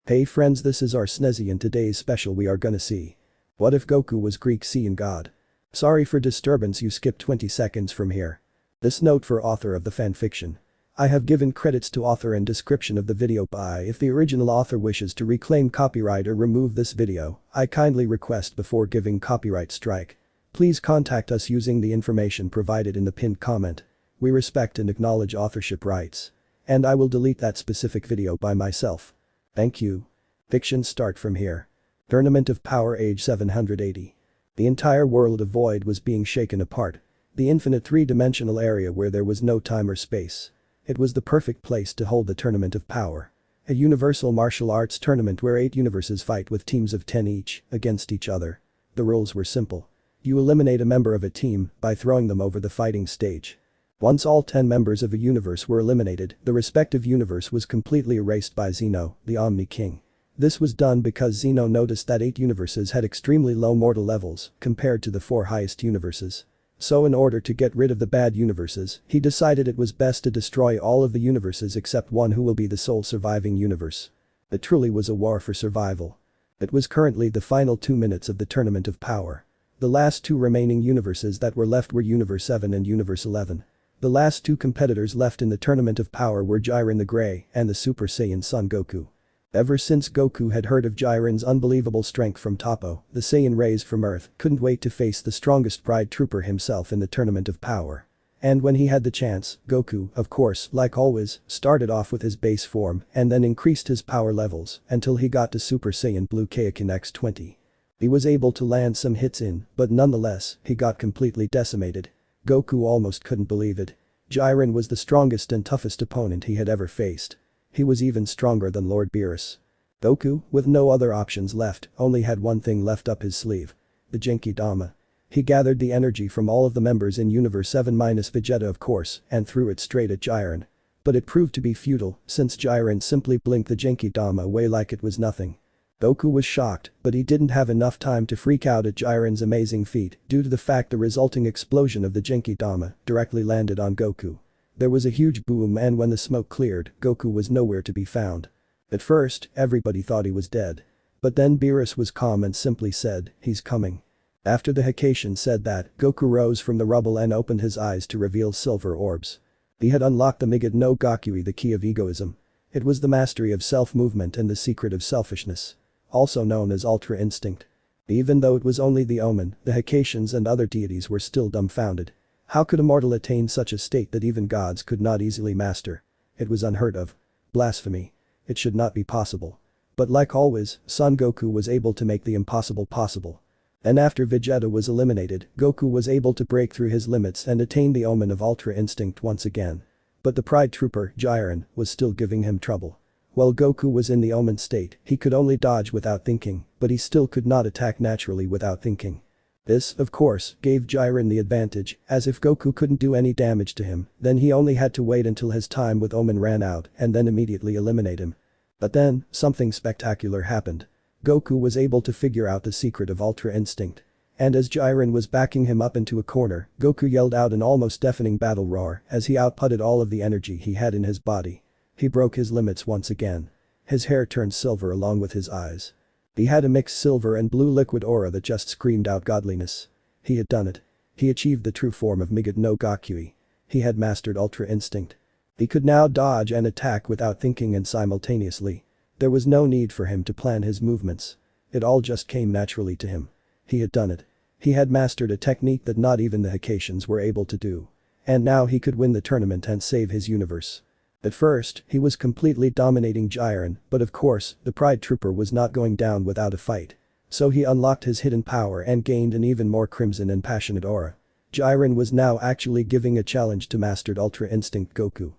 Hey friends, this is our Snezzy and today's special we are gonna see. What if Goku was Greek Siyan god? Sorry for disturbance, you skipped 20 seconds from here. This note for author of the fanfiction. I have given credits to author and description of the video by if the original author wishes to reclaim copyright or remove this video, I kindly request before giving copyright strike. Please contact us using the information provided in the pinned comment. We respect and acknowledge authorship rights. And I will delete that specific video by myself. Thank you. Fiction start from here. Tournament of Power age 780. The entire world of Void was being shaken apart. The infinite three-dimensional area where there was no time or space. It was the perfect place to hold the Tournament of Power. A universal martial arts tournament where 8 universes fight with teams of 10 each, against each other. The rules were simple. You eliminate a member of a team by throwing them over the fighting stage. Once all 10 members of a universe were eliminated, the respective universe was completely erased by Zeno, the Omni King. This was done because Zeno noticed that 8 universes had extremely low mortal levels compared to the 4 highest universes. So in order to get rid of the bad universes, he decided it was best to destroy all of the universes except one who will be the sole surviving universe. It truly was a war for survival. It was currently the final 2 minutes of the Tournament of Power. The last 2 remaining universes that were left were Universe 7 and Universe 11. The last 2 competitors left in the Tournament of Power were Jiren the Grey and the Super Saiyan Son Goku. Ever since Goku had heard of Jiren's unbelievable strength from Toppo, the Saiyan raised from Earth couldn't wait to face the strongest Pride Trooper himself in the Tournament of Power. And when he had the chance, Goku, of course, like always, started off with his base form and then increased his power levels until he got to Super Saiyan Blue Kaioken X20. He was able to land some hits in, but nonetheless, he got completely decimated. Goku almost couldn't believe it. Jiren was the strongest and toughest opponent he had ever faced. He was even stronger than Lord Beerus. Goku, with no other options left, only had one thing left up his sleeve. The Genki Dama. He gathered the energy from all of the members in Universe 7 minus Vegeta of course and threw it straight at Jiren. But it proved to be futile since Jiren simply blinked the Genki Dama away like it was nothing. Goku was shocked, but he didn't have enough time to freak out at Jiren's amazing feat due to the fact the resulting explosion of the Genki Dama directly landed on Goku. There was a huge boom and when the smoke cleared, Goku was nowhere to be found. At first, everybody thought he was dead. But then Beerus was calm and simply said, "He's coming." After the Hakaishin said that, Goku rose from the rubble and opened his eyes to reveal silver orbs. He had unlocked the Migid no Gakui, the key of egoism. It was the mastery of self-movement and the secret of selfishness. Also known as Ultra Instinct. Even though it was only the Omen, the Hakaishins and other deities were still dumbfounded. How could a mortal attain such a state that even gods could not easily master? It was unheard of. Blasphemy. It should not be possible. But like always, Son Goku was able to make the impossible possible. And after Vegeta was eliminated, Goku was able to break through his limits and attain the Omen of Ultra Instinct once again. But the Pride Trooper, Jiren, was still giving him trouble. While Goku was in the Omen state, he could only dodge without thinking, but he still could not attack naturally without thinking. This, of course, gave Jiren the advantage, as if Goku couldn't do any damage to him, then he only had to wait until his time with Omen ran out and then immediately eliminate him. But then, something spectacular happened. Goku was able to figure out the secret of Ultra Instinct. And as Jiren was backing him up into a corner, Goku yelled out an almost deafening battle roar as he outputted all of the energy he had in his body. He broke his limits once again. His hair turned silver along with his eyes. He had a mixed silver and blue liquid aura that just screamed out godliness. He had done it. He achieved the true form of Migid no Gakui. He had mastered Ultra Instinct. He could now dodge and attack without thinking and simultaneously. There was no need for him to plan his movements. It all just came naturally to him. He had done it. He had mastered a technique that not even the Hakaishins were able to do. And now he could win the tournament and save his universe. At first, he was completely dominating Jiren, but of course, the Pride Trooper was not going down without a fight. So he unlocked his hidden power and gained an even more crimson and passionate aura. Jiren was now actually giving a challenge to mastered Ultra Instinct Goku.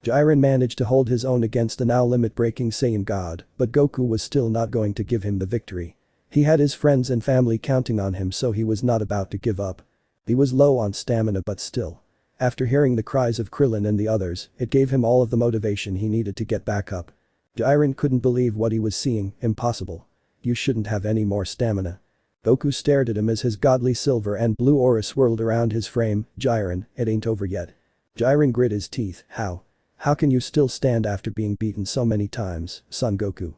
Jiren managed to hold his own against the now limit-breaking Saiyan God, but Goku was still not going to give him the victory. He had his friends and family counting on him so he was not about to give up. He was low on stamina but still. After hearing the cries of Krillin and the others, it gave him all of the motivation he needed to get back up. Jiren couldn't believe what he was seeing, impossible. You shouldn't have any more stamina. Goku stared at him as his godly silver and blue aura swirled around his frame. Jiren, it ain't over yet. Jiren grit his teeth, how? How can you still stand after being beaten so many times, Son Goku?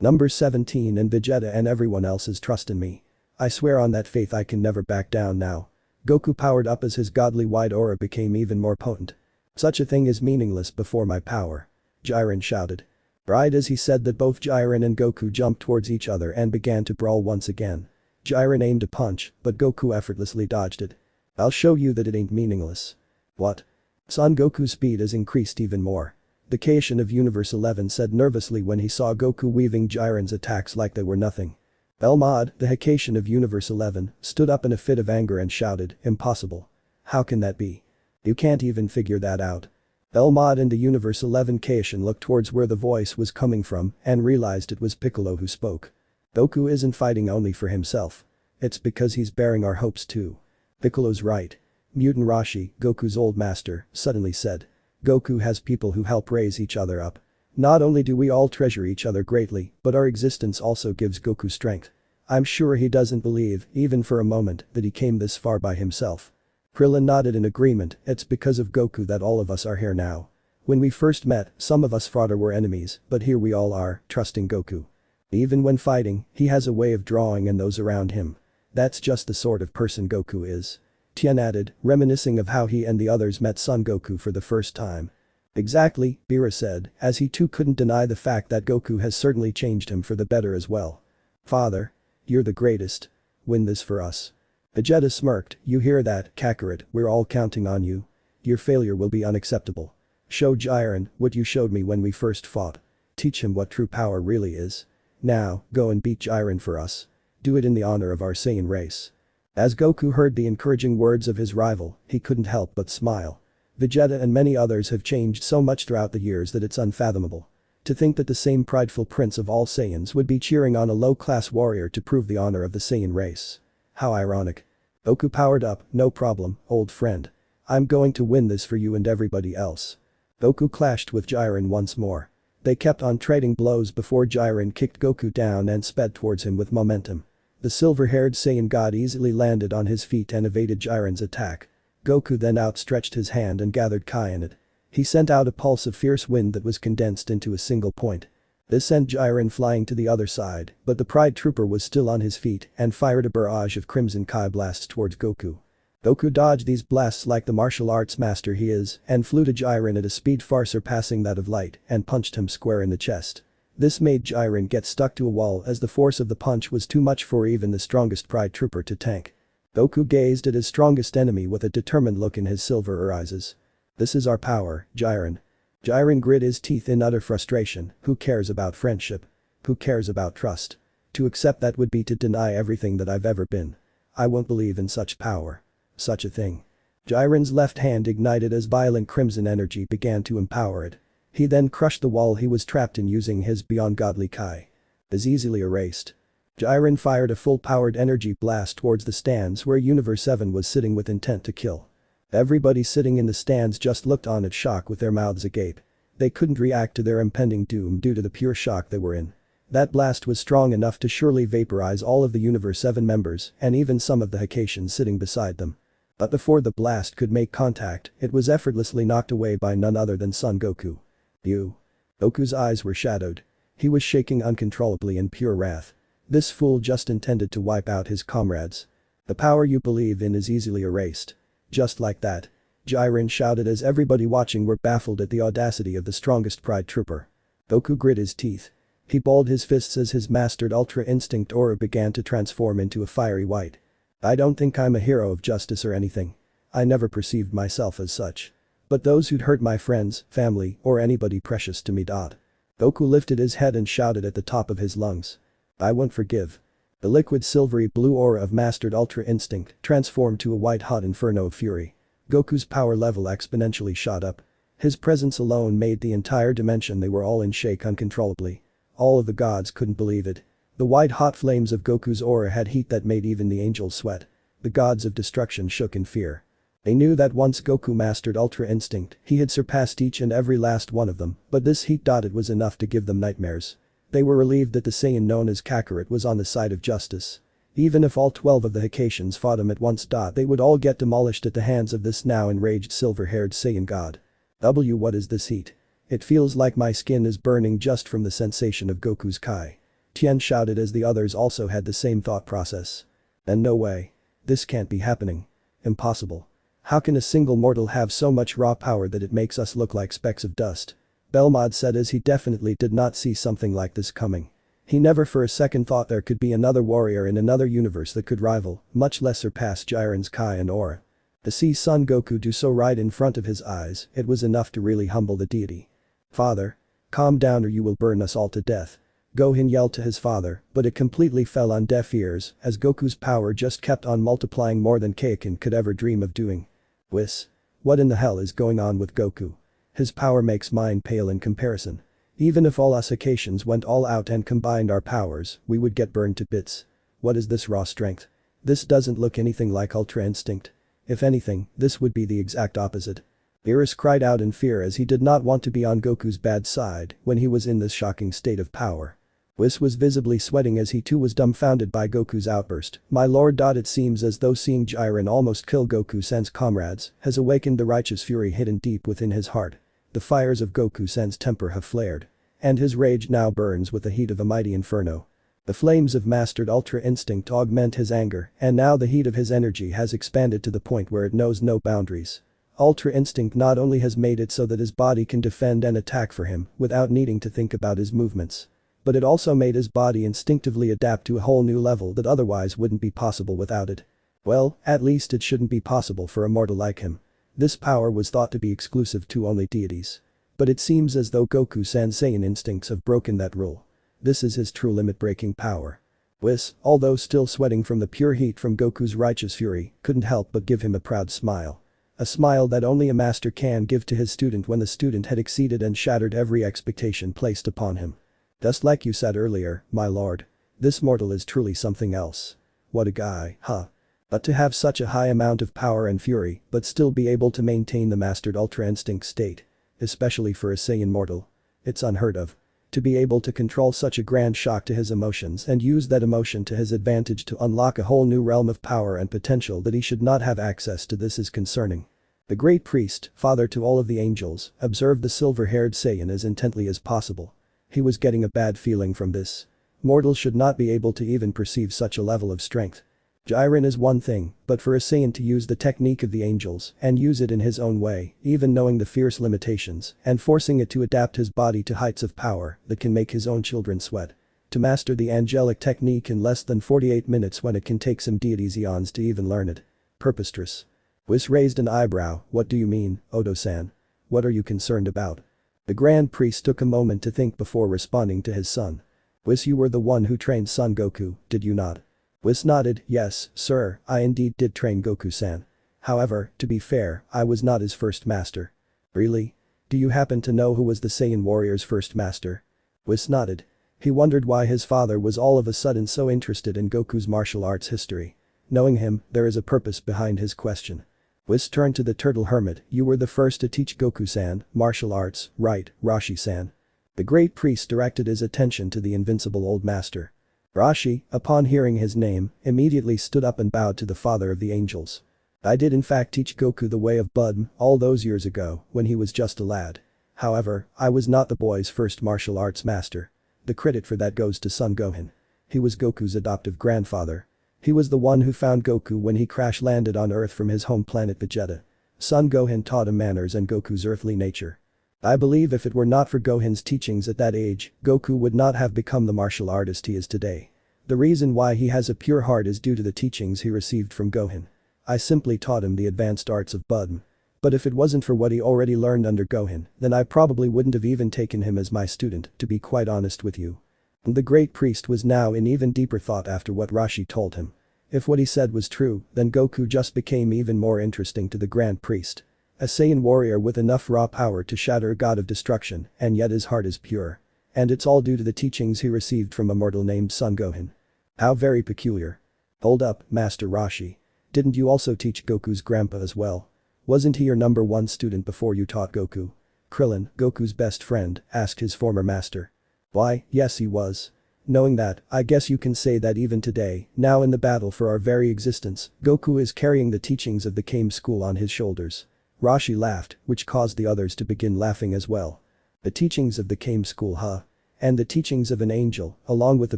Number 17 and Vegeta and everyone else's trust in me. I swear on that faith I can never back down now. Goku powered up as his godly wide aura became even more potent. Such a thing is meaningless before my power. Jiren shouted. Right as he said that, both Jiren and Goku jumped towards each other and began to brawl once again. Jiren aimed a punch, but Goku effortlessly dodged it. I'll show you that it ain't meaningless. What? Son Goku's speed has increased even more. The Kaishin of Universe 11 said nervously when he saw Goku weaving Jiren's attacks like they were nothing. Belmod, the Hakaishin of Universe 11, stood up in a fit of anger and shouted, impossible. How can that be? You can't even figure that out. Belmod and the Universe 11 Kaishin looked towards where the voice was coming from and realized it was Piccolo who spoke. Goku isn't fighting only for himself. It's because he's bearing our hopes too. Piccolo's right. Mutant Roshi, Goku's old master, suddenly said. Goku has people who help raise each other up. Not only do we all treasure each other greatly, but our existence also gives Goku strength. I'm sure he doesn't believe, even for a moment, that he came this far by himself. Krillin nodded in agreement. It's because of Goku that all of us are here now. When we first met, some of us thought were enemies, but here we all are, trusting Goku. Even when fighting, he has a way of drawing in those around him. That's just the sort of person Goku is. Tien added, reminiscing of how he and the others met Son Goku for the first time. Exactly, Beerus said, as he too couldn't deny the fact that Goku has certainly changed him for the better as well. Father. You're the greatest. Win this for us. Vegeta smirked, you hear that, Kakarot, we're all counting on you. Your failure will be unacceptable. Show Jiren what you showed me when we first fought. Teach him what true power really is. Now, go and beat Jiren for us. Do it in the honor of our Saiyan race. As Goku heard the encouraging words of his rival, he couldn't help but smile. Vegeta and many others have changed so much throughout the years that it's unfathomable. To think that the same prideful prince of all Saiyans would be cheering on a low-class warrior to prove the honor of the Saiyan race. How ironic. Goku powered up, no problem, old friend. I'm going to win this for you and everybody else. Goku clashed with Jiren once more. They kept on trading blows before Jiren kicked Goku down and sped towards him with momentum. The silver-haired Saiyan god easily landed on his feet and evaded Jiren's attack. Goku then outstretched his hand and gathered Kai in it. He sent out a pulse of fierce wind that was condensed into a single point. This sent Jiren flying to the other side, but the Pride Trooper was still on his feet and fired a barrage of Crimson Kai blasts towards Goku. Goku dodged these blasts like the martial arts master he is and flew to Jiren at a speed far surpassing that of light and punched him square in the chest. This made Jiren get stuck to a wall as the force of the punch was too much for even the strongest Pride Trooper to tank. Goku gazed at his strongest enemy with a determined look in his silver eyes. This is our power, Jiren. Jiren grit his teeth in utter frustration. Who cares about friendship? Who cares about trust? To accept that would be to deny everything that I've ever been. I won't believe in such power. Such a thing. Jiren's left hand ignited as violent crimson energy began to empower it. He then crushed the wall he was trapped in using his beyond godly Kai. Is easily erased. Jiren fired a full-powered energy blast towards the stands where Universe 7 was sitting with intent to kill. Everybody sitting in the stands just looked on at shock with their mouths agape. They couldn't react to their impending doom due to the pure shock they were in. That blast was strong enough to surely vaporize all of the Universe 7 members and even some of the Hakaishin sitting beside them. But before the blast could make contact, it was effortlessly knocked away by none other than Son Goku. You. Goku's eyes were shadowed. He was shaking uncontrollably in pure wrath. This fool just intended to wipe out his comrades. The power you believe in is easily erased. Just like that. Jiren shouted as everybody watching were baffled at the audacity of the strongest Pride Trooper. Goku grit his teeth. He balled his fists as his mastered Ultra Instinct aura began to transform into a fiery white. I don't think I'm a hero of justice or anything. I never perceived myself as such. But those who'd hurt my friends, family, or anybody precious to me. Goku lifted his head and shouted at the top of his lungs. I won't forgive. The liquid silvery blue aura of mastered Ultra Instinct transformed to a white-hot inferno of fury. Goku's power level exponentially shot up. His presence alone made the entire dimension they were all in shake uncontrollably. All of the gods couldn't believe it. The white-hot flames of Goku's aura had heat that made even the angels sweat. The gods of destruction shook in fear. They knew that once Goku mastered Ultra Instinct, he had surpassed each and every last one of them, but this heat. It was enough to give them nightmares. They were relieved that the Saiyan known as Kakarot was on the side of justice. Even if all 12 of the Hakaishins fought him at once. They would all get demolished at the hands of this now enraged silver-haired Saiyan god. What is this heat? It feels like my skin is burning just from the sensation of Goku's Kai. Tien shouted as the others also had the same thought process. And no way. This can't be happening. Impossible. How can a single mortal have so much raw power that it makes us look like specks of dust? Belmod said as he definitely did not see something like this coming. He never for a second thought there could be another warrior in another universe that could rival, much less surpass Jiren's Kai and aura. To see Son Goku do so right in front of his eyes, it was enough to really humble the deity. Father. Calm down or you will burn us all to death. Gohan yelled to his father, but it completely fell on deaf ears as Goku's power just kept on multiplying more than Kaioken could ever dream of doing. Whis. What in the hell is going on with Goku? His power makes mine pale in comparison. Even if all us Akations went all out and combined our powers, we would get burned to bits. What is this raw strength? This doesn't look anything like Ultra Instinct. If anything, this would be the exact opposite. Beerus cried out in fear as he did not want to be on Goku's bad side when he was in this shocking state of power. Whis was visibly sweating as he too was dumbfounded by Goku's outburst. My lord. It seems as though seeing Jiren almost kill Goku-san's comrades has awakened the righteous fury hidden deep within his heart. The fires of Goku-san's temper have flared. And his rage now burns with the heat of a mighty inferno. The flames of mastered Ultra Instinct augment his anger, and now the heat of his energy has expanded to the point where it knows no boundaries. Ultra Instinct not only has made it so that his body can defend and attack for him without needing to think about his movements. But it also made his body instinctively adapt to a whole new level that otherwise wouldn't be possible without it. Well, at least it shouldn't be possible for a mortal like him. This power was thought to be exclusive to only deities. But it seems as though Goku-san's Saiyan instincts have broken that rule. This is his true limit-breaking power. Whis, although still sweating from the pure heat from Goku's righteous fury, couldn't help but give him a proud smile. A smile that only a master can give to his student when the student had exceeded and shattered every expectation placed upon him. Just like you said earlier, my lord. This mortal is truly something else. What a guy, huh? But to have such a high amount of power and fury but still be able to maintain the mastered Ultra Instinct state. Especially for a Saiyan mortal. It's unheard of. To be able to control such a grand shock to his emotions and use that emotion to his advantage to unlock a whole new realm of power and potential that he should not have access to this is concerning. The great priest, father to all of the angels, observed the silver-haired Saiyan as intently as possible. He was getting a bad feeling from this. Mortals should not be able to even perceive such a level of strength. Jiren is one thing, but for a Saiyan to use the technique of the angels and use it in his own way, even knowing the fierce limitations and forcing it to adapt his body to heights of power that can make his own children sweat. To master the angelic technique in less than 48 minutes when it can take some deities eons to even learn it. Purpostress. Whis raised an eyebrow. What do you mean, Odo-san? What are you concerned about? The Grand Priest took a moment to think before responding to his son. Whis, you were the one who trained Son Goku, did you not? Whis nodded. Yes, sir, I indeed did train Goku-san. However, to be fair, I was not his first master. Really? Do you happen to know who was the Saiyan warrior's first master? Whis nodded. He wondered why his father was all of a sudden so interested in Goku's martial arts history. Knowing him, there is a purpose behind his question. Whis turned to the turtle hermit. You were the first to teach Goku-san martial arts, right, Rashi-san? The great priest directed his attention to the invincible old master. Rashi, upon hearing his name, immediately stood up and bowed to the father of the angels. I did in fact teach Goku the way of Budm all those years ago when he was just a lad. However, I was not the boy's first martial arts master. The credit for that goes to Son Gohan. He was Goku's adoptive grandfather. He was the one who found Goku when he crash-landed on Earth from his home planet Vegeta. Son Gohan taught him manners and Goku's earthly nature. I believe if it were not for Gohan's teachings at that age, Goku would not have become the martial artist he is today. The reason why he has a pure heart is due to the teachings he received from Gohan. I simply taught him the advanced arts of Budm. But if it wasn't for what he already learned under Gohan, then I probably wouldn't have even taken him as my student, to be quite honest with you. The great priest was now in even deeper thought after what Rashi told him. If what he said was true, then Goku just became even more interesting to the Grand Priest. A Saiyan warrior with enough raw power to shatter a god of destruction, and yet his heart is pure. And it's all due to the teachings he received from a mortal named Son Gohan. How very peculiar. Hold up, Master Rashi. Didn't you also teach Goku's grandpa as well? Wasn't he your number one student before you taught Goku? Krillin, Goku's best friend, asked his former master. Why, yes he was. Knowing that, I guess you can say that even today, now in the battle for our very existence, Goku is carrying the teachings of the Kame school on his shoulders. Rashi laughed, which caused the others to begin laughing as well. The teachings of the Kame school, huh? And the teachings of an angel, along with the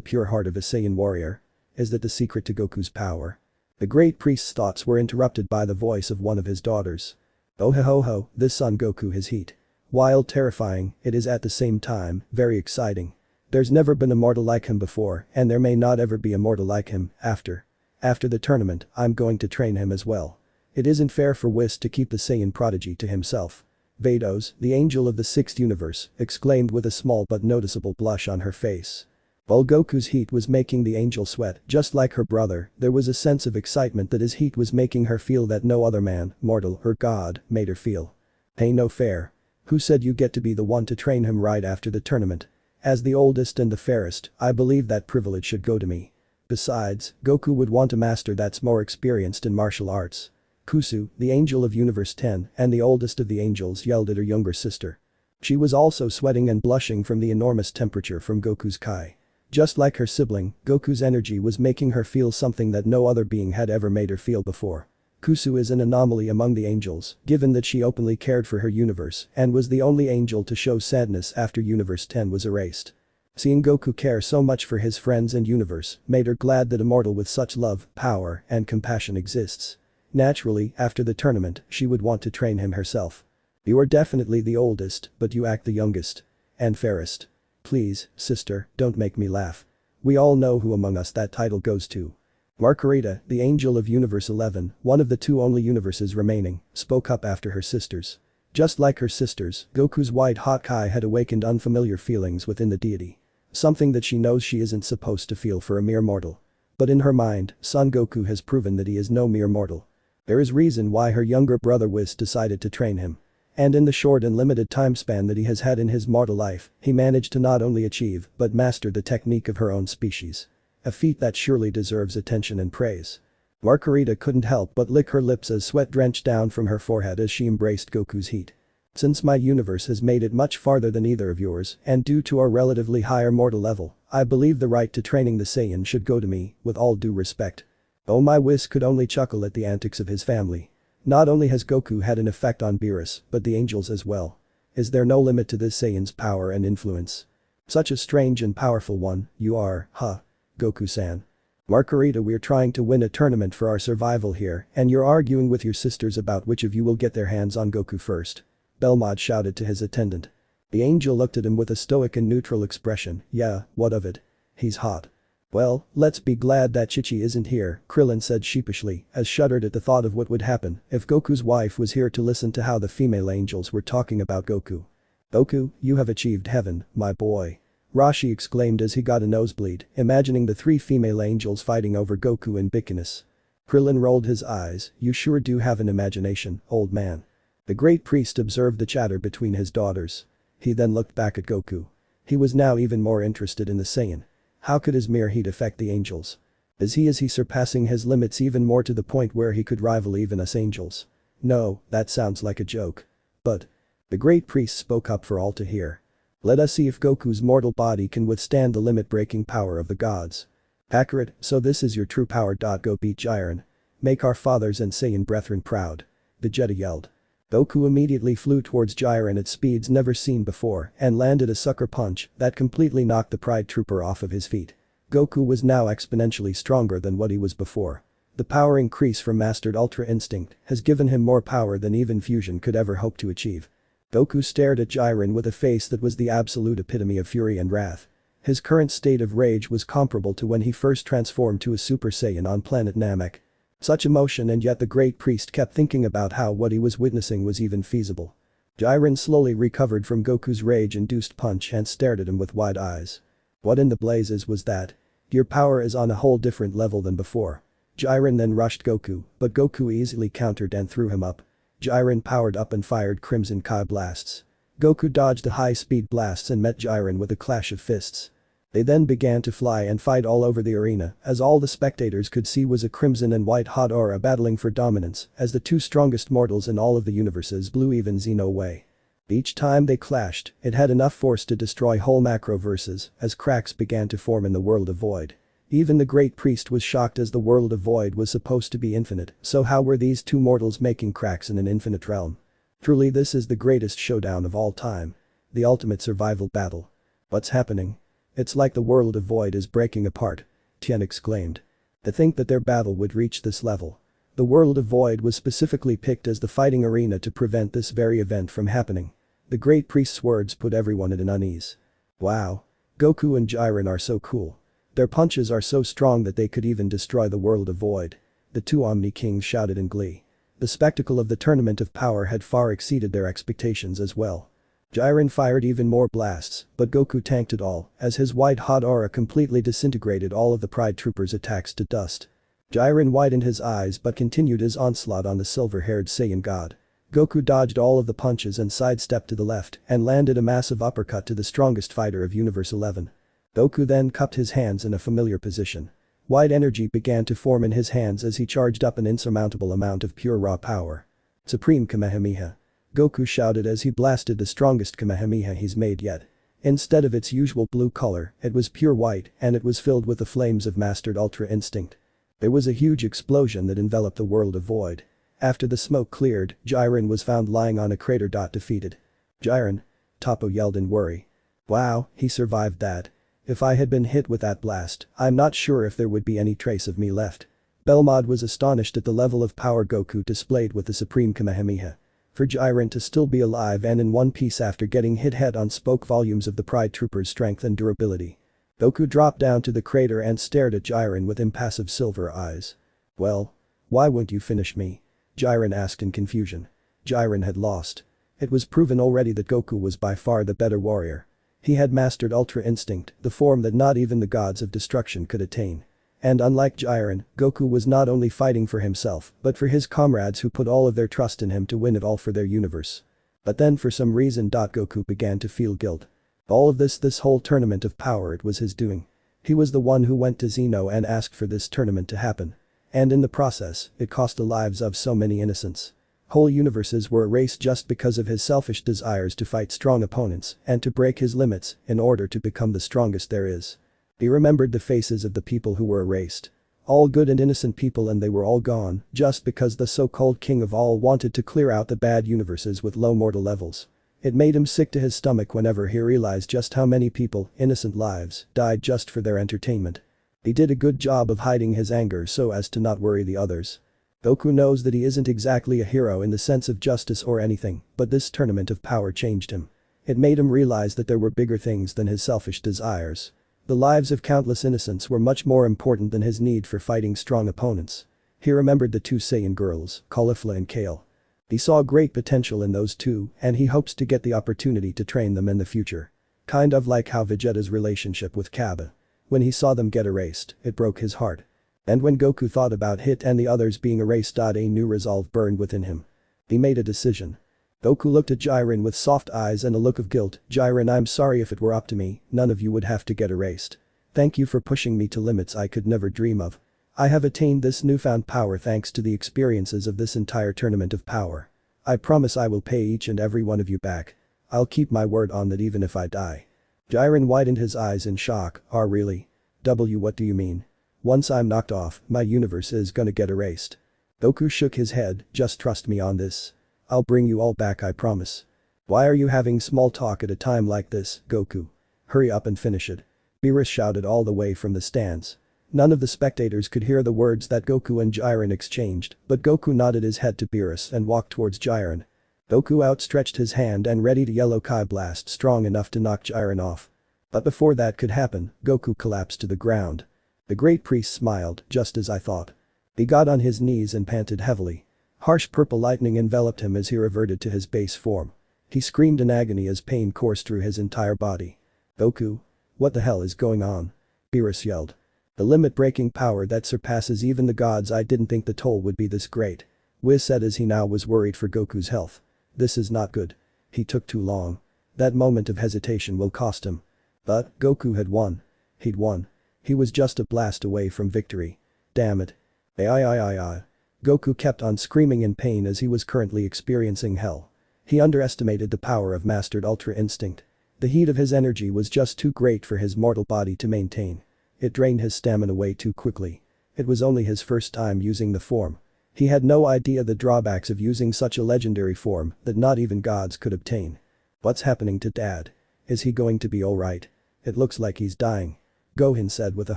pure heart of a Saiyan warrior. Is that the secret to Goku's power? The great priest's thoughts were interrupted by the voice of one of his daughters. Oh ho ho ho, this Son Goku has heat. While terrifying, it is at the same time, very exciting. There's never been a mortal like him before, and there may not ever be a mortal like him, after. After the tournament, I'm going to train him as well. It isn't fair for Whis to keep the Saiyan prodigy to himself. Vados, the angel of the sixth universe, exclaimed with a small but noticeable blush on her face. While Goku's heat was making the angel sweat, just like her brother, there was a sense of excitement that his heat was making her feel that no other man, mortal or god, made her feel. Hey, no fair. Who said you get to be the one to train him right after the tournament? As the oldest and the fairest, I believe that privilege should go to me. Besides, Goku would want a master that's more experienced in martial arts. Kusu, the angel of Universe 10 and the oldest of the angels, yelled at her younger sister. She was also sweating and blushing from the enormous temperature from Goku's Kai. Just like her sibling, Goku's energy was making her feel something that no other being had ever made her feel before. Kusu is an anomaly among the angels, given that she openly cared for her universe and was the only angel to show sadness after Universe 10 was erased. Seeing Goku care so much for his friends and universe made her glad that a mortal with such love, power, and compassion exists. Naturally, after the tournament, she would want to train him herself. You are definitely the oldest, but you act the youngest. And fairest. Please, sister, don't make me laugh. We all know who among us that title goes to. Margarita, the angel of Universe 11, one of the two only universes remaining, spoke up after her sisters. Just like her sisters, Goku's white-hot Kai had awakened unfamiliar feelings within the deity. Something that she knows she isn't supposed to feel for a mere mortal. But in her mind, Son Goku has proven that he is no mere mortal. There is reason why her younger brother Whis decided to train him. And in the short and limited time span that he has had in his mortal life, he managed to not only achieve but master the technique of her own species. A feat that surely deserves attention and praise. Margarita couldn't help but lick her lips as sweat drenched down from her forehead as she embraced Goku's heat. Since my universe has made it much farther than either of yours, and due to our relatively higher mortal level, I believe the right to training the Saiyan should go to me, with all due respect. Oh, my Whis could only chuckle at the antics of his family. Not only has Goku had an effect on Beerus, but the angels as well. Is there no limit to this Saiyan's power and influence? Such a strange and powerful one, you are, huh? Goku-san. Margarita, we're trying to win a tournament for our survival here, and you're arguing with your sisters about which of you will get their hands on Goku first. Belmont shouted to his attendant. The angel looked at him with a stoic and neutral expression. Yeah, what of it? He's hot. Well, let's be glad that Chichi isn't here, Krillin said sheepishly, as shuddered at the thought of what would happen if Goku's wife was here to listen to how the female angels were talking about Goku. Goku, you have achieved heaven, my boy. Rashi exclaimed as he got a nosebleed, imagining the three female angels fighting over Goku in bikiness. Krillin rolled his eyes. You sure do have an imagination, old man. The great priest observed the chatter between his daughters. He then looked back at Goku. He was now even more interested in the Saiyan. How could his mere heat affect the angels? Is he surpassing his limits even more to the point where he could rival even us angels? No, that sounds like a joke. But. The great priest spoke up for all to hear. Let us see if Goku's mortal body can withstand the limit-breaking power of the gods. Accurate, so this is your true power. Go beat Jiren. Make our fathers and Saiyan brethren proud. Vegeta yelled. Goku immediately flew towards Jiren at speeds never seen before and landed a sucker punch that completely knocked the Pride Trooper off of his feet. Goku was now exponentially stronger than what he was before. The power increase from mastered Ultra Instinct has given him more power than even Fusion could ever hope to achieve. Goku stared at Jiren with a face that was the absolute epitome of fury and wrath. His current state of rage was comparable to when he first transformed to a Super Saiyan on planet Namek. Such emotion, and yet the great priest kept thinking about how what he was witnessing was even feasible. Jiren slowly recovered from Goku's rage-induced punch and stared at him with wide eyes. What in the blazes was that? Your power is on a whole different level than before. Jiren then rushed Goku, but Goku easily countered and threw him up. Jiren powered up and fired Crimson Kai blasts. Goku dodged the high-speed blasts and met Jiren with a clash of fists. They then began to fly and fight all over the arena, as all the spectators could see was a crimson and white hot aura battling for dominance as the two strongest mortals in all of the universes blew even Xeno away. Each time they clashed, it had enough force to destroy whole macroverses as cracks began to form in the world of Void. Even the great priest was shocked as the world of Void was supposed to be infinite, so how were these two mortals making cracks in an infinite realm? Truly, this is the greatest showdown of all time. The ultimate survival battle. What's happening? It's like the world of Void is breaking apart. Tien exclaimed. To think that their battle would reach this level. The world of Void was specifically picked as the fighting arena to prevent this very event from happening. The great priest's words put everyone at an unease. Wow. Goku and Jiren are so cool. Their punches are so strong that they could even destroy the world of Void. The two Omni Kings shouted in glee. The spectacle of the tournament of power had far exceeded their expectations as well. Jiren fired even more blasts, but Goku tanked it all, as his white-hot aura completely disintegrated all of the Pride Troopers' attacks to dust. Jiren widened his eyes but continued his onslaught on the silver-haired Saiyan god. Goku dodged all of the punches and sidestepped to the left and landed a massive uppercut to the strongest fighter of Universe 11. Goku then cupped his hands in a familiar position. White energy began to form in his hands as he charged up an insurmountable amount of pure raw power. Supreme Kamehameha. Goku shouted as he blasted the strongest Kamehameha he's made yet. Instead of its usual blue color, it was pure white and it was filled with the flames of mastered Ultra Instinct. There was a huge explosion that enveloped the world of Void. After the smoke cleared, Jiren was found lying on a crater. Defeated. Jiren. Toppo yelled in worry. Wow, he survived that. If I had been hit with that blast, I'm not sure if there would be any trace of me left. Belmod was astonished at the level of power Goku displayed with the Supreme Kamehameha. For Jiren to still be alive and in one piece after getting hit head-on spoke volumes of the Pride Troopers' strength and durability. Goku dropped down to the crater and stared at Jiren with impassive silver eyes. Well? Why won't you finish me? Jiren asked in confusion. Jiren had lost. It was proven already that Goku was by far the better warrior. He had mastered Ultra Instinct, the form that not even the gods of destruction could attain. And unlike Jiren, Goku was not only fighting for himself, but for his comrades who put all of their trust in him to win it all for their universe. But then for some reason. Goku began to feel guilt. All of this whole tournament of power, it was his doing. He was the one who went to Zeno and asked for this tournament to happen. And in the process, it cost the lives of so many innocents. Whole universes were erased just because of his selfish desires to fight strong opponents and to break his limits in order to become the strongest there is. He remembered the faces of the people who were erased. All good and innocent people, and they were all gone just because the so-called king of all wanted to clear out the bad universes with low mortal levels. It made him sick to his stomach whenever he realized just how many people, innocent lives, died just for their entertainment. He did a good job of hiding his anger so as to not worry the others. Goku knows that he isn't exactly a hero in the sense of justice or anything, but this tournament of power changed him. It made him realize that there were bigger things than his selfish desires. The lives of countless innocents were much more important than his need for fighting strong opponents. He remembered the two Saiyan girls, Caulifla and Kale. He saw great potential in those two and he hopes to get the opportunity to train them in the future. Kind of like how Vegeta's relationship with Kaba. When he saw them get erased, it broke his heart. And when Goku thought about Hit and the others being erased, a new resolve burned within him. He made a decision. Goku looked at Jiren with soft eyes and a look of guilt. Jiren, I'm sorry. If it were up to me, none of you would have to get erased. Thank you for pushing me to limits I could never dream of. I have attained this newfound power thanks to the experiences of this entire tournament of power. I promise I will pay each and every one of you back. I'll keep my word on that even if I die. Jiren widened his eyes in shock. Oh really? What do you mean? Once I'm knocked off, my universe is gonna get erased. Goku shook his head. Just trust me on this. I'll bring you all back, I promise. Why are you having small talk at a time like this, Goku? Hurry up and finish it. Beerus shouted all the way from the stands. None of the spectators could hear the words that Goku and Jiren exchanged, but Goku nodded his head to Beerus and walked towards Jiren. Goku outstretched his hand and readied a yellow Kai blast strong enough to knock Jiren off. But before that could happen, Goku collapsed to the ground. The great priest smiled, just as I thought. He got on his knees and panted heavily. Harsh purple lightning enveloped him as he reverted to his base form. He screamed in agony as pain coursed through his entire body. Goku? What the hell is going on? Beerus yelled. The limit-breaking power that surpasses even the gods. I didn't think the toll would be this great. Whis said as he now was worried for Goku's health. This is not good. He took too long. That moment of hesitation will cost him. But Goku had won. He'd won. He was just a blast away from victory. Damn it. Ai. Goku kept on screaming in pain as he was currently experiencing hell. He underestimated the power of mastered Ultra Instinct. The heat of his energy was just too great for his mortal body to maintain. It drained his stamina way too quickly. It was only his first time using the form. He had no idea the drawbacks of using such a legendary form that not even gods could obtain. What's happening to Dad? Is he going to be alright? It looks like he's dying. Gohan said with a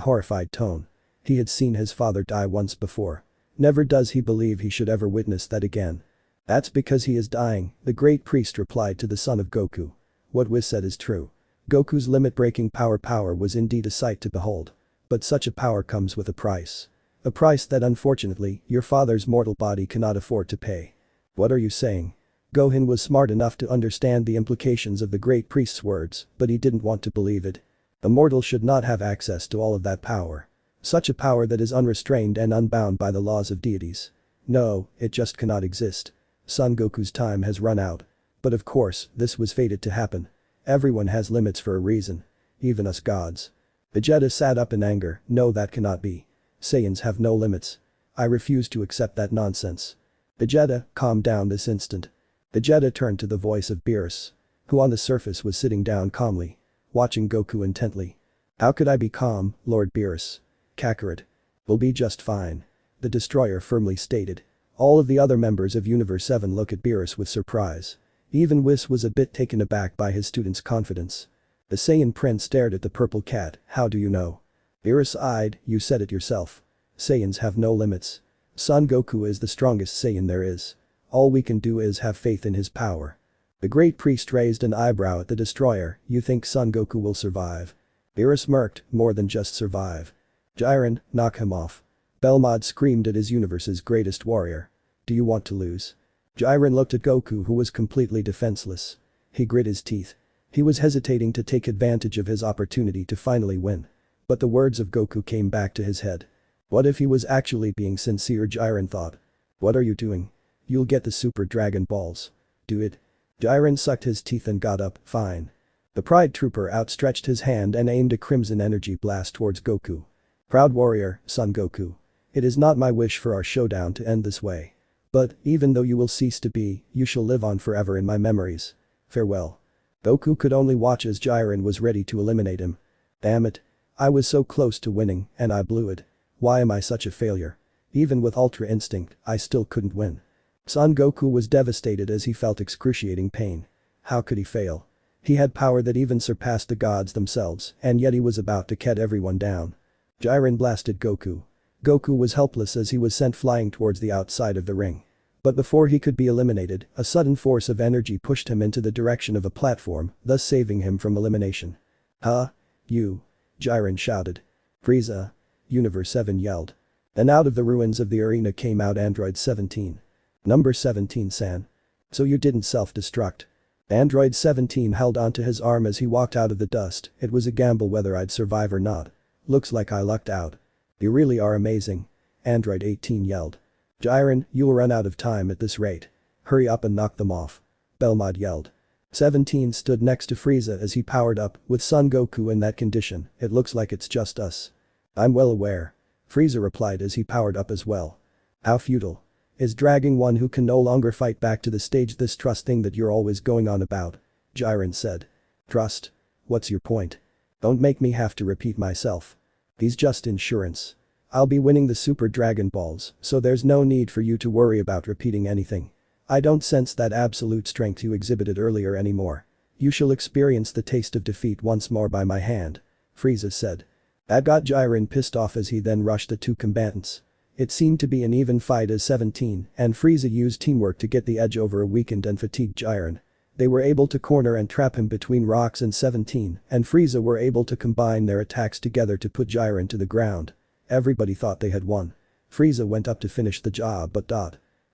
horrified tone. He had seen his father die once before. Never does he believe he should ever witness that again. That's because he is dying, the great priest replied to the son of Goku. What Whis said is true. Goku's limit-breaking power was indeed a sight to behold. But such a power comes with a price. A price that unfortunately, your father's mortal body cannot afford to pay. What are you saying? Gohan was smart enough to understand the implications of the great priest's words, but he didn't want to believe it. A mortal should not have access to all of that power. Such a power that is unrestrained and unbound by the laws of deities. No, it just cannot exist. Son Goku's time has run out. But of course, this was fated to happen. Everyone has limits for a reason. Even us gods. Vegeta sat up in anger. No, that cannot be. Saiyans have no limits. I refuse to accept that nonsense. Vegeta, calm down this instant. Vegeta turned to the voice of Beerus, who on the surface was sitting down calmly, watching Goku intently. How could I be calm, Lord Beerus? Kakarot. We'll be just fine. The destroyer firmly stated. All of the other members of Universe 7 look at Beerus with surprise. Even Whis was a bit taken aback by his student's confidence. The Saiyan prince stared at the purple cat. How do you know? Beerus eyed, you said it yourself. Saiyans have no limits. Son Goku is the strongest Saiyan there is. All we can do is have faith in his power. The great priest raised an eyebrow at the destroyer. You think Son Goku will survive? Beerus smirked, more than just survive. Jiren, knock him off. Belmod screamed at his universe's greatest warrior. Do you want to lose? Jiren looked at Goku who was completely defenseless. He grit his teeth. He was hesitating to take advantage of his opportunity to finally win. But the words of Goku came back to his head. What if he was actually being sincere? Jiren thought. What are you doing? You'll get the Super Dragon Balls. Do it. Jiren sucked his teeth and got up. Fine. The Pride Trooper outstretched his hand and aimed a crimson energy blast towards Goku. Proud warrior, Son Goku. It is not my wish for our showdown to end this way. But, even though you will cease to be, you shall live on forever in my memories. Farewell. Goku could only watch as Jiren was ready to eliminate him. Damn it. I was so close to winning, and I blew it. Why am I such a failure? Even with Ultra Instinct, I still couldn't win. Son Goku was devastated as he felt excruciating pain. How could he fail? He had power that even surpassed the gods themselves, and yet he was about to cut everyone down. Jiren blasted Goku. Goku was helpless as he was sent flying towards the outside of the ring. But before he could be eliminated, a sudden force of energy pushed him into the direction of a platform, thus saving him from elimination. Huh? You? Jiren shouted. Frieza. Universe 7 yelled. And out of the ruins of the arena came out Android 17. Number 17 San. So you didn't self-destruct. Android 17 held onto his arm as he walked out of the dust. It was a gamble whether I'd survive or not. Looks like I lucked out. You really are amazing. Android 18 yelled. Jiren, you'll run out of time at this rate. Hurry up and knock them off. Belmod yelled. 17 stood next to Frieza as he powered up. With Son Goku in that condition, it looks like it's just us. I'm well aware. Frieza replied as he powered up as well. How futile. Is dragging one who can no longer fight back to the stage this trust thing that you're always going on about? Jiren said. Trust? What's your point? Don't make me have to repeat myself. He's just insurance. I'll be winning the Super Dragon Balls, so there's no need for you to worry about repeating anything. I don't sense that absolute strength you exhibited earlier anymore. You shall experience the taste of defeat once more by my hand. Frieza said. That got Jiren pissed off as he then rushed the two combatants. It seemed to be an even fight as 17 and Frieza used teamwork to get the edge over a weakened and fatigued Jiren. They were able to corner and trap him between rocks and 17 and Frieza were able to combine their attacks together to put Jiren to the ground. Everybody thought they had won. Frieza went up to finish the job but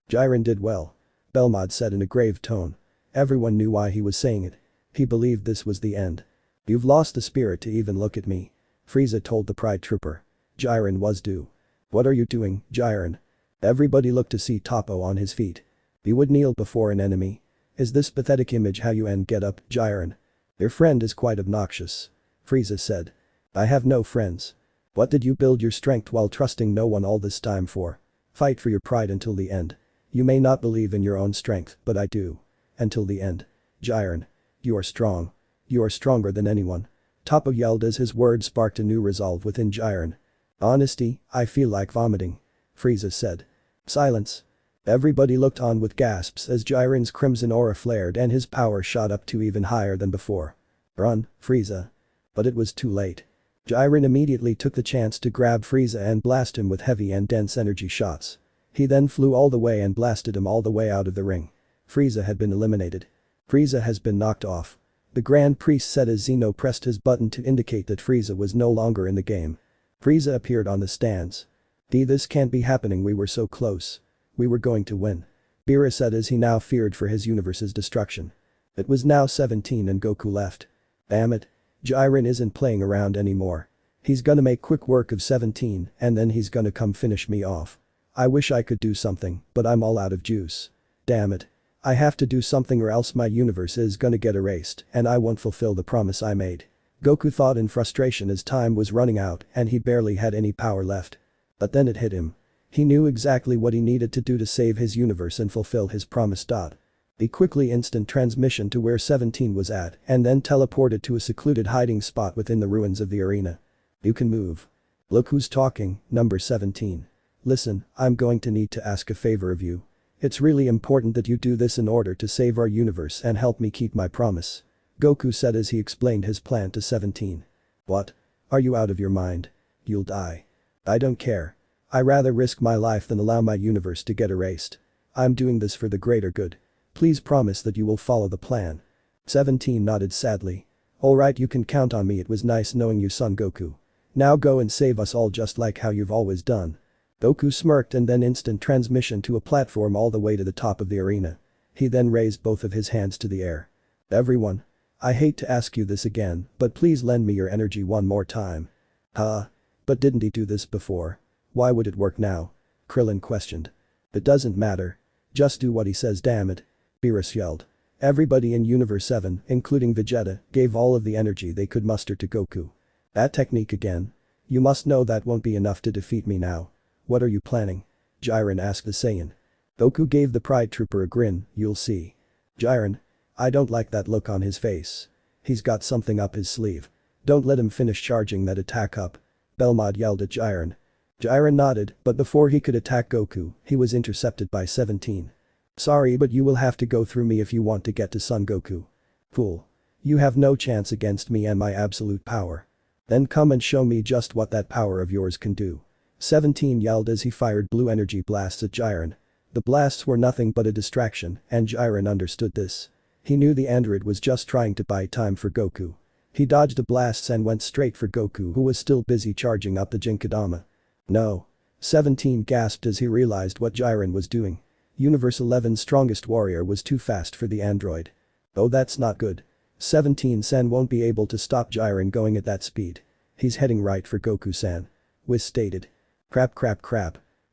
Jiren did well. Belmod said in a grave tone. Everyone knew why he was saying it. He believed this was the end. You've lost the spirit to even look at me. Frieza told the Pride Trooper. Jiren was due. What are you doing, Jiren? Everybody looked to see Toppo on his feet. You would kneel before an enemy? Is this pathetic image how you end get up, Jiren? Your friend is quite obnoxious. Frieza said. I have no friends. What did you build your strength while trusting no one all this time for? Fight for your pride until the end. You may not believe in your own strength, but I do. Until the end. Jiren. You are strong. You are stronger than anyone. Toppo yelled as his words sparked a new resolve within Jiren. Honesty, I feel like vomiting. Frieza said. Silence. Everybody looked on with gasps as Jiren's crimson aura flared and his power shot up to even higher than before. Run, Frieza. But it was too late. Jiren immediately took the chance to grab Frieza and blast him with heavy and dense energy shots. He then flew all the way and blasted him all the way out of the ring. Frieza had been eliminated. Frieza has been knocked off. The Grand Priest said as Zeno pressed his button to indicate that Frieza was no longer in the game. Frieza appeared on the stands. This can't be happening, we were so close. We were going to win. Beerus said as he now feared for his universe's destruction. It was now 17 and Goku left. Damn it. Jiren isn't playing around anymore. He's gonna make quick work of 17 and then he's gonna come finish me off. I wish I could do something, but I'm all out of juice. Damn it. I have to do something or else my universe is gonna get erased and I won't fulfill the promise I made. Goku thought in frustration as time was running out and he barely had any power left. But then it hit him. He knew exactly what he needed to do to save his universe and fulfill his promise. He quickly instant transmission to where 17 was at and then teleported to a secluded hiding spot within the ruins of the arena. You can move. Look who's talking, number 17. Listen, I'm going to need to ask a favor of you. It's really important that you do this in order to save our universe and help me keep my promise. Goku said as he explained his plan to 17. What? Are you out of your mind? You'll die. I don't care. I rather risk my life than allow my universe to get erased. I'm doing this for the greater good. Please promise that you will follow the plan. 17 nodded sadly. Alright, you can count on me, it was nice knowing you, son Goku. Now go and save us all just like how you've always done. Goku smirked and then instant transmission to a platform all the way to the top of the arena. He then raised both of his hands to the air. Everyone. I hate to ask you this again, but please lend me your energy one more time. Huh? But didn't he do this before? Why would it work now? Krillin questioned. It doesn't matter. Just do what he says, damn it. Beerus yelled. Everybody in Universe 7, including Vegeta, gave all of the energy they could muster to Goku. That technique again? You must know that won't be enough to defeat me now. What are you planning? Jiren asked the Saiyan. Goku gave the Pride Trooper a grin, you'll see. Jiren. I don't like that look on his face. He's got something up his sleeve. Don't let him finish charging that attack up. Belmod yelled at Jiren. Jiren nodded, but before he could attack Goku, he was intercepted by 17. Sorry, but you will have to go through me if you want to get to Son Goku. Fool. You have no chance against me and my absolute power. Then come and show me just what that power of yours can do. 17 yelled as he fired blue energy blasts at Jiren. The blasts were nothing but a distraction, and Jiren understood this. He knew the android was just trying to buy time for Goku. He dodged the blasts and went straight for Goku, who was still busy charging up the Jinkidama. No. 17 gasped as he realized what Jiren was doing. Universe 11's strongest warrior was too fast for the android. Oh, that's not good. 17-san won't be able to stop Jiren going at that speed. He's heading right for Goku-san. Whis stated. Crap.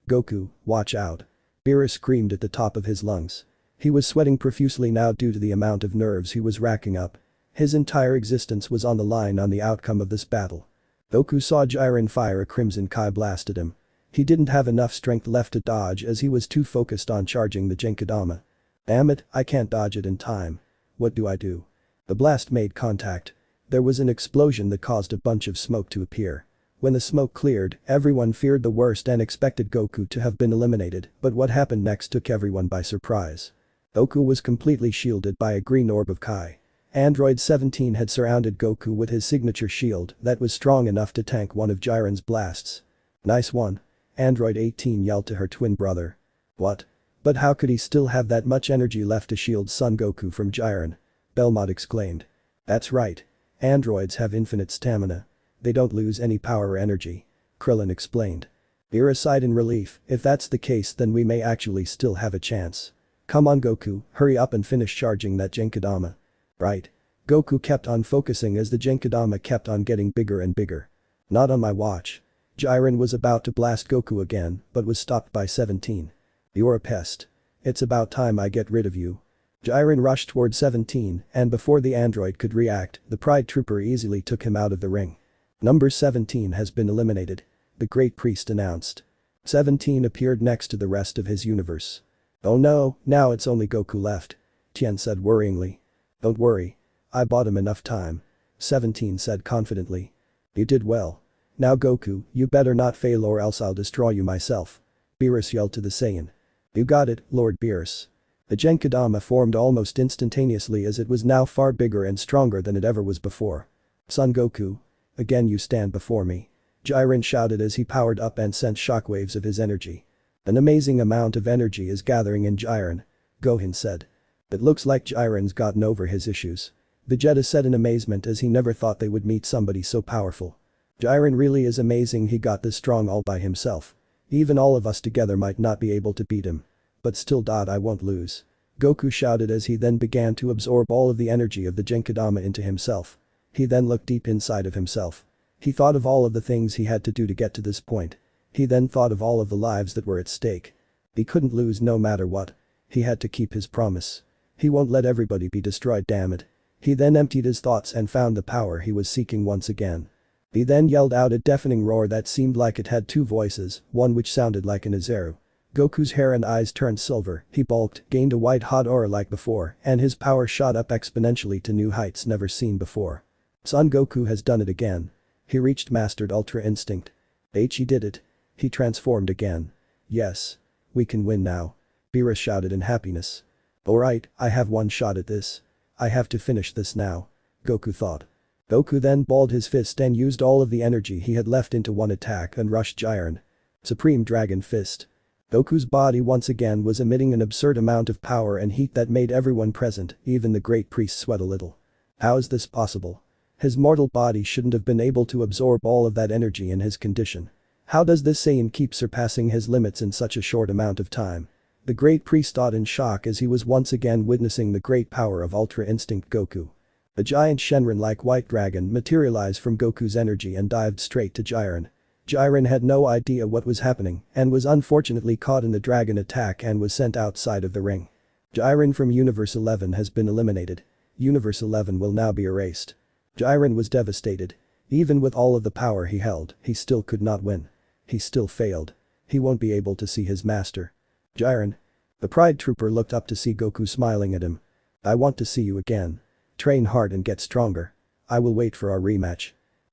Goku, watch out. Beerus screamed at the top of his lungs. He was sweating profusely now due to the amount of nerves he was racking up. His entire existence was on the line on the outcome of this battle. Goku saw Jiren fire a Crimson Kai blast at him. He didn't have enough strength left to dodge as he was too focused on charging the Jinkidama. Damn it, I can't dodge it in time. What do I do? The blast made contact. There was an explosion that caused a bunch of smoke to appear. When the smoke cleared, everyone feared the worst and expected Goku to have been eliminated, but what happened next took everyone by surprise. Goku was completely shielded by a green orb of Kai. Android 17 had surrounded Goku with his signature shield that was strong enough to tank one of Jiren's blasts. Nice one. Android 18 yelled to her twin brother. What? But how could he still have that much energy left to shield Son Goku from Jiren? Belmod exclaimed. That's right. Androids have infinite stamina. They don't lose any power or energy. Krillin explained. Beerus sighed in relief, if that's the case then we may actually still have a chance. Come on Goku, hurry up and finish charging that Jinkidama. Right. Goku kept on focusing as the Jinkidama kept on getting bigger and bigger. Not on my watch. Jiren was about to blast Goku again, but was stopped by 17. You're a pest. It's about time I get rid of you. Jiren rushed toward 17, and before the android could react, the Pride Trooper easily took him out of the ring. Number 17 has been eliminated. The Great Priest announced. 17 appeared next to the rest of his universe. Oh no, now it's only Goku left. Tien said worryingly. Don't worry. I bought him enough time. 17 said confidently. You did well. Now Goku, you better not fail or else I'll destroy you myself. Beerus yelled to the Saiyan. You got it, Lord Beerus. The Genkidama formed almost instantaneously as it was now far bigger and stronger than it ever was before. Son Goku. Again you stand before me. Jiren shouted as he powered up and sent shockwaves of his energy. An amazing amount of energy is gathering in Jiren. Gohan said. It looks like Jiren's gotten over his issues. Vegeta said in amazement as he never thought they would meet somebody so powerful. Jiren really is amazing, he got this strong all by himself. Even all of us together might not be able to beat him. But still. I won't lose. Goku shouted as he then began to absorb all of the energy of the Genkidama into himself. He then looked deep inside of himself. He thought of all of the things he had to do to get to this point. He then thought of all of the lives that were at stake. He couldn't lose no matter what. He had to keep his promise. He won't let everybody be destroyed, damn it. He then emptied his thoughts and found the power he was seeking once again. He then yelled out a deafening roar that seemed like it had two voices, one which sounded like an Azaru. Goku's hair and eyes turned silver, he bulked, gained a white hot aura like before, and his power shot up exponentially to new heights never seen before. Son Goku has done it again. He reached Mastered Ultra Instinct. He did it. He transformed again. Yes. We can win now. Beerus shouted in happiness. Alright, I have one shot at this. I have to finish this now. Goku thought. Goku then balled his fist and used all of the energy he had left into one attack and rushed Jiren. Supreme Dragon Fist. Goku's body once again was emitting an absurd amount of power and heat that made everyone present, even the great priest, sweat a little. How is this possible? His mortal body shouldn't have been able to absorb all of that energy in his condition. How does this Saiyan keep surpassing his limits in such a short amount of time? The great priest thought in shock as he was once again witnessing the great power of Ultra Instinct Goku. A giant Shenron-like white dragon materialized from Goku's energy and dived straight to Jiren. Jiren had no idea what was happening and was unfortunately caught in the dragon attack and was sent outside of the ring. Jiren from Universe 11 has been eliminated. Universe 11 will now be erased. Jiren was devastated. Even with all of the power he held, he still could not win. He still failed. He won't be able to see his master. Jiren. The Pride Trooper looked up to see Goku smiling at him. I want to see you again. Train hard and get stronger. I will wait for our rematch.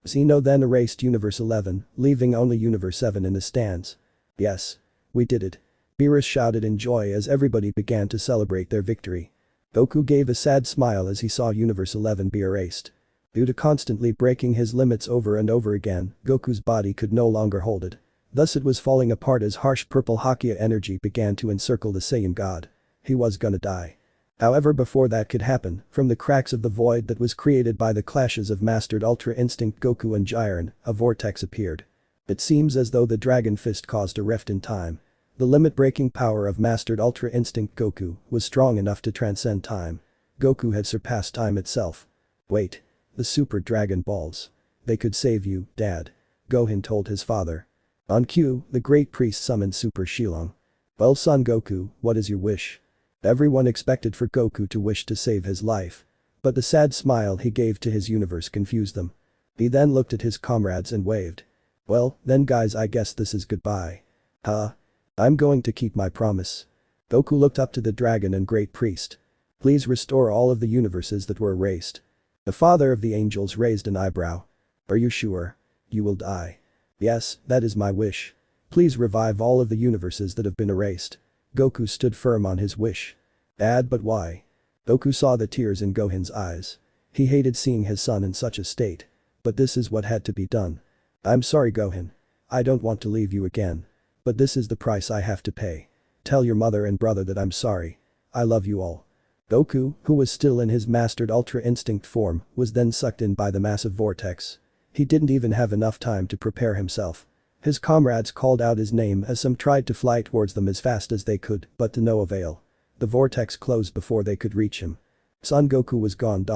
Zeno then erased Universe 11, leaving only Universe 7 in the stands. Yes. We did it. Beerus shouted in joy as everybody began to celebrate their victory. Goku gave a sad smile as he saw Universe 11 be erased. Due to constantly breaking his limits over and over again, Goku's body could no longer hold it. Thus it was falling apart as harsh purple Hakia energy began to encircle the Saiyan god. He was gonna die. However, before that could happen, from the cracks of the void that was created by the clashes of Mastered Ultra Instinct Goku and Jiren, a vortex appeared. It seems as though the Dragon Fist caused a rift in time. The limit-breaking power of Mastered Ultra Instinct Goku was strong enough to transcend time. Goku had surpassed time itself. Wait. The Super Dragon Balls. They could save you, Dad. Gohan told his father. On cue, the great priest summoned Super Shillong. Well, son Goku, what is your wish? Everyone expected for Goku to wish to save his life. But the sad smile he gave to his universe confused them. He then looked at his comrades and waved. Well, then guys, I guess this is goodbye. Huh? I'm going to keep my promise. Goku looked up to the dragon and great priest. Please restore all of the universes that were erased. The father of the angels raised an eyebrow. Are you sure? You will die. Yes, that is my wish. Please revive all of the universes that have been erased. Goku stood firm on his wish. Dad, but why? Goku saw the tears in Gohan's eyes. He hated seeing his son in such a state. But this is what had to be done. I'm sorry, Gohan. I don't want to leave you again. But this is the price I have to pay. Tell your mother and brother that I'm sorry. I love you all. Goku, who was still in his Mastered Ultra Instinct form, was then sucked in by the massive vortex. He didn't even have enough time to prepare himself. His comrades called out his name as some tried to fly towards them as fast as they could, but to no avail. The vortex closed before they could reach him. Son Goku was gone.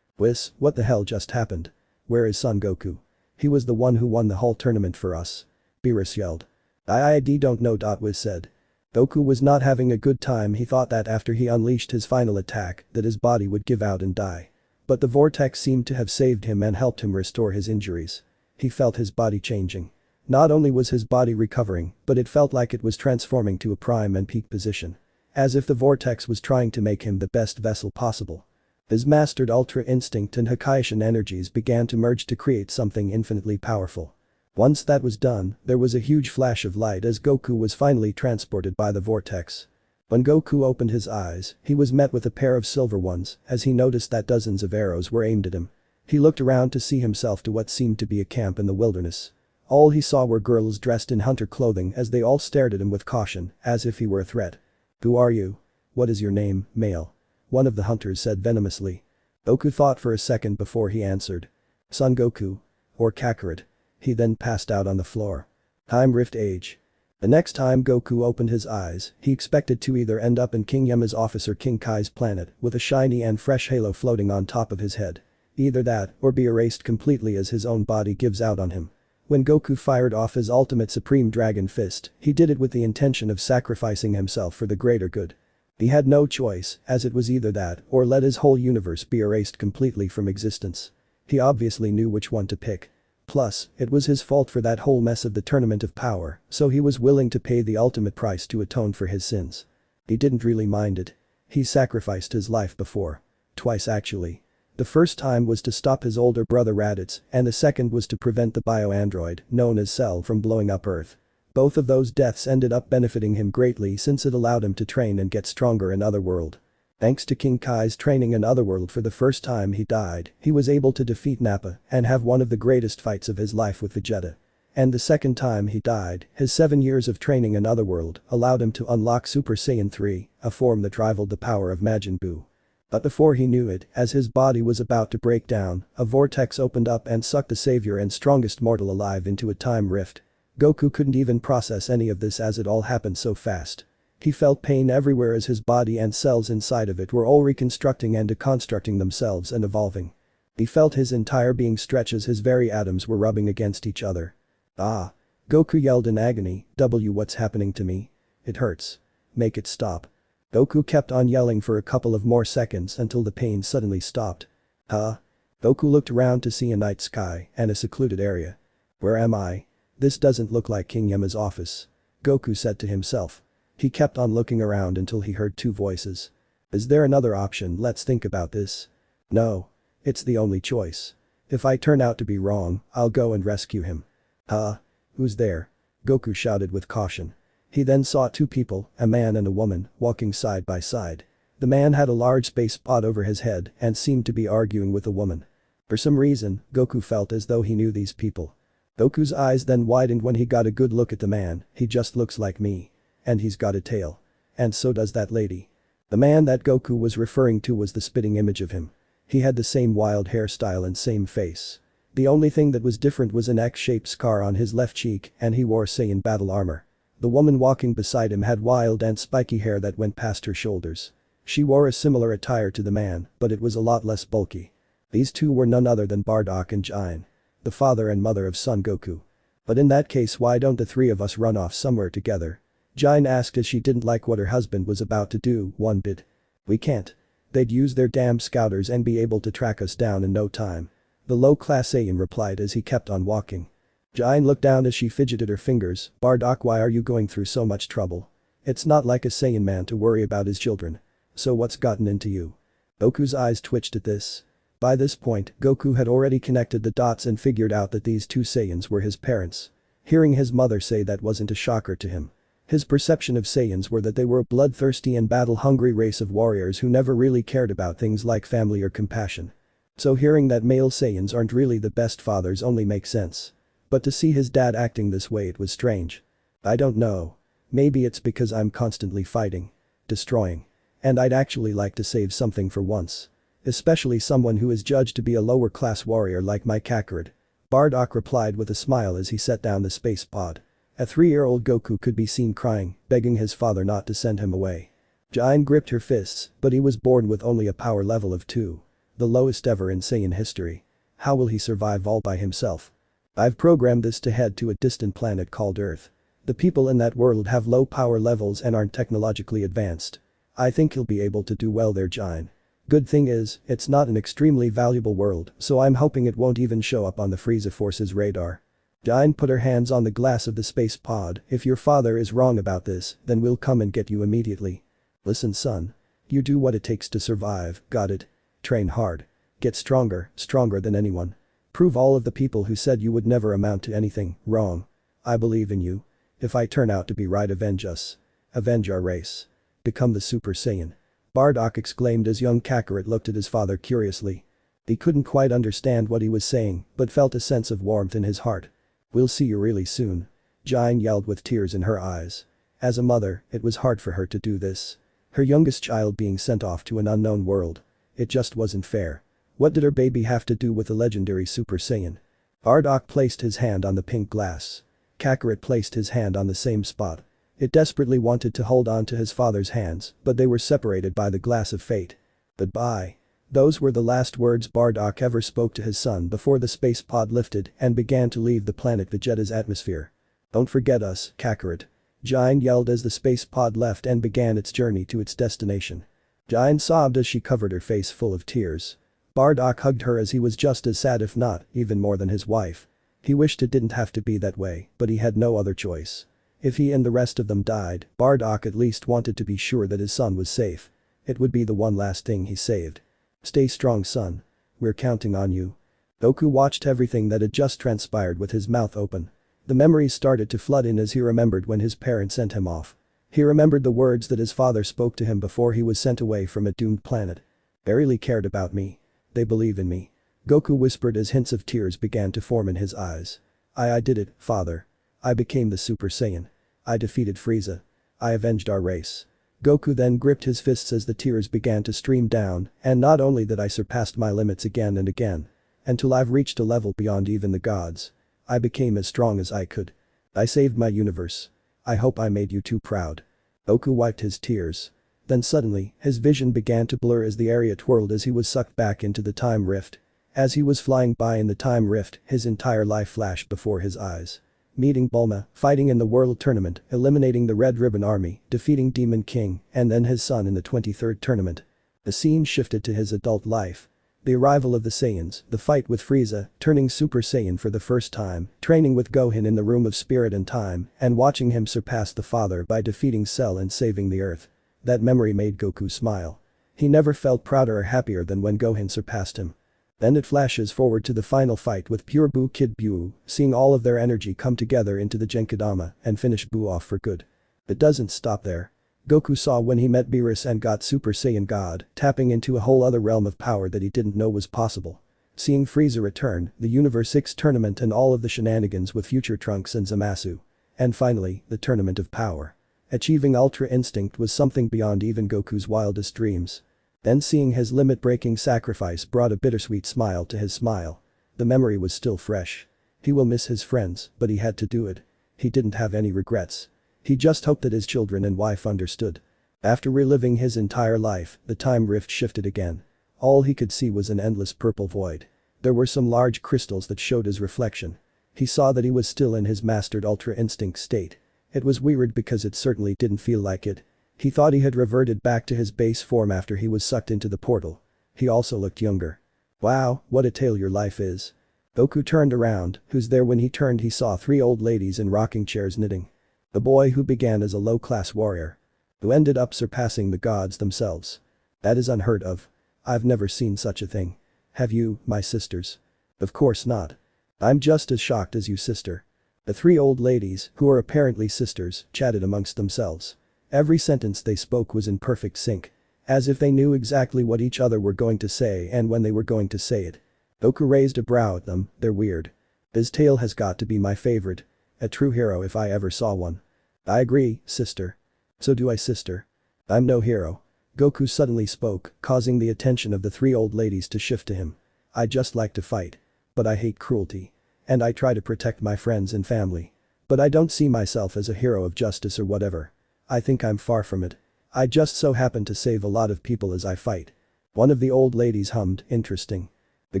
Whis, what the hell just happened? Where is Son Goku? He was the one who won the whole tournament for us. Beerus yelled. I don't know. Whis said. Goku was not having a good time. He thought that after he unleashed his final attack that his body would give out and die. But the vortex seemed to have saved him and helped him restore his injuries. He felt his body changing. Not only was his body recovering, but it felt like it was transforming to a prime and peak position. As if the vortex was trying to make him the best vessel possible. His Mastered Ultra Instinct and Hakaishin energies began to merge to create something infinitely powerful. Once that was done, there was a huge flash of light as Goku was finally transported by the vortex. When Goku opened his eyes, he was met with a pair of silver ones as he noticed that dozens of arrows were aimed at him. He looked around to see himself to what seemed to be a camp in the wilderness. All he saw were girls dressed in hunter clothing as they all stared at him with caution, as if he were a threat. "Who are you? What is your name, male?" one of the hunters said venomously. Goku thought for a second before he answered. "Son Goku. Or Kakarot." He then passed out on the floor. Time Rift Age. The next time Goku opened his eyes, he expected to either end up in King Yama's office or King Kai's planet with a shiny and fresh halo floating on top of his head. Either that or be erased completely as his own body gives out on him. When Goku fired off his ultimate Supreme Dragon Fist, he did it with the intention of sacrificing himself for the greater good. He had no choice, as it was either that or let his whole universe be erased completely from existence. He obviously knew which one to pick. Plus, it was his fault for that whole mess of the Tournament of Power, so he was willing to pay the ultimate price to atone for his sins. He didn't really mind it. He sacrificed his life before. Twice actually. The first time was to stop his older brother Raditz, and the second was to prevent the bio-android, known as Cell, from blowing up Earth. Both of those deaths ended up benefiting him greatly since it allowed him to train and get stronger in Otherworld. Thanks to King Kai's training in Otherworld, for the first time he died, he was able to defeat Nappa and have one of the greatest fights of his life with Vegeta. And the second time he died, his 7 years of training in Otherworld allowed him to unlock Super Saiyan 3, a form that rivaled the power of Majin Buu. But before he knew it, as his body was about to break down, a vortex opened up and sucked the savior and strongest mortal alive into a time rift. Goku couldn't even process any of this as it all happened so fast. He felt pain everywhere as his body and cells inside of it were all reconstructing and deconstructing themselves and evolving. He felt his entire being stretch as his very atoms were rubbing against each other. "Ah!" Goku yelled in agony, "What's happening to me? It hurts. Make it stop." Goku kept on yelling for a couple of more seconds until the pain suddenly stopped. "Huh?" Goku looked around to see a night sky and a secluded area. "Where am I? This doesn't look like King Yama's office," Goku said to himself. He kept on looking around until he heard two voices. "Is there another option? Let's think about this." "No. It's the only choice. If I turn out to be wrong, I'll go and rescue him." "Huh? Who's there?" Goku shouted with caution. He then saw two people, a man and a woman, walking side by side. The man had a large space pod over his head and seemed to be arguing with a woman. For some reason, Goku felt as though he knew these people. Goku's eyes then widened when he got a good look at the man. "He just looks like me. And he's got a tail. And so does that lady." The man that Goku was referring to was the spitting image of him. He had the same wild hairstyle and same face. The only thing that was different was an X-shaped scar on his left cheek and he wore Saiyan battle armor. The woman walking beside him had wild and spiky hair that went past her shoulders. She wore a similar attire to the man, but it was a lot less bulky. These two were none other than Bardock and Giant, the father and mother of Son Goku. "But in that case, why don't the three of us run off somewhere together?" Giant asked as she didn't like what her husband was about to do one bit. "We can't. They'd use their damn scouters and be able to track us down in no time," the low-class Saiyan replied as he kept on walking. Giant looked down as she fidgeted her fingers. "Bardock, why are you going through so much trouble? It's not like a Saiyan man to worry about his children. So what's gotten into you?" Goku's eyes twitched at this. By this point, Goku had already connected the dots and figured out that these two Saiyans were his parents. Hearing his mother say that wasn't a shocker to him. His perception of Saiyans were that they were a bloodthirsty and battle-hungry race of warriors who never really cared about things like family or compassion. So hearing that male Saiyans aren't really the best fathers only makes sense. But to see his dad acting this way, it was strange. "I don't know. Maybe it's because I'm constantly fighting. Destroying. And I'd actually like to save something for once. Especially someone who is judged to be a lower-class warrior like my Kakarot," Bardock replied with a smile as he set down the space pod. A 3-year-old Goku could be seen crying, begging his father not to send him away. Giant gripped her fists, but he was born with only a power level of 2. The lowest ever in Saiyan history. How will he survive all by himself? "I've programmed this to head to a distant planet called Earth. The people in that world have low power levels and aren't technologically advanced. I think he'll be able to do well there, Giant. Good thing is, it's not an extremely valuable world, so I'm hoping it won't even show up on the Frieza Force's radar." Giant put her hands on the glass of the space pod. "If your father is wrong about this, then we'll come and get you immediately. Listen, son. You do what it takes to survive, got it? Train hard. Get stronger, stronger than anyone. Prove all of the people who said you would never amount to anything wrong. I believe in you. If I turn out to be right, avenge us. Avenge our race. Become the Super Saiyan." Bardock exclaimed as young Kakarot looked at his father curiously. He couldn't quite understand what he was saying, but felt a sense of warmth in his heart. "We'll see you really soon." Jane yelled with tears in her eyes. As a mother, it was hard for her to do this. Her youngest child being sent off to an unknown world. It just wasn't fair. What did her baby have to do with the legendary Super Saiyan? Bardock placed his hand on the pink glass. Kakarot placed his hand on the same spot. It desperately wanted to hold on to his father's hands, but they were separated by the glass of fate. Goodbye. Those were the last words Bardock ever spoke to his son before the space pod lifted and began to leave the planet Vegeta's atmosphere. "Don't forget us, Kakarot." Jane yelled as the space pod left and began its journey to its destination. Jane sobbed as she covered her face full of tears. Bardock hugged her as he was just as sad, if not even more than his wife. He wished it didn't have to be that way, but he had no other choice. If he and the rest of them died, Bardock at least wanted to be sure that his son was safe. It would be the one last thing he saved. "Stay strong, son. We're counting on you." Goku watched everything that had just transpired with his mouth open. The memories started to flood in as he remembered when his parents sent him off. He remembered the words that his father spoke to him before he was sent away from a doomed planet. "They really cared about me. They believe in me." Goku whispered as hints of tears began to form in his eyes. I did it, father. I became the Super Saiyan. I defeated Frieza. I avenged our race." Goku then gripped his fists as the tears began to stream down, and not only that I surpassed my limits again and again. Until I've reached a level beyond even the gods. I became as strong as I could. I saved my universe. I hope I made you too proud. Goku wiped his tears. Then suddenly, his vision began to blur as the area twirled as he was sucked back into the time rift. As he was flying by in the time rift, his entire life flashed before his eyes. Meeting Bulma, fighting in the World Tournament, eliminating the Red Ribbon Army, defeating Demon King, and then his son in the 23rd tournament. The scene shifted to his adult life. The arrival of the Saiyans, the fight with Frieza, turning Super Saiyan for the first time, training with Gohan in the Room of Spirit and Time, and watching him surpass the father by defeating Cell and saving the Earth. That memory made Goku smile. He never felt prouder or happier than when Gohan surpassed him. Then it flashes forward to the final fight with pure Buu Kid Buu, seeing all of their energy come together into the Genkidama and finish Buu off for good. It doesn't stop there. Goku saw when he met Beerus and got Super Saiyan God, tapping into a whole other realm of power that he didn't know was possible. Seeing Frieza return, the Universe X tournament and all of the shenanigans with future Trunks and Zamasu. And finally, the Tournament of Power. Achieving Ultra Instinct was something beyond even Goku's wildest dreams. Then seeing his limit-breaking sacrifice brought a bittersweet smile to his smile. The memory was still fresh. He will miss his friends, but he had to do it. He didn't have any regrets. He just hoped that his children and wife understood. After reliving his entire life, the time rift shifted again. All he could see was an endless purple void. There were some large crystals that showed his reflection. He saw that he was still in his mastered Ultra Instinct state. It was weird because it certainly didn't feel like it. He thought he had reverted back to his base form after he was sucked into the portal. He also looked younger. Wow, what a tale your life is. Goku turned around, who's there when he turned he saw 3 old ladies in rocking chairs knitting. The boy who began as a low-class warrior. Who ended up surpassing the gods themselves. That is unheard of. I've never seen such a thing. Have you, my sisters? Of course not. I'm just as shocked as you, sister. The 3 old ladies, who are apparently sisters, chatted amongst themselves. Every sentence they spoke was in perfect sync. As if they knew exactly what each other were going to say and when they were going to say it. Goku raised a brow at them. They're weird. His tale has got to be my favorite. A true hero if I ever saw one. I agree, sister. So do I, sister. I'm no hero. Goku suddenly spoke, causing the attention of the 3 old ladies to shift to him. I just like to fight. But I hate cruelty. And I try to protect my friends and family. But I don't see myself as a hero of justice or whatever. I think I'm far from it. I just so happen to save a lot of people as I fight. One of the old ladies hummed, interesting. The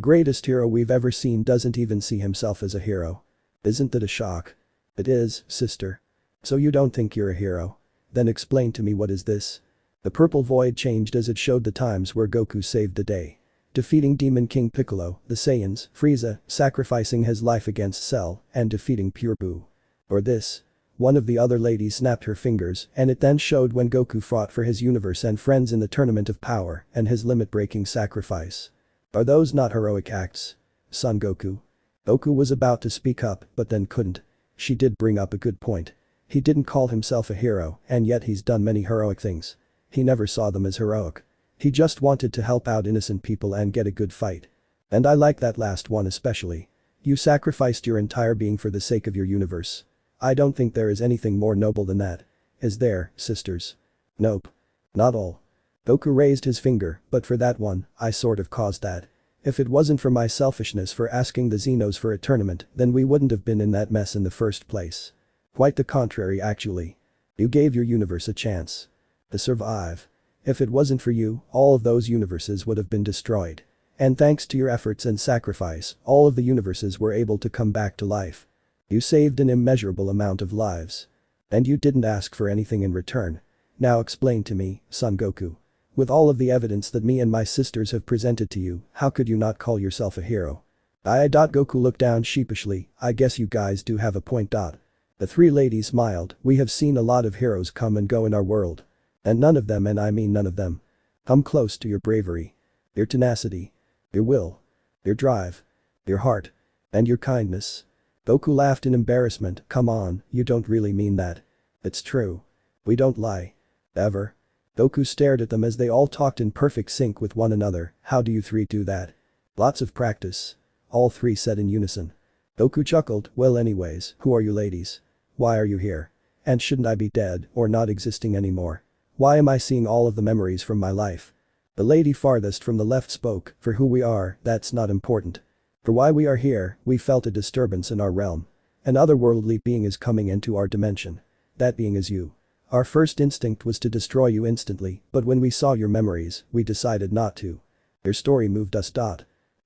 greatest hero we've ever seen doesn't even see himself as a hero. Isn't that a shock? It is, sister. So you don't think you're a hero? Then explain to me what is this? The purple void changed as it showed the times where Goku saved the day. Defeating Demon King Piccolo, the Saiyans, Frieza, sacrificing his life against Cell, and defeating Pure Buu. Or this. One of the other ladies snapped her fingers and it then showed when Goku fought for his universe and friends in the Tournament of Power and his limit-breaking sacrifice. Are those not heroic acts? Son Goku. Goku was about to speak up but then couldn't. She did bring up a good point. He didn't call himself a hero and yet he's done many heroic things. He never saw them as heroic. He just wanted to help out innocent people and get a good fight. And I like that last one especially. You sacrificed your entire being for the sake of your universe. I don't think there is anything more noble than that. Is there, sisters? Nope. Not all. Goku raised his finger, but for that one, I sort of caused that. If it wasn't for my selfishness for asking the Xenos for a tournament, then we wouldn't have been in that mess in the first place. Quite the contrary actually. You gave your universe a chance to survive. If it wasn't for you, all of those universes would have been destroyed. And thanks to your efforts and sacrifice, all of the universes were able to come back to life. You saved an immeasurable amount of lives. And you didn't ask for anything in return. Now explain to me, Son Goku. With all of the evidence that me and my sisters have presented to you, how could you not call yourself a hero? Goku looked down sheepishly. I guess you guys do have a point. The three ladies smiled. We have seen a lot of heroes come and go in our world. And none of them, and I mean none of them, come close to your bravery, your tenacity, your will, your drive, your heart, and your kindness. Goku laughed in embarrassment. Come on, you don't really mean that. It's true. We don't lie. Ever. Goku stared at them as they all talked in perfect sync with one another. How do you three do that? Lots of practice. All three said in unison. Goku chuckled. Well anyways, who are you ladies? Why are you here? And shouldn't I be dead or not existing anymore? Why am I seeing all of the memories from my life? The lady farthest from the left spoke. For who we are, that's not important. For why we are here, we felt a disturbance in our realm. An otherworldly being is coming into our dimension. That being is you. Our first instinct was to destroy you instantly, but when we saw your memories, we decided not to. Your story moved us.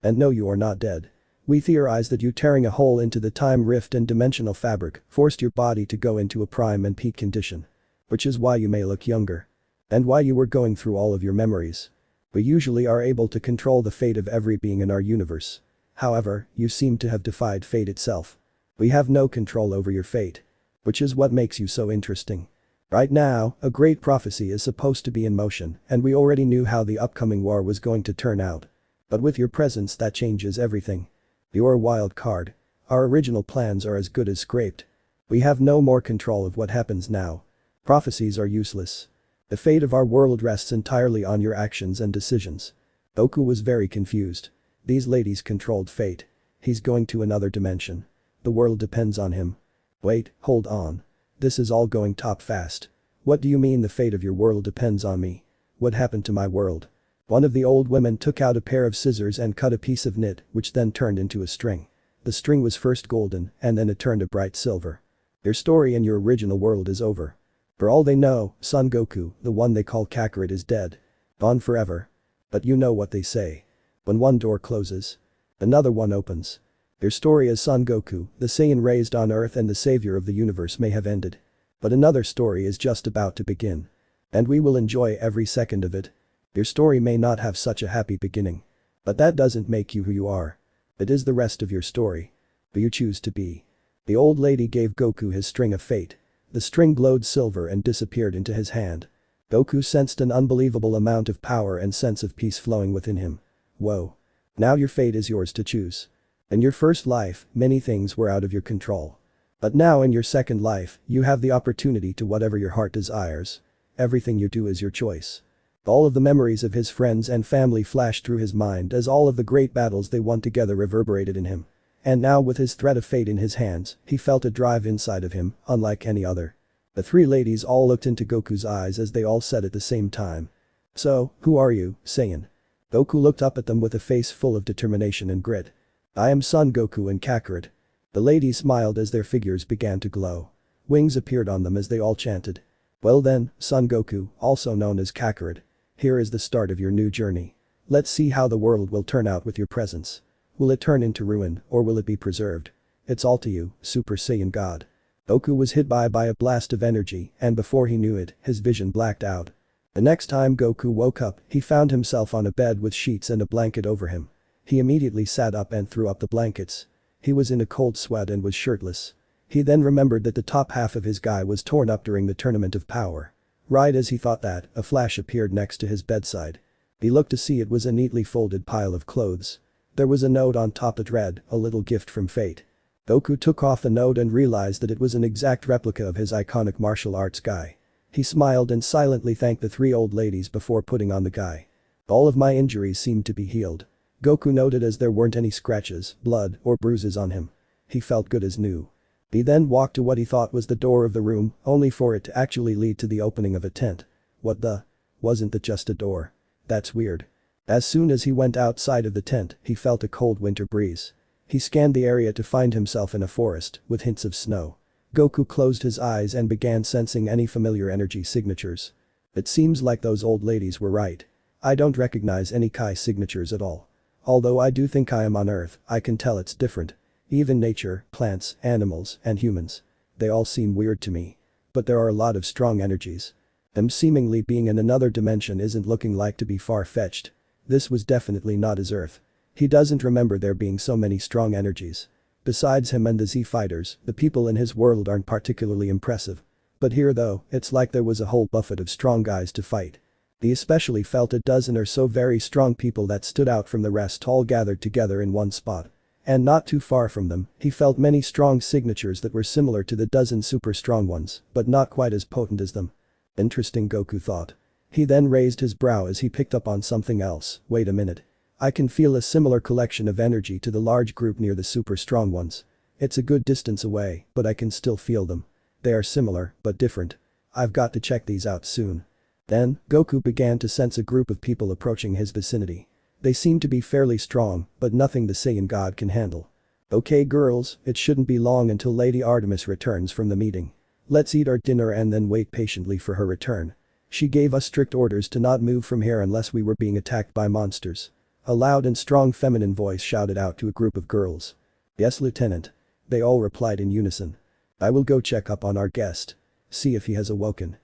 And no, you are not dead. We theorized that you tearing a hole into the time rift and dimensional fabric forced your body to go into a prime and peak condition. Which is why you may look younger. And why you were going through all of your memories. We usually are able to control the fate of every being in our universe. However, you seem to have defied fate itself. We have no control over your fate. Which is what makes you so interesting. Right now, a great prophecy is supposed to be in motion, and we already knew how the upcoming war was going to turn out. But with your presence that changes everything. You're a wild card. Our original plans are as good as scraped. We have no more control of what happens now. Prophecies are useless. The fate of our world rests entirely on your actions and decisions. Goku was very confused. These ladies controlled fate. He's going to another dimension. The world depends on him. Wait, hold on. This is all going top fast. What do you mean the fate of your world depends on me? What happened to my world? One of the old women took out a pair of scissors and cut a piece of knit, which then turned into a string. The string was first golden, and then it turned a bright silver. Your story in your original world is over. For all they know, Son Goku, the one they call Kakarot, is dead. Gone forever. But you know what they say. When one door closes, another one opens. Your story as Son Goku, the Saiyan raised on Earth and the savior of the universe may have ended. But another story is just about to begin. And we will enjoy every second of it. Your story may not have such a happy beginning. But that doesn't make you who you are. It is the rest of your story. Who you choose to be. The old lady gave Goku his string of fate. The string glowed silver and disappeared into his hand. Goku sensed an unbelievable amount of power and sense of peace flowing within him. Whoa. Now your fate is yours to choose. In your first life, many things were out of your control. But now in your second life, you have the opportunity to whatever your heart desires. Everything you do is your choice. All of the memories of his friends and family flashed through his mind as all of the great battles they won together reverberated in him. And now with his thread of fate in his hands, he felt a drive inside of him, unlike any other. The three ladies all looked into Goku's eyes as they all said at the same time. So, who are you, Saiyan? Goku looked up at them with a face full of determination and grit. I am Son Goku and Kakarot. The ladies smiled as their figures began to glow. Wings appeared on them as they all chanted. Well then, Son Goku, also known as Kakarot. Here is the start of your new journey. Let's see how the world will turn out with your presence. Will it turn into ruin, or will it be preserved? It's all to you, Super Saiyan God. Goku was hit by a blast of energy, and before he knew it, his vision blacked out. The next time Goku woke up, he found himself on a bed with sheets and a blanket over him. He immediately sat up and threw up the blankets. He was in a cold sweat and was shirtless. He then remembered that the top half of his guy was torn up during the Tournament of Power. Right as he thought that, a flash appeared next to his bedside. He looked to see it was a neatly folded pile of clothes. There was a note on top that read, a little gift from fate. Goku took off the note and realized that it was an exact replica of his iconic martial arts guy. He smiled and silently thanked the three old ladies before putting on the guy. All of my injuries seemed to be healed. Goku noted as there weren't any scratches, blood, or bruises on him. He felt good as new. He then walked to what he thought was the door of the room, only for it to actually lead to the opening of a tent. What the? Wasn't that just a door? That's weird. As soon as he went outside of the tent, he felt a cold winter breeze. He scanned the area to find himself in a forest, with hints of snow. Goku closed his eyes and began sensing any familiar energy signatures. It seems like those old ladies were right. I don't recognize any Kai signatures at all. Although I do think I am on Earth, I can tell it's different. Even nature, plants, animals, and humans. They all seem weird to me. But there are a lot of strong energies. Them seemingly being in another dimension isn't looking like to be far-fetched. This was definitely not his Earth. He doesn't remember there being so many strong energies. Besides him and the Z fighters, the people in his world aren't particularly impressive. But here though, it's like there was a whole buffet of strong guys to fight. He especially felt a dozen or so very strong people that stood out from the rest all gathered together in one spot. And not too far from them, he felt many strong signatures that were similar to the dozen super strong ones, but not quite as potent as them. Interesting, Goku thought. He then raised his brow as he picked up on something else. Wait a minute. I can feel a similar collection of energy to the large group near the super strong ones. It's a good distance away, but I can still feel them. They are similar, but different. I've got to check these out soon. Then, Goku began to sense a group of people approaching his vicinity. They seemed to be fairly strong, but nothing the Saiyan god can handle. Okay girls, it shouldn't be long until Lady Artemis returns from the meeting. Let's eat our dinner and then wait patiently for her return. She gave us strict orders to not move from here unless we were being attacked by monsters. A loud and strong feminine voice shouted out to a group of girls. Yes, Lieutenant. They all replied in unison. I will go check up on our guest. See if he has awoken.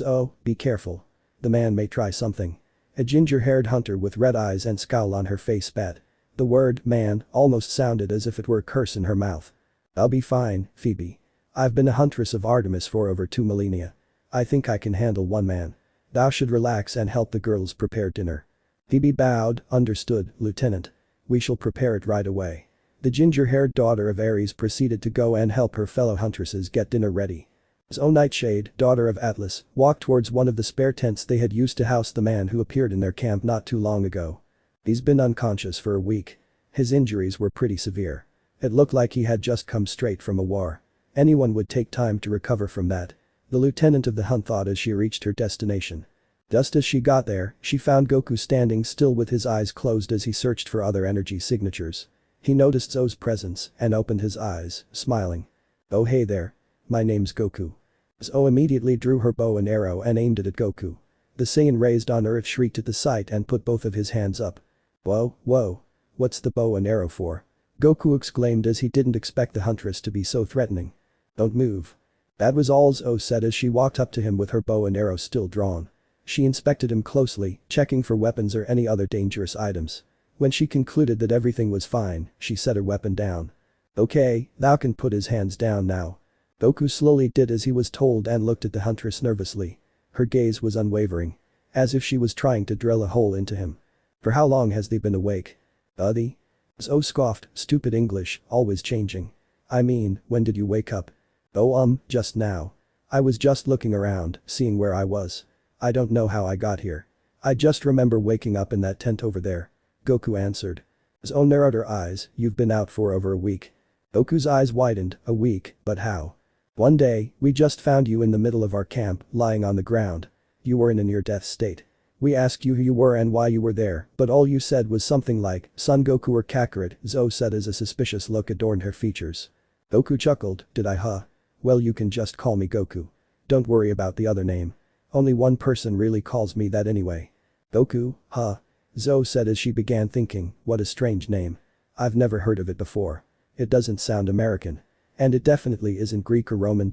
Oh, be careful. The man may try something. A ginger-haired hunter with red eyes and scowl on her face spat. The word, man, almost sounded as if it were a curse in her mouth. I'll be fine, Phoebe. I've been a huntress of Artemis for over 2 millennia. I think I can handle one man. Thou should relax and help the girls prepare dinner. Phoebe bowed, understood, Lieutenant. We shall prepare it right away. The ginger-haired daughter of Ares proceeded to go and help her fellow huntresses get dinner ready. Zo Nightshade, daughter of Atlas, walked towards one of the spare tents they had used to house the man who appeared in their camp not too long ago. He's been unconscious for a week. His injuries were pretty severe. It looked like he had just come straight from a war. Anyone would take time to recover from that. The lieutenant of the hunt thought as she reached her destination. Just as she got there, she found Goku standing still with his eyes closed as he searched for other energy signatures. He noticed Zo's presence and opened his eyes, smiling. Oh hey there. My name's Goku. Zo immediately drew her bow and arrow and aimed it at Goku. The Saiyan raised on Earth shrieked at the sight and put both of his hands up. Whoa, whoa. What's the bow and arrow for? Goku exclaimed as he didn't expect the huntress to be so threatening. Don't move. That was all Zo said as she walked up to him with her bow and arrow still drawn. She inspected him closely, checking for weapons or any other dangerous items. When she concluded that everything was fine, she set her weapon down. Okay, thou can put his hands down now. Goku slowly did as he was told and looked at the huntress nervously. Her gaze was unwavering. As if she was trying to drill a hole into him. For how long has thee been awake? Thee? Zo scoffed, stupid English, always changing. I mean, when did you wake up? Oh just now. I was just looking around, seeing where I was. I don't know how I got here. I just remember waking up in that tent over there. Goku answered. Zo narrowed her eyes, you've been out for over a week. Goku's eyes widened, a week, but how? One day, we just found you in the middle of our camp, lying on the ground. You were in a near-death state. We asked you who you were and why you were there, but all you said was something like, Son Goku or Kakarot, Zo said as a suspicious look adorned her features. Goku chuckled, did I huh? Well you can just call me Goku. Don't worry about the other name. Only one person really calls me that anyway. Goku, huh? Zo said as she began thinking, what a strange name. I've never heard of it before. It doesn't sound American. And it definitely isn't Greek or Roman.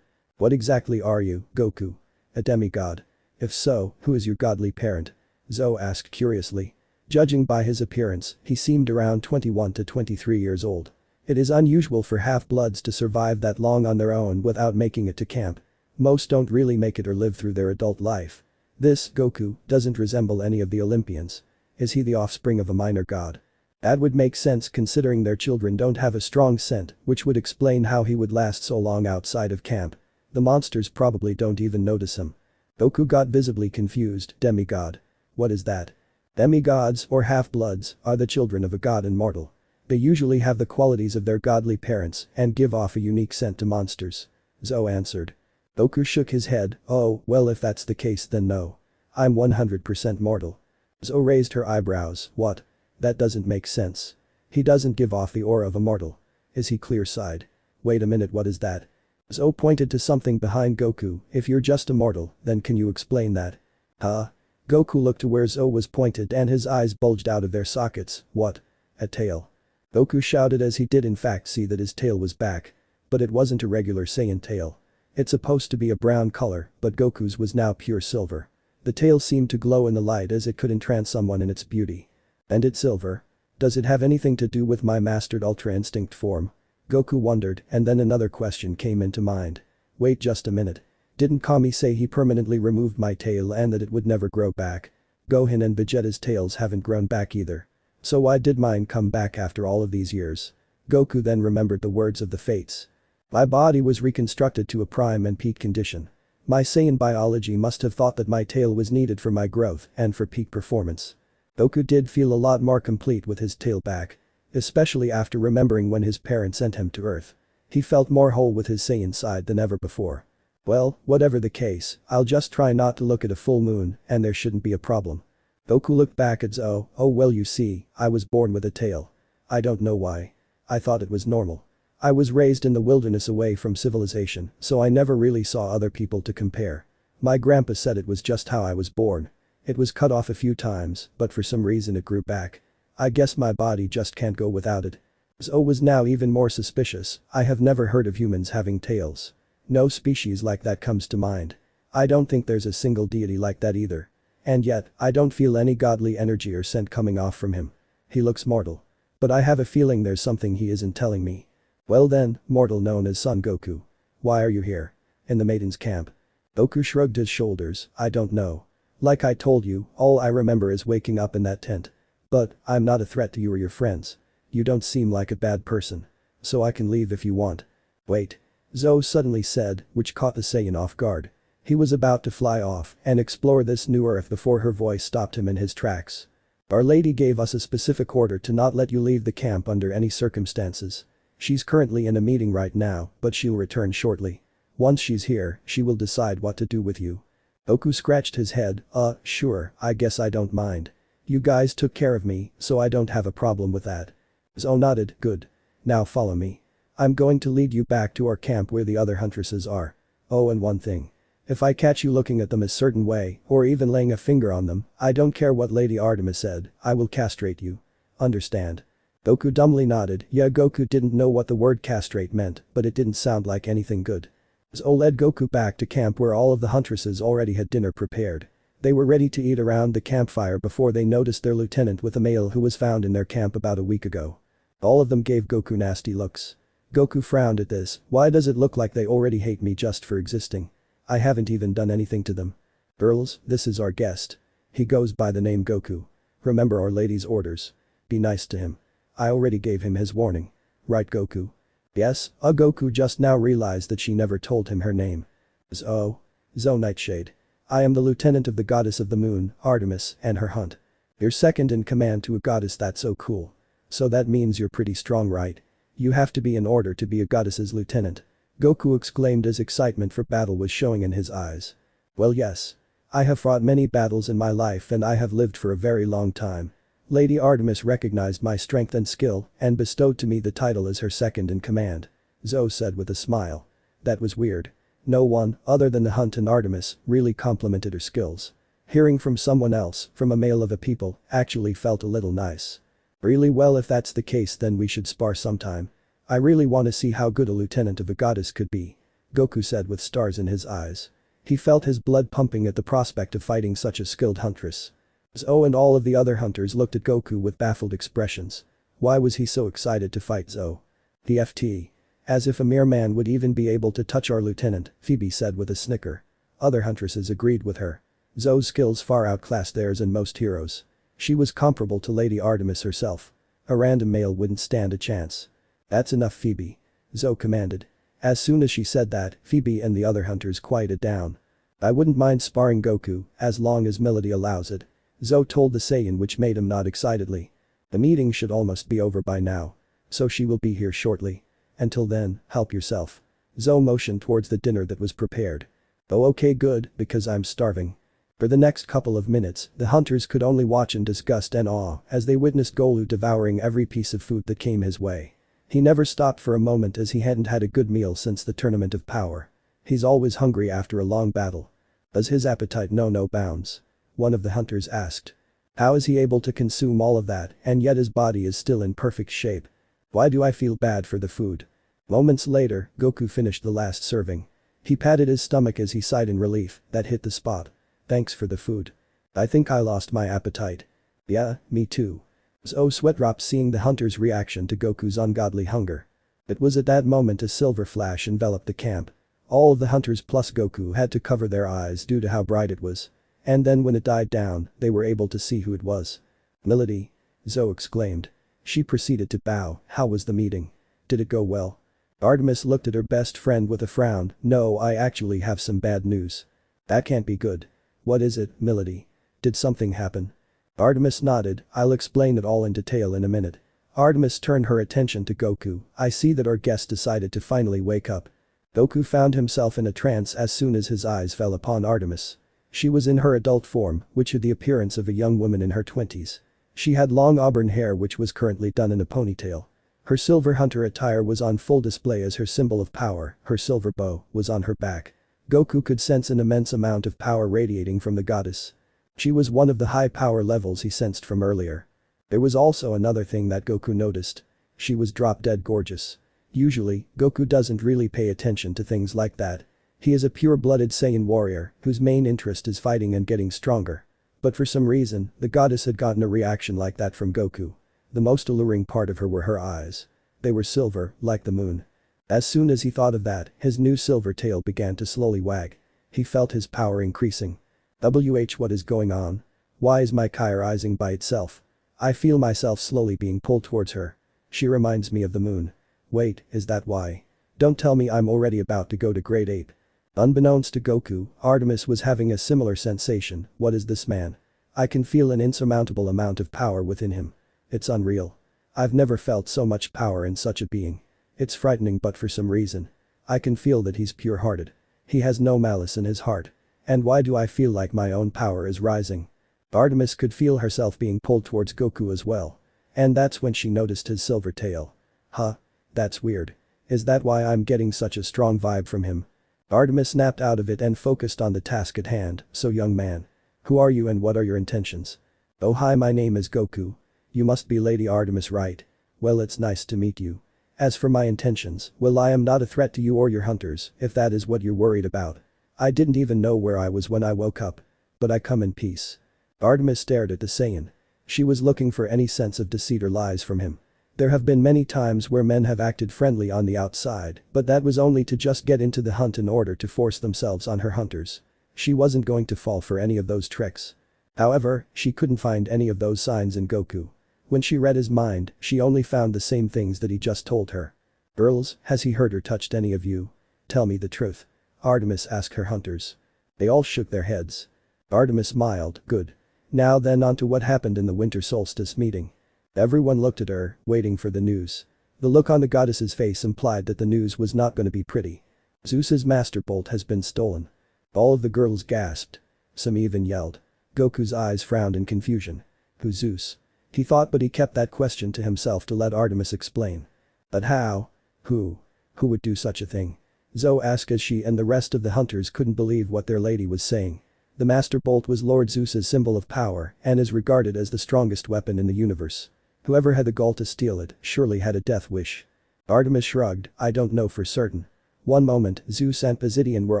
What exactly are you, Goku? A demigod? If so, who is your godly parent? Zo asked curiously. Judging by his appearance, he seemed around 21 to 23 years old. It is unusual for half-bloods to survive that long on their own without making it to camp. Most don't really make it or live through their adult life. This, Goku, doesn't resemble any of the Olympians. Is he the offspring of a minor god? That would make sense considering their children don't have a strong scent, which would explain how he would last so long outside of camp. The monsters probably don't even notice him. Goku got visibly confused, demigod. What is that? Demigods, or half-bloods, are the children of a god and mortal. They usually have the qualities of their godly parents and give off a unique scent to monsters. Zoe answered. Goku shook his head. Oh, well, if that's the case then no. I'm 100% mortal. Zoe raised her eyebrows. What? That doesn't make sense. He doesn't give off the aura of a mortal. Is he clear-eyed? Wait a minute, what is that? Zoe pointed to something behind Goku. If you're just a mortal, then can you explain that? Huh? Goku looked to where Zoe was pointed and his eyes bulged out of their sockets. What? A tail. Goku shouted as he did in fact see that his tail was back. But it wasn't a regular Saiyan tail. It's supposed to be a brown color, but Goku's was now pure silver. The tail seemed to glow in the light as it could entrance someone in its beauty. And it's silver? Does it have anything to do with my mastered Ultra Instinct form? Goku wondered, and then another question came into mind. Wait just a minute. Didn't Kami say he permanently removed my tail and that it would never grow back? Gohan and Vegeta's tails haven't grown back either. So why did mine come back after all of these years? Goku then remembered the words of the fates. My body was reconstructed to a prime and peak condition. My Saiyan biology must have thought that my tail was needed for my growth and for peak performance. Goku did feel a lot more complete with his tail back. Especially after remembering when his parents sent him to Earth. He felt more whole with his Saiyan side than ever before. Well, whatever the case, I'll just try not to look at a full moon and there shouldn't be a problem. Goku looked back at Zoe. Oh well, you see, I was born with a tail. I don't know why. I thought it was normal. I was raised in the wilderness away from civilization, so I never really saw other people to compare. My grandpa said it was just how I was born. It was cut off a few times, but for some reason it grew back. I guess my body just can't go without it. Zoe was now even more suspicious. I have never heard of humans having tails. No species like that comes to mind. I don't think there's a single deity like that either. And yet, I don't feel any godly energy or scent coming off from him. He looks mortal. But I have a feeling there's something he isn't telling me. Well then, mortal known as Son Goku. Why are you here? In the maiden's camp. Goku shrugged his shoulders. I don't know. Like I told you, all I remember is waking up in that tent. But, I'm not a threat to you or your friends. You don't seem like a bad person. So I can leave if you want. Wait. Zoe suddenly said, which caught the Saiyan off guard. He was about to fly off and explore this new earth before her voice stopped him in his tracks. Our lady gave us a specific order to not let you leave the camp under any circumstances. She's currently in a meeting right now, but she'll return shortly. Once she's here, she will decide what to do with you. Goku scratched his head. Sure, I guess I don't mind. You guys took care of me, so I don't have a problem with that. Zoe nodded. Good. Now follow me. I'm going to lead you back to our camp where the other huntresses are. Oh, and one thing. If I catch you looking at them a certain way, or even laying a finger on them, I don't care what Lady Artemis said, I will castrate you. Understand? Goku dumbly nodded. Yeah, Goku didn't know what the word castrate meant, but it didn't sound like anything good. Zoe led Goku back to camp where all of the huntresses already had dinner prepared. They were ready to eat around the campfire before they noticed their lieutenant with a male who was found in their camp about a week ago. All of them gave Goku nasty looks. Goku frowned at this. Why does it look like they already hate me just for existing? I haven't even done anything to them. Girls, this is our guest. He goes by the name Goku. Remember our lady's orders. Be nice to him. I already gave him his warning. Right, Goku? Yes, Goku just now realized that she never told him her name. Zoe Nightshade. I am the lieutenant of the goddess of the moon, Artemis, and her hunt. You're second in command to a goddess. That's so cool. So that means you're pretty strong, right? You have to be in order to be a goddess's lieutenant. Goku exclaimed as excitement for battle was showing in his eyes. Well, yes. I have fought many battles in my life and I have lived for a very long time. Lady Artemis recognized my strength and skill and bestowed to me the title as her second in command. Zoe said with a smile. That was weird. No one, other than the hunt and Artemis, really complimented her skills. Hearing from someone else, from a male of a people, actually felt a little nice. Really? Well, if that's the case then we should spar sometime. I really want to see how good a lieutenant of a goddess could be. Goku said with stars in his eyes. He felt his blood pumping at the prospect of fighting such a skilled huntress. Zoe and all of the other hunters looked at Goku with baffled expressions. Why was he so excited to fight Zoe? DFT. As if a mere man would even be able to touch our lieutenant, Phoebe said with a snicker. Other huntresses agreed with her. Zoe's skills far outclassed theirs and most heroes. She was comparable to Lady Artemis herself. A random male wouldn't stand a chance. That's enough, Phoebe. Zoe commanded. As soon as she said that, Phoebe and the other hunters quieted down. I wouldn't mind sparring Goku, as long as Melody allows it. Zoe told the Saiyan, which made him nod excitedly. The meeting should almost be over by now. So she will be here shortly. Until then, help yourself. Zoe motioned towards the dinner that was prepared. Oh okay good, because I'm starving. For the next couple of minutes, the hunters could only watch in disgust and awe as they witnessed Goku devouring every piece of food that came his way. He never stopped for a moment as he hadn't had a good meal since the Tournament of Power. He's always hungry after a long battle. Does his appetite know no bounds? One of the hunters asked. How is he able to consume all of that and yet his body is still in perfect shape? Why do I feel bad for the food? Moments later, Goku finished the last serving. He patted his stomach as he sighed in relief. That hit the spot. Thanks for the food. I think I lost my appetite. Yeah, me too. Zoe sweat dropped seeing the hunter's reaction to Goku's ungodly hunger. It was at that moment a silver flash enveloped the camp. All of the hunters plus Goku had to cover their eyes due to how bright it was. And then when it died down, they were able to see who it was. Milady. Zoe exclaimed. She proceeded to bow. How was the meeting? Did it go well? Artemis looked at her best friend with a frown. No, I actually have some bad news. That can't be good. What is it, Milady? Did something happen? Artemis nodded. I'll explain it all in detail in a minute. Artemis turned her attention to Goku. I see that our guest decided to finally wake up. Goku found himself in a trance as soon as his eyes fell upon Artemis. She was in her adult form, which had the appearance of a young woman in her 20s. She had long auburn hair which was currently done in a ponytail. Her silver hunter attire was on full display as her symbol of power. Her silver bow was on her back. Goku could sense an immense amount of power radiating from the goddess. She was one of the high power levels he sensed from earlier. There was also another thing that Goku noticed. She was drop-dead gorgeous. Usually, Goku doesn't really pay attention to things like that. He is a pure-blooded Saiyan warrior whose main interest is fighting and getting stronger. But for some reason, the goddess had gotten a reaction like that from Goku. The most alluring part of her were her eyes. They were silver, like the moon. As soon as he thought of that, his new silver tail began to slowly wag. He felt his power increasing. What is going on? Why is my Kai rising by itself? I feel myself slowly being pulled towards her. She reminds me of the moon. Wait, is that why? Don't tell me I'm already about to go to grade 8. Unbeknownst to Goku, Artemis was having a similar sensation. What is this man? I can feel an insurmountable amount of power within him. It's unreal. I've never felt so much power in such a being. It's frightening, but for some reason. I can feel that he's pure-hearted. He has no malice in his heart. And why do I feel like my own power is rising? Artemis could feel herself being pulled towards Goku as well. And that's when she noticed his silver tail. Huh? That's weird. Is that why I'm getting such a strong vibe from him? Artemis snapped out of it and focused on the task at hand. So young man. Who are you and what are your intentions? Oh hi, my name is Goku. You must be Lady Artemis, right? Well, it's nice to meet you. As for my intentions, well, I am not a threat to you or your hunters, if that is what you're worried about. I didn't even know where I was when I woke up. But I come in peace. Artemis stared at the Saiyan. She was looking for any sense of deceit or lies from him. There have been many times where men have acted friendly on the outside, but that was only to just get into the hunt in order to force themselves on her hunters. She wasn't going to fall for any of those tricks. However, she couldn't find any of those signs in Goku. When she read his mind, she only found the same things that he just told her. Girls, has he hurt or touched any of you? Tell me the truth. Artemis asked her hunters. They all shook their heads. Artemis smiled. Good. Now then, on to what happened in the winter solstice meeting. Everyone looked at her, waiting for the news. The look on the goddess's face implied that the news was not going to be pretty. Zeus's master bolt has been stolen. All of the girls gasped. Some even yelled. Goku's eyes frowned in confusion. Who's Zeus? He thought, but he kept that question to himself to let Artemis explain. But how? Who? Who would do such a thing? Zoe asked as she and the rest of the hunters couldn't believe what their lady was saying. The Master Bolt was Lord Zeus's symbol of power and is regarded as the strongest weapon in the universe. Whoever had the gall to steal it surely had a death wish. Artemis shrugged. I don't know for certain. One moment, Zeus and Poseidon were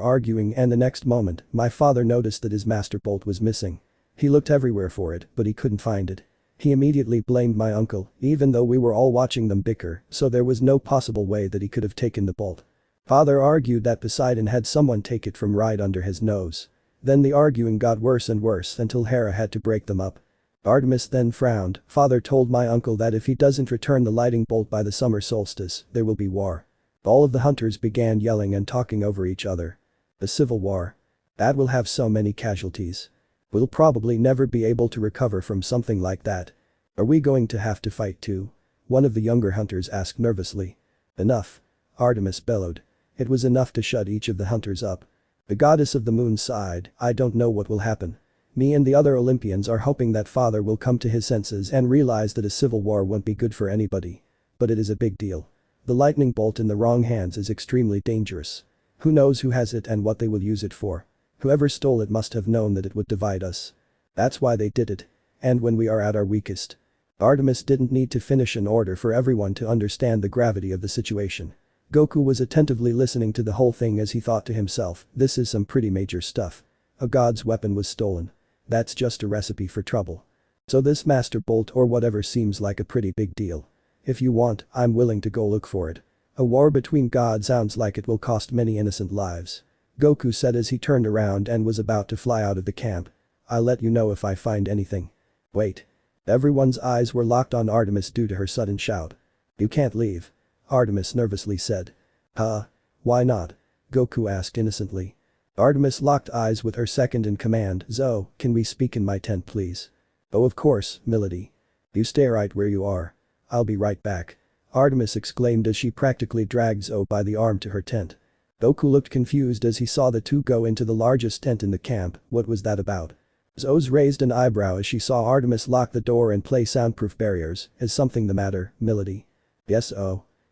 arguing and the next moment, my father noticed that his Master Bolt was missing. He looked everywhere for it, but he couldn't find it. He immediately blamed my uncle, even though we were all watching them bicker, so there was no possible way that he could have taken the bolt. Father argued that Poseidon had someone take it from right under his nose. Then the arguing got worse and worse until Hera had to break them up. Artemis then frowned. Father told my uncle that if he doesn't return the lightning bolt by the summer solstice, there will be war. All of the hunters began yelling and talking over each other. A civil war. That will have so many casualties. We'll probably never be able to recover from something like that. Are we going to have to fight too? One of the younger hunters asked nervously. Enough. Artemis bellowed. It was enough to shut each of the hunters up. The goddess of the moon sighed, I don't know what will happen. Me and the other Olympians are hoping that father will come to his senses and realize that a civil war won't be good for anybody. But it is a big deal. The lightning bolt in the wrong hands is extremely dangerous. Who knows who has it and what they will use it for. Whoever stole it must have known that it would divide us. That's why they did it. And when we are at our weakest. Artemis didn't need to finish an order for everyone to understand the gravity of the situation. Goku was attentively listening to the whole thing as he thought to himself, this is some pretty major stuff. A god's weapon was stolen. That's just a recipe for trouble. So this Master Bolt or whatever seems like a pretty big deal. If you want, I'm willing to go look for it. A war between gods sounds like it will cost many innocent lives. Goku said as he turned around and was about to fly out of the camp. I'll let you know if I find anything. Wait. Everyone's eyes were locked on Artemis due to her sudden shout. You can't leave. Artemis nervously said. Huh? Why not? Goku asked innocently. Artemis locked eyes with her second in command, Zo, can we speak in my tent please? Oh of course, Milady. You stay right where you are. I'll be right back. Artemis exclaimed as she practically dragged Zo by the arm to her tent. Goku looked confused as he saw the two go into the largest tent in the camp, what was that about? Zo's raised an eyebrow as she saw Artemis lock the door and place soundproof barriers, is something the matter, Milady? Yes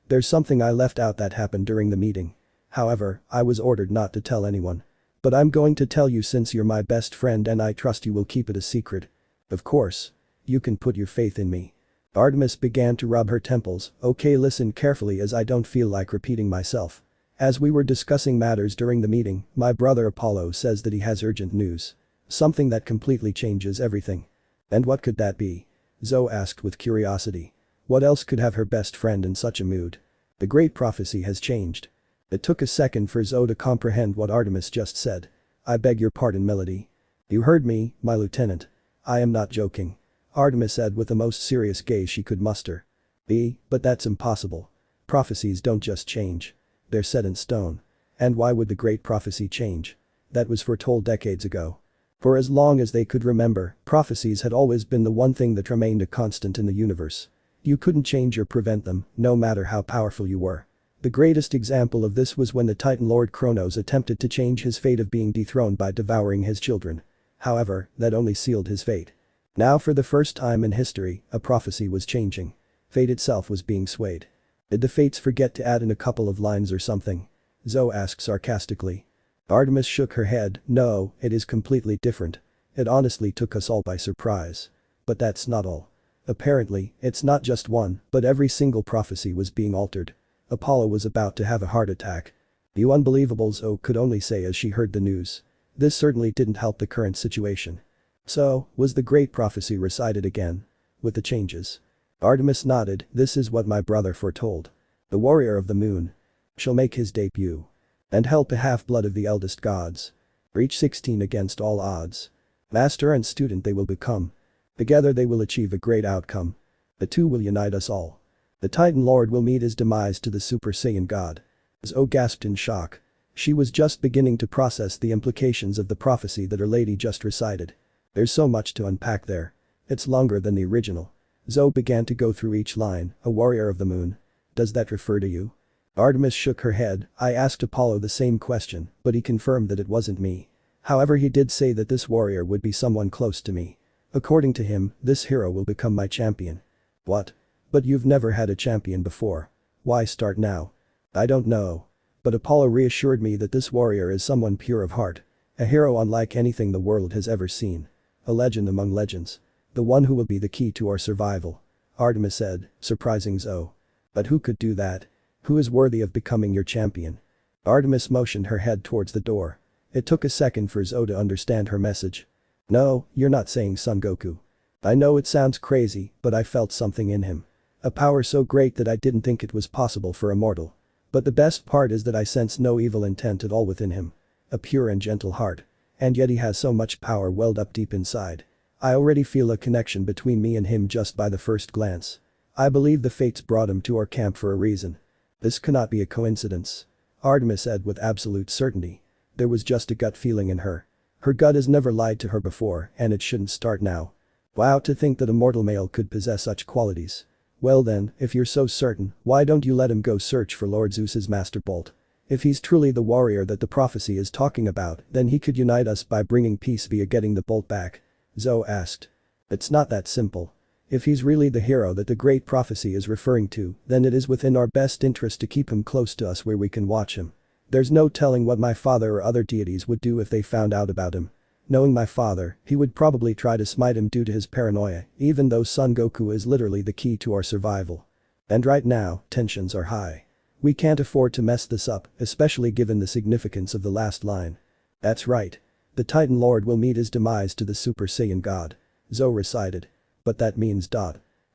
there's something I left out that happened during the meeting. However, I was ordered not to tell anyone. But I'm going to tell you since you're my best friend and I trust you will keep it a secret. Of course. You can put your faith in me. Artemis began to rub her temples, okay listen carefully as I don't feel like repeating myself. As we were discussing matters during the meeting, my brother Apollo says that he has urgent news. Something that completely changes everything. And what could that be? Zo asked with curiosity. What else could have her best friend in such a mood? The great prophecy has changed. It took a second for Zo to comprehend what Artemis just said. I beg your pardon Milady. You heard me, my lieutenant. I am not joking. Artemis said with the most serious gaze she could muster. But that's impossible. Prophecies don't just change. They're set in stone. And why would the great prophecy change? That was foretold decades ago. For as long as they could remember, prophecies had always been the one thing that remained a constant in the universe. You couldn't change or prevent them, no matter how powerful you were. The greatest example of this was when the Titan Lord Kronos attempted to change his fate of being dethroned by devouring his children. However, that only sealed his fate. Now for the first time in history, a prophecy was changing. Fate itself was being swayed. Did the fates forget to add in a couple of lines or something? Zo asked sarcastically. Artemis shook her head, no, it is completely different. It honestly took us all by surprise. But that's not all. Apparently, it's not just one, but every single prophecy was being altered. Apollo was about to have a heart attack. You unbelievables, Zo could only say as she heard the news. This certainly didn't help the current situation. So, was the great prophecy recited again? With the changes? Artemis nodded, this is what my brother foretold. The warrior of the moon shall make his debut. And help a half-blood of the eldest gods. Reach 16 against all odds. Master and student they will become. Together they will achieve a great outcome. The two will unite us all. The Titan Lord will meet his demise to the Super Saiyan God. Zo gasped in shock. She was just beginning to process the implications of the prophecy that her lady just recited. There's so much to unpack there. It's longer than the original. Zo began to go through each line, a warrior of the moon. Does that refer to you? Artemis shook her head, I asked Apollo the same question, but he confirmed that it wasn't me. However he did say that this warrior would be someone close to me. According to him, this hero will become my champion. What? But you've never had a champion before. Why start now? I don't know. But Apollo reassured me that this warrior is someone pure of heart. A hero unlike anything the world has ever seen. A legend among legends. The one who will be the key to our survival. Artemis said, surprising Zo. But who could do that? Who is worthy of becoming your champion? Artemis motioned her head towards the door. It took a second for Zo to understand her message. No, you're not saying Son Goku. I know it sounds crazy, but I felt something in him. A power so great that I didn't think it was possible for a mortal. But the best part is that I sense no evil intent at all within him. A pure and gentle heart. And yet he has so much power welled up deep inside. I already feel a connection between me and him just by the first glance. I believe the fates brought him to our camp for a reason. This cannot be a coincidence. Artemis said with absolute certainty. There was just a gut feeling in her. Her gut has never lied to her before and it shouldn't start now. Wow, to think that a mortal male could possess such qualities. Well then, if you're so certain, why don't you let him go search for Lord Zeus's master bolt? If he's truly the warrior that the prophecy is talking about, then he could unite us by bringing peace via getting the bolt back. Zoe asked. It's not that simple. If he's really the hero that the great prophecy is referring to, then it is within our best interest to keep him close to us where we can watch him. There's no telling what my father or other deities would do if they found out about him. Knowing my father, he would probably try to smite him due to his paranoia, even though Son Goku is literally the key to our survival. And right now, tensions are high. We can't afford to mess this up, especially given the significance of the last line. That's right. The Titan Lord will meet his demise to the Super Saiyan God. Zoe recited. But that means ...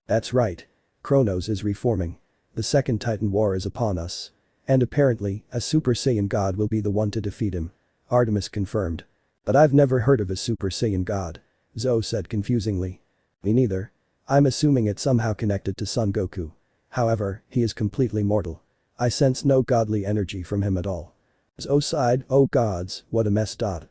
That's right. Kronos is reforming. The second Titan War is upon us. And apparently, a Super Saiyan God will be the one to defeat him. Artemis confirmed. But I've never heard of a Super Saiyan God. Zoe said confusingly. Me neither. I'm assuming it's somehow connected to Son Goku. However, he is completely mortal. I sense no godly energy from him at all. Zoe sighed, oh gods, what a mess. But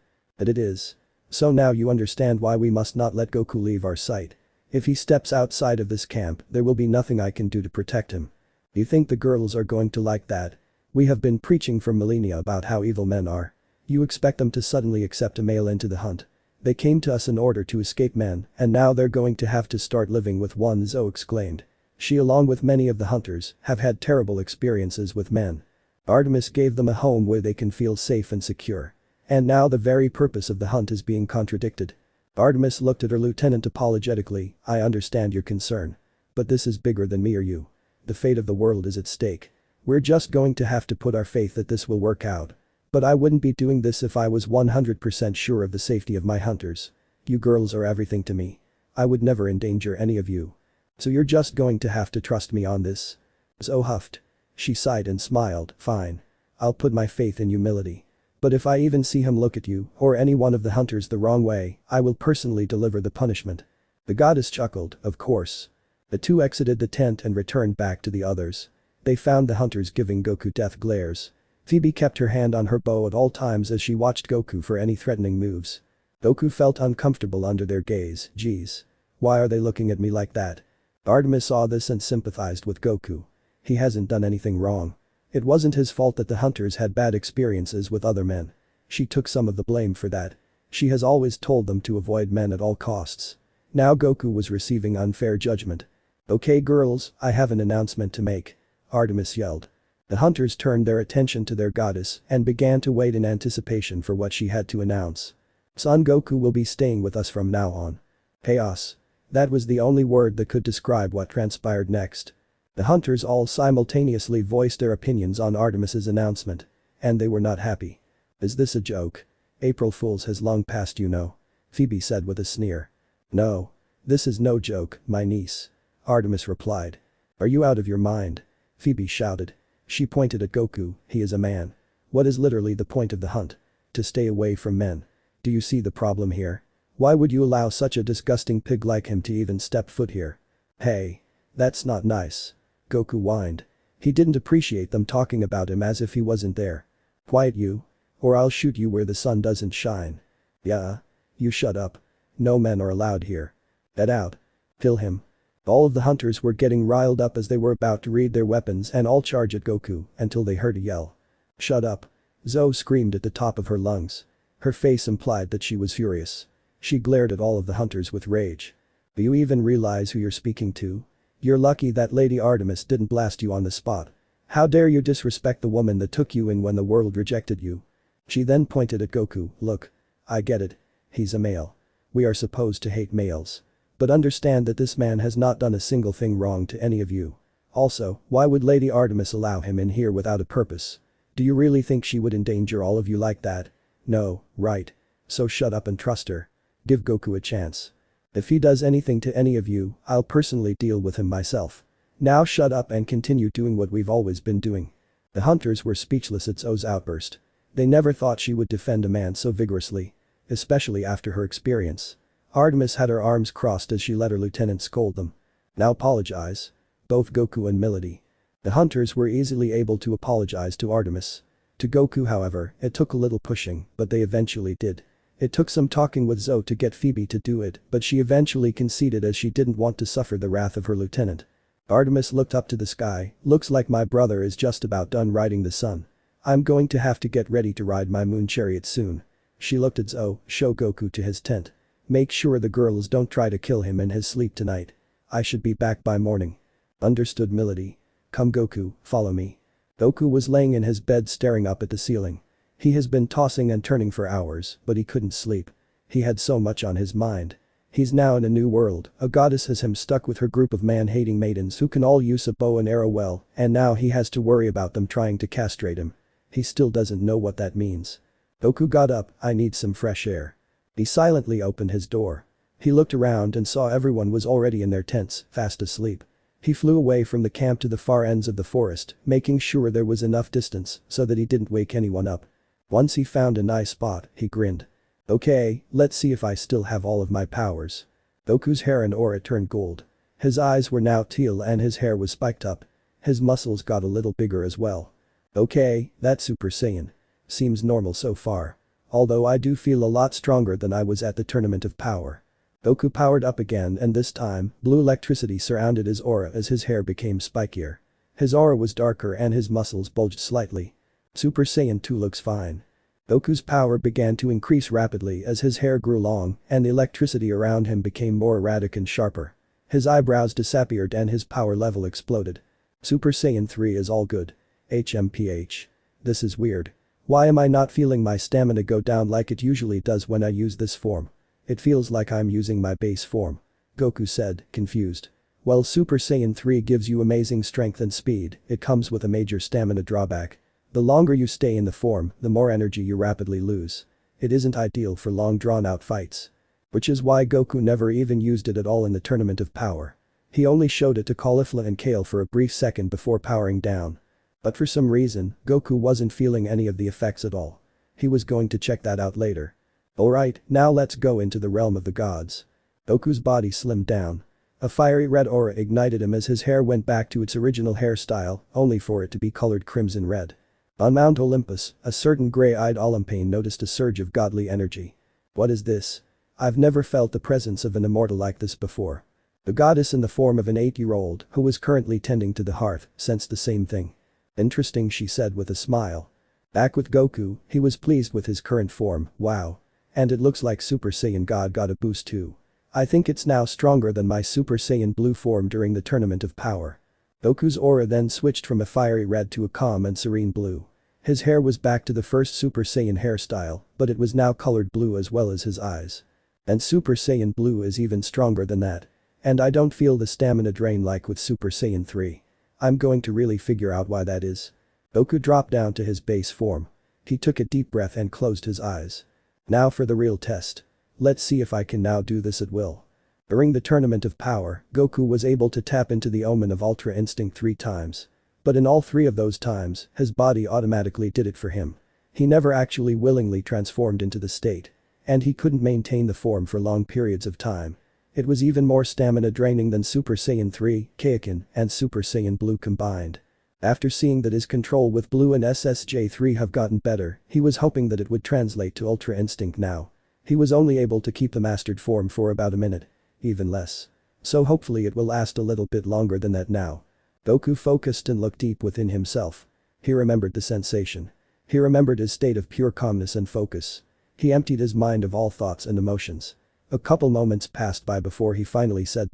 it is. So now you understand why we must not let Goku leave our sight. If he steps outside of this camp, there will be nothing I can do to protect him. You think the girls are going to like that? We have been preaching for millennia about how evil men are. You expect them to suddenly accept a male into the hunt. They came to us in order to escape men, and now they're going to have to start living with one. Zoe exclaimed. She along with many of the hunters have had terrible experiences with men. Artemis gave them a home where they can feel safe and secure. And now the very purpose of the hunt is being contradicted. Artemis looked at her lieutenant apologetically, I understand your concern. But this is bigger than me or you. The fate of the world is at stake. We're just going to have to put our faith that this will work out. But I wouldn't be doing this if I was 100% sure of the safety of my hunters. You girls are everything to me. I would never endanger any of you. So you're just going to have to trust me on this. Zoe huffed. She sighed and smiled, fine. I'll put my faith in humility. But if I even see him look at you or any one of the hunters the wrong way, I will personally deliver the punishment. The goddess chuckled, of course. The two exited the tent and returned back to the others. They found the hunters giving Goku death glares. Phoebe kept her hand on her bow at all times as she watched Goku for any threatening moves. Goku felt uncomfortable under their gaze, geez. Why are they looking at me like that? Artemis saw this and sympathized with Goku. He hasn't done anything wrong. It wasn't his fault that the hunters had bad experiences with other men. She took some of the blame for that. She has always told them to avoid men at all costs. Now Goku was receiving unfair judgment. Okay girls, I have an announcement to make. Artemis yelled. The hunters turned their attention to their goddess and began to wait in anticipation for what she had to announce. Son Goku will be staying with us from now on. Chaos. That was the only word that could describe what transpired next. The hunters all simultaneously voiced their opinions on Artemis's announcement. And they were not happy. Is this a joke? April Fool's has long passed, you know. Phoebe said with a sneer. No. This is no joke, my niece. Artemis replied. Are you out of your mind? Phoebe shouted. She pointed at Goku, he is a man. What is literally the point of the hunt? To stay away from men. Do you see the problem here? Why would you allow such a disgusting pig like him to even step foot here? Hey. That's not nice. Goku whined. He didn't appreciate them talking about him as if he wasn't there. Quiet you. Or I'll shoot you where the sun doesn't shine. Yeah. You shut up. No men are allowed here. Get out. Kill him. All of the hunters were getting riled up as they were about to read their weapons and all charge at Goku until they heard a yell. Shut up. Zoe screamed at the top of her lungs. Her face implied that she was furious. She glared at all of the hunters with rage. Do you even realize who you're speaking to? You're lucky that Lady Artemis didn't blast you on the spot. How dare you disrespect the woman that took you in when the world rejected you? She then pointed at Goku, look. I get it. He's a male. We are supposed to hate males. But understand that this man has not done a single thing wrong to any of you. Also, why would Lady Artemis allow him in here without a purpose? Do you really think she would endanger all of you like that? No, right. So shut up and trust her. Give Goku a chance. If he does anything to any of you, I'll personally deal with him myself. Now shut up and continue doing what we've always been doing. The hunters were speechless at Zoe's outburst. They never thought she would defend a man so vigorously. Especially after her experience. Artemis had her arms crossed as she let her lieutenant scold them. Now apologize. Both Goku and Milady. The hunters were easily able to apologize to Artemis. To Goku however, it took a little pushing, but they eventually did. It took some talking with Zoe to get Phoebe to do it, but she eventually conceded as she didn't want to suffer the wrath of her lieutenant. Artemis looked up to the sky, looks like my brother is just about done riding the sun. I'm going to have to get ready to ride my moon chariot soon. She looked at Zoe, show Goku to his tent. Make sure the girls don't try to kill him in his sleep tonight. I should be back by morning. Understood Milady. Come Goku, follow me. Goku was laying in his bed staring up at the ceiling. He has been tossing and turning for hours, but he couldn't sleep. He had so much on his mind. He's now in a new world, a goddess has him stuck with her group of man-hating maidens who can all use a bow and arrow well, and now he has to worry about them trying to castrate him. He still doesn't know what that means. Goku got up, I need some fresh air. He silently opened his door. He looked around and saw everyone was already in their tents, fast asleep. He flew away from the camp to the far ends of the forest, making sure there was enough distance so that he didn't wake anyone up. Once he found a nice spot, he grinned. Okay, let's see if I still have all of my powers. Goku's hair and aura turned gold. His eyes were now teal and his hair was spiked up. His muscles got a little bigger as well. Okay, that's Super Saiyan. Seems normal so far. Although I do feel a lot stronger than I was at the Tournament of Power. Goku powered up again and this time, blue electricity surrounded his aura as his hair became spikier. His aura was darker and his muscles bulged slightly. Super Saiyan 2 looks fine. Goku's power began to increase rapidly as his hair grew long and the electricity around him became more erratic and sharper. His eyebrows disappeared and his power level exploded. Super Saiyan 3 is all good. HMPH. This is weird. Why am I not feeling my stamina go down like it usually does when I use this form? It feels like I'm using my base form. Goku said, confused. Well, Super Saiyan 3 gives you amazing strength and speed, it comes with a major stamina drawback. The longer you stay in the form, the more energy you rapidly lose. It isn't ideal for long drawn-out fights. Which is why Goku never even used it at all in the Tournament of Power. He only showed it to Caulifla and Kale for a brief second before powering down. But for some reason, Goku wasn't feeling any of the effects at all. He was going to check that out later. Alright, now let's go into the realm of the gods. Goku's body slimmed down. A fiery red aura ignited him as his hair went back to its original hairstyle, only for it to be colored crimson red. On Mount Olympus, a certain gray-eyed Olympane noticed a surge of godly energy. What is this? I've never felt the presence of an immortal like this before. The goddess in the form of an 8-year-old, who was currently tending to the hearth, sensed the same thing. Interesting, she said with a smile. Back with Goku, he was pleased with his current form, wow. And it looks like Super Saiyan God got a boost too. I think it's now stronger than my Super Saiyan Blue form during the Tournament of Power. Goku's aura then switched from a fiery red to a calm and serene blue. His hair was back to the first Super Saiyan hairstyle, but it was now colored blue as well as his eyes. And Super Saiyan Blue is even stronger than that. And I don't feel the stamina drain like with Super Saiyan 3. I'm going to really figure out why that is. Goku dropped down to his base form. He took a deep breath and closed his eyes. Now for the real test. Let's see if I can now do this at will. During the Tournament of Power, Goku was able to tap into the Omen of Ultra Instinct 3 times. But in all 3 of those times, his body automatically did it for him. He never actually willingly transformed into the state. And he couldn't maintain the form for long periods of time. It was even more stamina draining than Super Saiyan 3, Kaioken, and Super Saiyan Blue combined. After seeing that his control with Blue and SSJ3 have gotten better, he was hoping that it would translate to Ultra Instinct now. He was only able to keep the mastered form for about a minute. Even less. So hopefully it will last a little bit longer than that now. Goku focused and looked deep within himself. He remembered the sensation. He remembered his state of pure calmness and focus. He emptied his mind of all thoughts and emotions. A couple moments passed by before he finally said,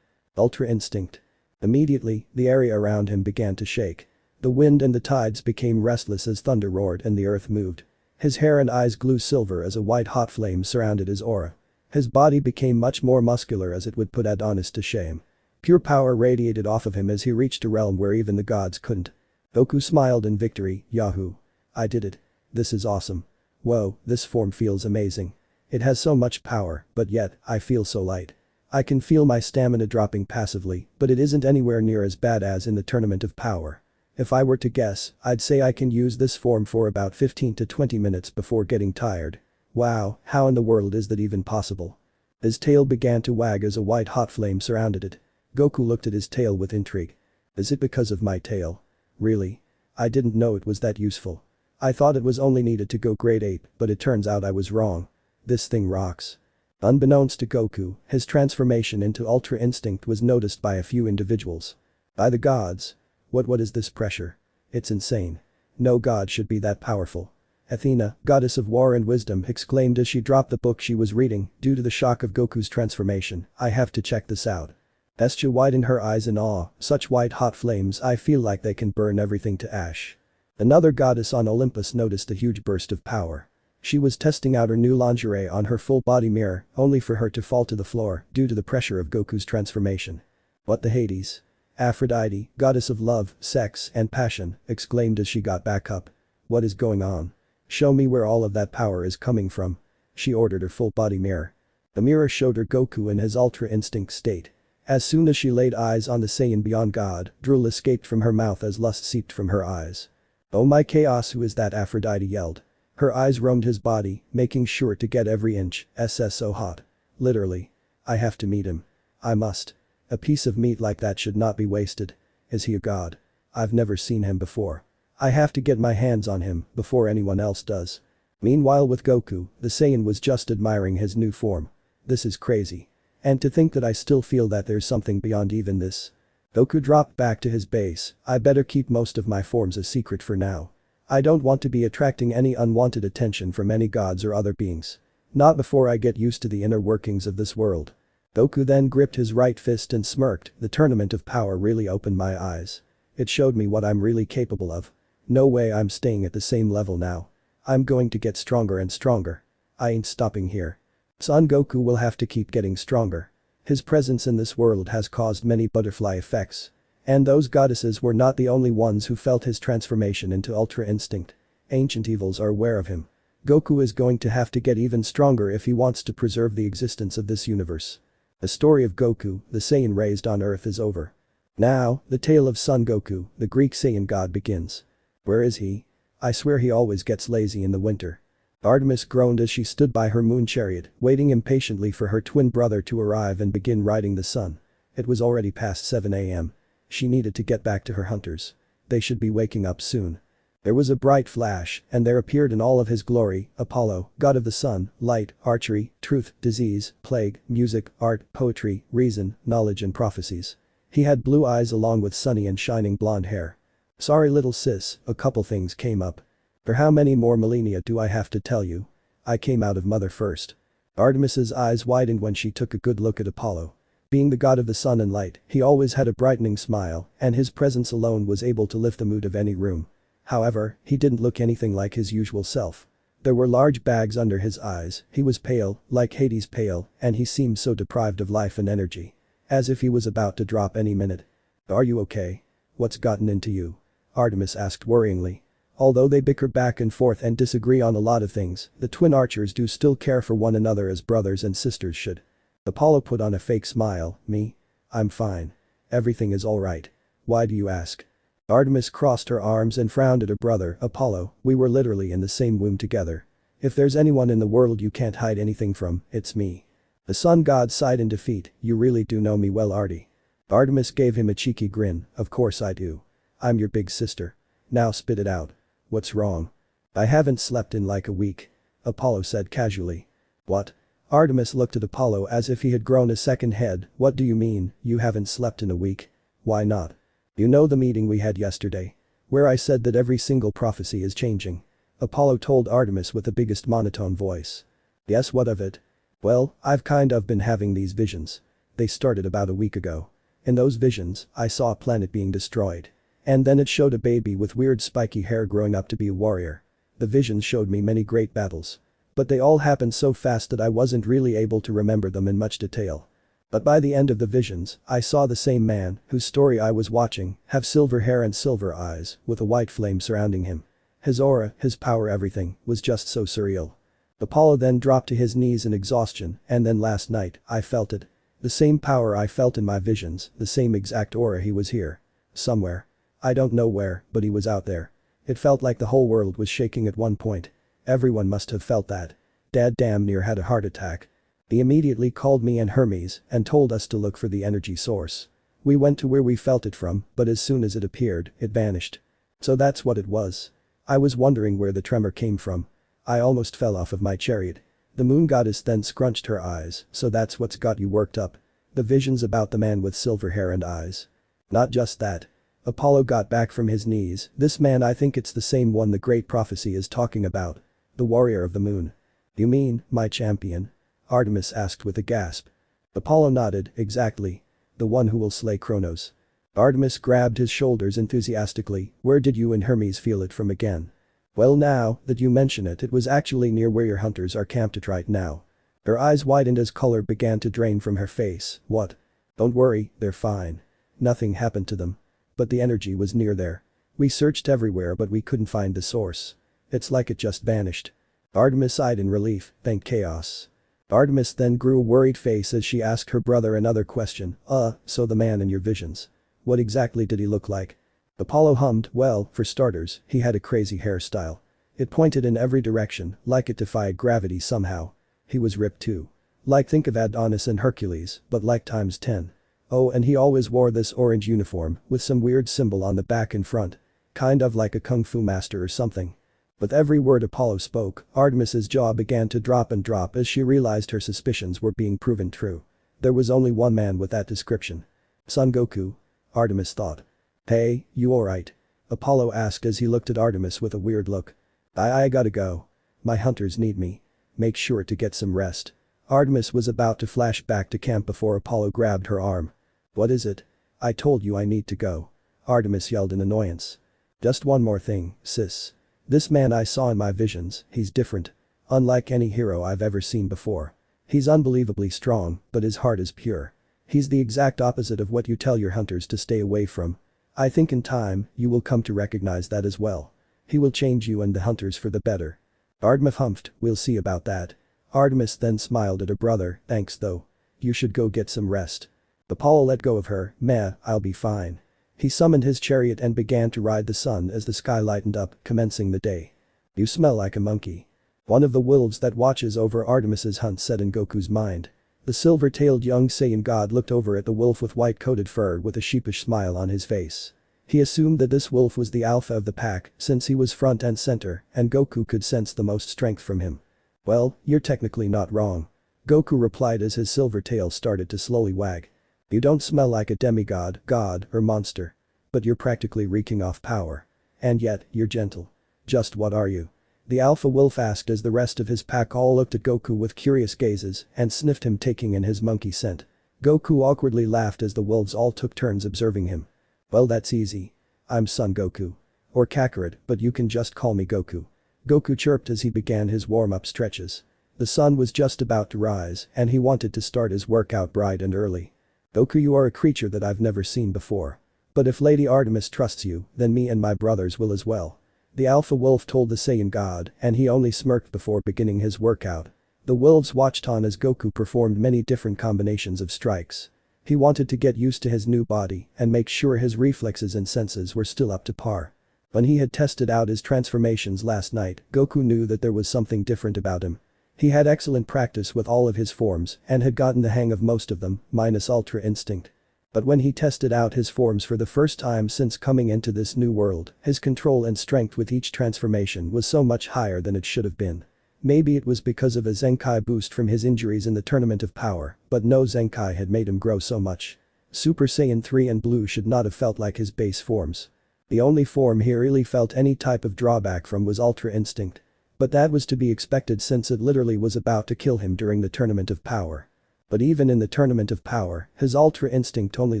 Ultra Instinct. Immediately, the area around him began to shake. The wind and the tides became restless as thunder roared and the earth moved. His hair and eyes glowed silver as a white hot flame surrounded his aura. His body became much more muscular as it would put Adonis to shame. Pure power radiated off of him as he reached a realm where even the gods couldn't. Goku smiled in victory, Yahoo! I did it. This is awesome. Whoa, this form feels amazing. It has so much power, but yet, I feel so light. I can feel my stamina dropping passively, but it isn't anywhere near as bad as in the Tournament of Power. If I were to guess, I'd say I can use this form for about 15 to 20 minutes before getting tired. Wow, how in the world is that even possible? His tail began to wag as a white hot flame surrounded it. Goku looked at his tail with intrigue. Is it because of my tail? Really? I didn't know it was that useful. I thought it was only needed to go grade 8, but it turns out I was wrong. This thing rocks. Unbeknownst to Goku, his transformation into Ultra Instinct was noticed by a few individuals. By the gods. What is this pressure? It's insane. No god should be that powerful. Athena, goddess of war and wisdom, exclaimed as she dropped the book she was reading due to the shock of Goku's transformation. I have to check this out. Hestia widened her eyes in awe, such white hot flames I feel like they can burn everything to ash. Another goddess on Olympus noticed a huge burst of power. She was testing out her new lingerie on her full body mirror, only for her to fall to the floor due to the pressure of Goku's transformation. What the Hades? Aphrodite, goddess of love, sex, and passion, exclaimed as she got back up. What is going on? Show me where all of that power is coming from. She ordered her full body mirror. The mirror showed her Goku in his Ultra Instinct state. As soon as she laid eyes on the Saiyan beyond God, drool escaped from her mouth as lust seeped from her eyes. Oh my chaos, who is that? Aphrodite yelled. Her eyes roamed his body, making sure to get every inch. So hot. Literally. I have to meet him. I must. A piece of meat like that should not be wasted. Is he a god? I've never seen him before. I have to get my hands on him before anyone else does. Meanwhile with Goku, the Saiyan was just admiring his new form. This is crazy. And to think that I still feel that there's something beyond even this. Goku dropped back to his base. I better keep most of my forms a secret for now. I don't want to be attracting any unwanted attention from any gods or other beings. Not before I get used to the inner workings of this world. Goku then gripped his right fist and smirked. The tournament of power really opened my eyes. It showed me what I'm really capable of. No way I'm staying at the same level now. I'm going to get stronger and stronger. I ain't stopping here. Son Goku will have to keep getting stronger. His presence in this world has caused many butterfly effects. And those goddesses were not the only ones who felt his transformation into Ultra Instinct. Ancient evils are aware of him. Goku is going to have to get even stronger if he wants to preserve the existence of this universe. The story of Goku, the Saiyan raised on Earth, is over. Now, the tale of Son Goku, the Greek Saiyan god, begins. Where is he? I swear he always gets lazy in the winter. Artemis groaned as she stood by her moon chariot, waiting impatiently for her twin brother to arrive and begin riding the sun. It was already past 7 a.m. She needed to get back to her hunters. They should be waking up soon. There was a bright flash, and there appeared in all of his glory, Apollo, god of the sun, light, archery, truth, disease, plague, music, art, poetry, reason, knowledge and prophecies. He had blue eyes along with sunny and shining blonde hair. Sorry little sis, a couple things came up. For how many more millennia do I have to tell you? I came out of mother first. Artemis's eyes widened when she took a good look at Apollo. Being the god of the sun and light, he always had a brightening smile, and his presence alone was able to lift the mood of any room. However, he didn't look anything like his usual self. There were large bags under his eyes, he was pale, like Hades pale, and he seemed so deprived of life and energy. As if he was about to drop any minute. Are you okay? What's gotten into you? Artemis asked worryingly. Although they bicker back and forth and disagree on a lot of things, the twin archers do still care for one another as brothers and sisters should. Apollo put on a fake smile. Me? I'm fine. Everything is alright. Why do you ask? Artemis crossed her arms and frowned at her brother. Apollo, we were literally in the same womb together. If there's anyone in the world you can't hide anything from, it's me. The sun god sighed in defeat. You really do know me well, Artie. Artemis gave him a cheeky grin. Of course I do. I'm your big sister. Now spit it out. What's wrong? I haven't slept in like a week. Apollo said casually. What? Artemis looked at Apollo as if he had grown a second head. What do you mean, you haven't slept in a week? Why not? You know the meeting we had yesterday? Where I said that every single prophecy is changing. Apollo told Artemis with the biggest monotone voice. Yes, what of it? Well, I've kind of been having these visions. They started about a week ago. In those visions, I saw a planet being destroyed. And then it showed a baby with weird spiky hair growing up to be a warrior. The visions showed me many great battles. But they all happened so fast that I wasn't really able to remember them in much detail. But by the end of the visions, I saw the same man, whose story I was watching, have silver hair and silver eyes, with a white flame surrounding him. His aura, his power, everything, was just so surreal. Apollo then dropped to his knees in exhaustion, and then last night, I felt it. The same power I felt in my visions, the same exact aura. He was here. Somewhere. I don't know where, but he was out there. It felt like the whole world was shaking at one point. Everyone must have felt that. Dad damn near had a heart attack. He immediately called me and Hermes and told us to look for the energy source. We went to where we felt it from, but as soon as it appeared, it vanished. So that's what it was. I was wondering where the tremor came from. I almost fell off of my chariot. The moon goddess then scrunched her eyes, so that's what's got you worked up. The visions about the man with silver hair and eyes. Not just that. Apollo got back from his knees, this man, I think it's the same one the great prophecy is talking about. The warrior of the moon. You mean, my champion? Artemis asked with a gasp. Apollo nodded, exactly. The one who will slay Kronos. Artemis grabbed his shoulders enthusiastically, where did you and Hermes feel it from again? Well, now that you mention it, it was actually near where your hunters are camped right now. Her eyes widened as color began to drain from her face. What? Don't worry, they're fine. Nothing happened to them. But the energy was near there. We searched everywhere but we couldn't find the source. It's like it just vanished. Artemis sighed in relief, thank chaos. Artemis then grew a worried face as she asked her brother another question, so the man in your visions. What exactly did he look like? Apollo hummed, well, for starters, he had a crazy hairstyle. It pointed in every direction, like it defied gravity somehow. He was ripped too. Like think of Adonis and Hercules, but like times 10. Oh, and he always wore this orange uniform, with some weird symbol on the back and front. Kind of like a kung fu master or something. With every word Apollo spoke, Artemis's jaw began to drop and drop as she realized her suspicions were being proven true. There was only one man with that description. Son Goku? Artemis thought. Hey, you alright? Apollo asked as he looked at Artemis with a weird look. I gotta go. My hunters need me. Make sure to get some rest. Artemis was about to flash back to camp before Apollo grabbed her arm. What is it? I told you I need to go. Artemis yelled in annoyance. Just one more thing, sis. This man I saw in my visions, he's different. Unlike any hero I've ever seen before. He's unbelievably strong, but his heart is pure. He's the exact opposite of what you tell your hunters to stay away from. I think in time, you will come to recognize that as well. He will change you and the hunters for the better. Artemis humphed, we'll see about that. Artemis then smiled at her brother, thanks though. You should go get some rest. Apollo let go of her, meh, I'll be fine. He summoned his chariot and began to ride the sun as the sky lightened up, commencing the day. You smell like a monkey. One of the wolves that watches over Artemis's hunt said in Goku's mind. The silver-tailed young Saiyan god looked over at the wolf with white-coated fur with a sheepish smile on his face. He assumed that this wolf was the alpha of the pack since he was front and center and Goku could sense the most strength from him. Well, you're technically not wrong. Goku replied as his silver tail started to slowly wag. You don't smell like a demigod, god, or monster. But you're practically reeking off power. And yet, you're gentle. Just what are you? The alpha wolf asked as the rest of his pack all looked at Goku with curious gazes and sniffed him taking in his monkey scent. Goku awkwardly laughed as the wolves all took turns observing him. Well, that's easy. I'm Son Goku. Or Kakarot, but you can just call me Goku. Goku chirped as he began his warm-up stretches. The sun was just about to rise and he wanted to start his workout bright and early. Goku, you are a creature that I've never seen before. But if Lady Artemis trusts you, then me and my brothers will as well. The alpha wolf told the Saiyan god and he only smirked before beginning his workout. The wolves watched on as Goku performed many different combinations of strikes. He wanted to get used to his new body and make sure his reflexes and senses were still up to par. When he had tested out his transformations last night, Goku knew that there was something different about him. He had excellent practice with all of his forms and had gotten the hang of most of them, minus Ultra Instinct. But when he tested out his forms for the first time since coming into this new world, his control and strength with each transformation was so much higher than it should have been. Maybe it was because of a Zenkai boost from his injuries in the Tournament of Power, but no Zenkai had made him grow so much. Super Saiyan 3 and Blue should not have felt like his base forms. The only form he really felt any type of drawback from was Ultra Instinct. But that was to be expected since it literally was about to kill him during the Tournament of Power. But even in the Tournament of Power, his Ultra Instinct only